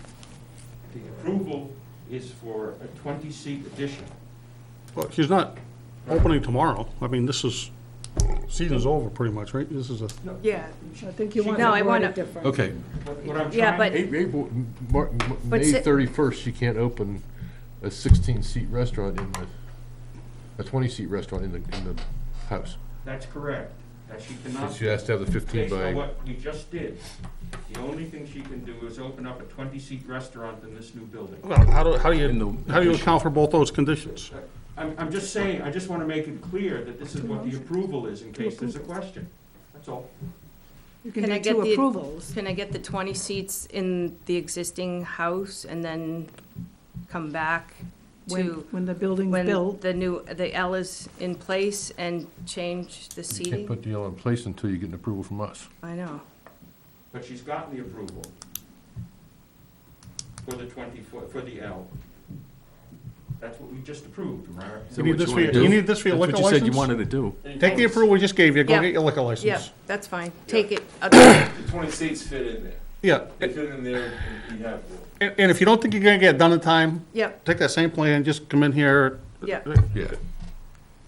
The approval is for a 20-seat addition. Well, she's not opening tomorrow. I mean, this is, season's over pretty much, right? This is a, Yeah. I think you want No, to I word wanna- it different. Okay, What I'm Yeah, trying, but- April, But May si- 31st, she can't open a 16-seat restaurant a 20-seat restaurant in the house. that's correct, that she cannot. She has to have the 15 Based on by, what we just did, the only thing she can do is open up a 20-seat restaurant in this new building. well, how do you account for both those conditions? I'm just saying, I just want to make it clear that this is what the approval is in case there's a question. That's all. You can Can I do get two the- approvals. Can I get the 20 seats in the existing house and then come back to When the building's when built. the L is in place and change the you can't seating? put the deal in place until you get an approval from us. I know. But she's gotten the approval for the 20-foot, for the L. That's what we just approved, right? You need this for your liquor license? That's what you said you wanted to do. Take the approval we just gave you, go Yeah. get your liquor license. Yeah, that's fine. Take it. The 20 seats fit in there. Yeah, They fit in there, and you have room. and if you don't think you're gonna get it done in time, Yep, take that same plan, just come in here. yeah, Yeah,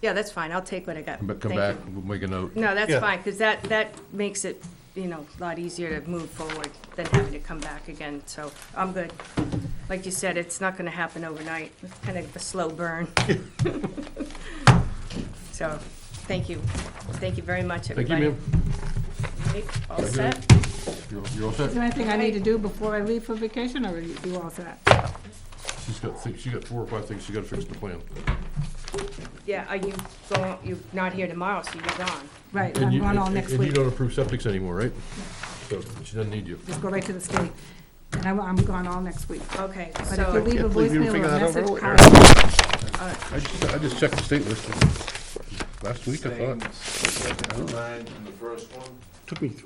yeah, that's fine. I'll take what I got. but come Thank back, you. we'll make a note. No, that's Yeah. fine, because that makes it, a lot easier to move forward than having to come back again, so I'm good. Like you said, it's not gonna happen overnight. It's kind of a slow burn. So, thank you. Thank you very much, Thank you, everybody. ma'am. Right, all set? You're all set? Is there anything I need to do before I leave for vacation, or are you all set? She got 4 or 5 things she gotta fix the plan. Yeah, are you going, you're not here tomorrow, so you're gone. Right, And I'm you- gone all next And you week. don't approve septics anymore, right? So she doesn't need you. Just go right to the state. And I'm gone all next week. Okay, But if you so, leave a Can't believe you voicemail didn't or figure a that out message, earlier. I just checked the state list last week, I Same thought. second design in the first one Took me to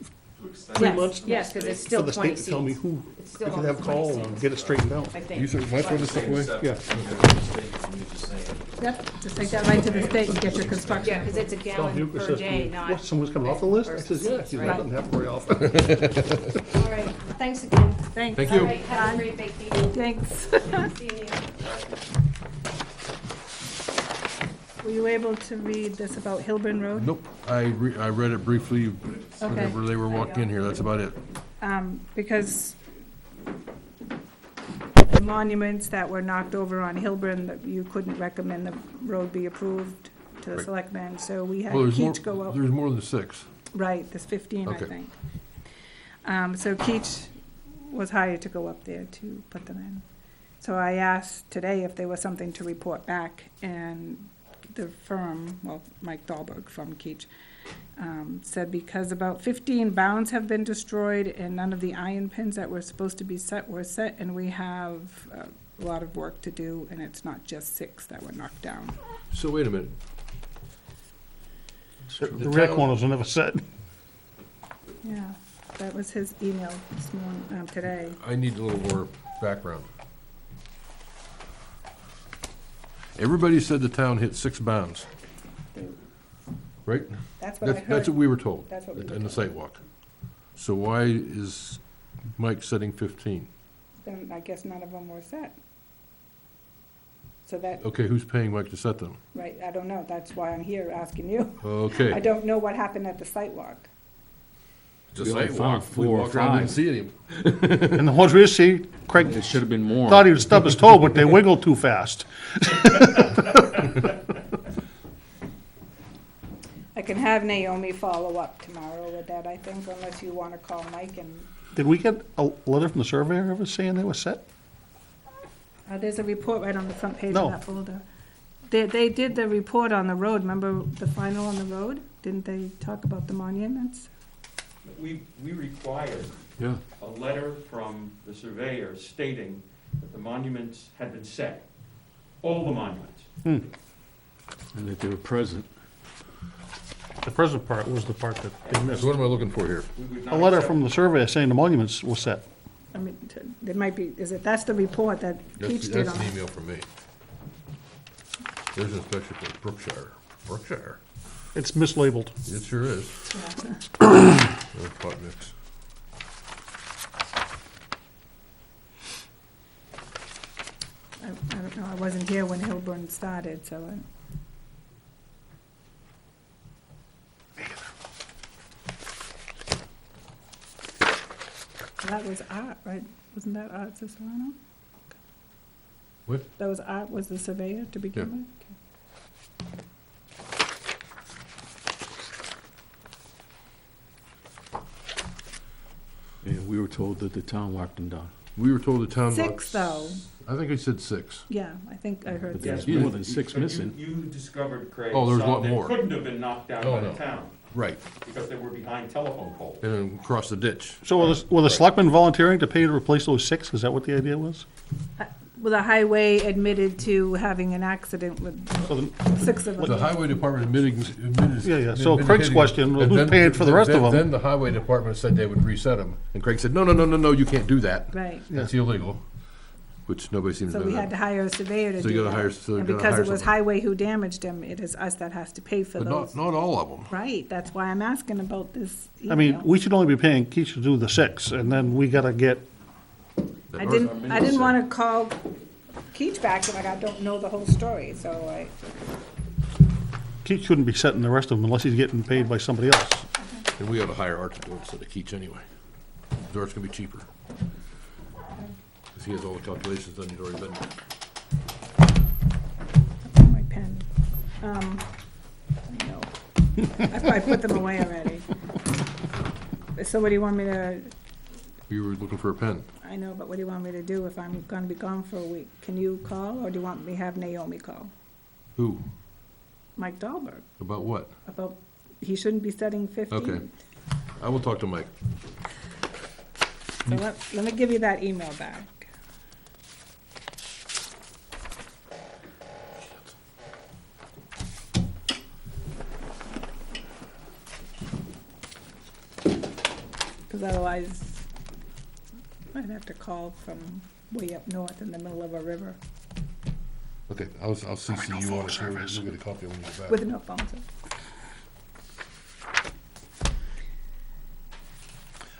extend. three Yes, months yes, because it's for still the 20 state to seats. tell me who It's I still could have on call 20 and get it straightened out. I You think. said, my throw this stuff away? Yeah. Yep, just take that right to the state and get your construction. Yeah, because it's a Tom gallon Bucher per says, day, not. what, someone's coming off the list? I says, yeah, Versus that right. doesn't happen very often. All right, thanks again. Thanks. Thank All you. right, have a great vacation. Thanks. See you. Were you able to read this about Hilburn Road? Nope, I read it briefly Okay. whenever they were walking in here, that's about it. Because the monuments that were knocked over on Hilburn, that you couldn't recommend the road be approved to the Right. selectmen, so we had Well, Keach go out. there's more than 6. Right, there's 15, I Okay. think. So Keach was hired to go up there to put them in. So I asked today if there was something to report back, and the firm, well, Mike Dahlberg from Keach, said because about 15 bounds have been destroyed and none of the iron pins that were supposed to be set were set, and we have a lot of work to do, and it's not just 6 that were knocked down. So wait a minute. The rear corners are never set. Yeah, that was his email this morning, today. I need a little more background. Everybody said the town hit 6 bounds, right? That's what I That's heard. what we were told That's what we were in the told. sidewalk. So why is Mike setting 15? Then I guess none of them were set. So that, Okay, who's paying Mike to set them? right, I don't know, that's why I'm here asking you. I Okay. don't know what happened at the site walk. The We only sidewalk, found we 4 or walked around, didn't 5. see him. And the ones we see, Craig It should have been more. thought he would stub his toe, but they wiggled too fast. I can have Naomi follow up tomorrow with that, I think, unless you want to call Mike and, Did we get a letter from the surveyor ever saying they were set? there's a report right on the front page No. of that folder. They did the report on the road, remember the final on the road? Didn't they talk about the monuments? We required Yeah. a letter from the surveyor stating that the monuments had been set, all the monuments. And that they were present. The present part was the part that they missed. So what am I looking for here? We would A not letter accept- from the surveyor saying the monuments were set. I mean, there might be, that's the report that Keach did That's on an it. email from me. There's an inspection for Brookshire. Brookshire. It's mislabeled. It sure is. Hot mix. No, I wasn't here when Hilburn started, so. That was Art, right? Wasn't that Art Cicerano? What? That was Art, was the surveyor to begin Yeah. with? Okay. And we were told that the town locked them down. We were told the town. Six, though. I think I said 6. Yeah, I think I heard But that. there's Yeah. more than 6 But you- missing. You discovered, Craig, Oh, there's a some lot that more. couldn't have been knocked down Oh, by the no. town, Right, because they were behind telephone poles. and then across the ditch. So were the selectmen volunteering to pay to replace those 6? Is that what the idea was? Well, the highway admitted to having an accident with So the- 6 of The them. highway department admitted. Yeah, yeah. So Craig's question, and who's then- paying for the rest of them? Then the highway department said they would reset them, and Craig said, no, you can't do that. Right. That's illegal, which nobody seems to So know we had to that. hire a surveyor to So you do gotta that. hire- so you And gotta because hire it was someone. highway who damaged them, it is us that has to pay for But those. not all of them. Right, that's why I'm asking about this I mean, email. we should only be paying Keach to do the 6, and then we gotta get, I didn't wanna call Keach back, and like, I don't know the whole story, so I, Keach shouldn't be setting the rest of them unless he's getting paid by somebody else. And we ought to hire Art to do it instead of Keach anyway. Art's gonna be cheaper. Because he has all the calculations done, he's already been there. my pen. No. That's why I put them away already. So what do you want me to, We were looking for a pen. I know, but what do you want me to do if I'm gonna be gone for a week? Can you call, or do you want me to have Naomi call? Who? Mike Dahlberg, About what? about, he shouldn't be setting 15. Okay. I will talk to Mike. So let me give you that email back. Because otherwise, I'd have to call from way up north in the middle of a river Okay, I'll CC you on it, so you'll get a copy when you get back. with no phone service.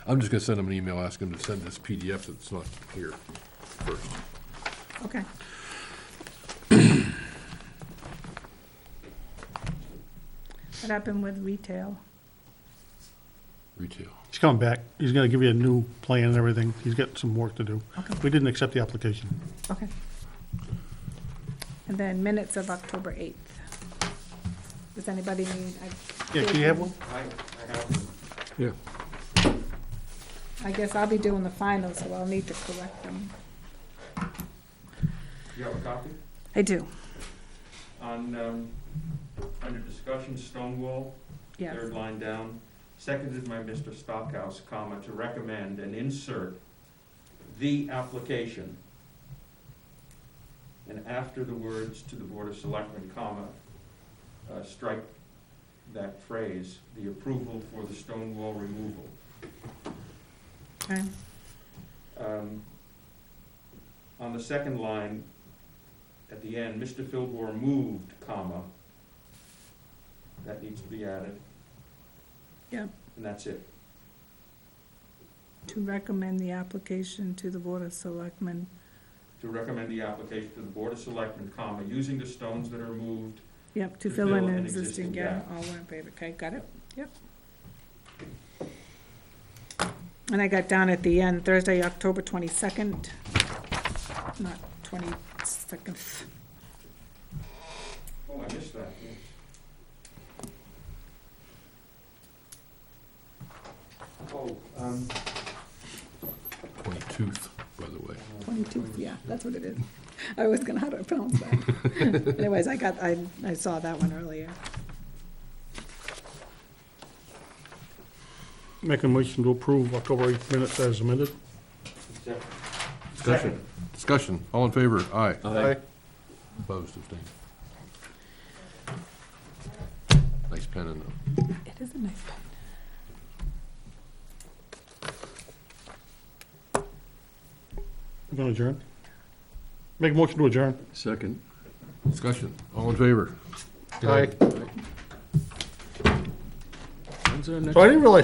I'm just gonna send him an email, asking him to send this PDF that's not here first. Okay. What happened with retail? Retail. He's coming back. He's gonna give you a new plan and everything. He's got some work to do. Okay. We didn't accept the application. Okay. And then minutes of October 8th. Does anybody need? Yeah, do you have one? I have, Yeah. I guess I'll be doing the finals, so I'll need to correct them. you have a copy? I do, On, under discussion, Stonewall, yes. third line down, seconded by Mr. Stockhouse, comma, to recommend and insert the application. And after the words to the Board of Selectmen, comma, strike that phrase, the approval for the stone wall removal. Okay. On the second line, at the end, Mr. Filbor moved, comma, that needs to be added. Yep. And that's it. To recommend the application to the Board of Selectmen. To recommend the application to the Board of Selectmen, comma, using the stones that are moved. Yep, to To fill in fill an an existing existing gap. gap. All one in favor. Okay, got it? Yep. And I got down at the end, Thursday, October 22nd, not 22nd. Oh, I missed that. Oh, 22th, by the way. 22nd, yeah, that's what it is. I was gonna, how to pronounce that? Anyways, I saw that one earlier. Make a motion to approve October 8th minutes as amended. Discussion. Discussion. All in favor? Aye. Aye. Opposed, abstained. Nice pen in there. It is a nice pen. You gonna adjourn? Make a motion to adjourn. Second. Discussion. All in favor? Aye. When's our next? So I didn't realize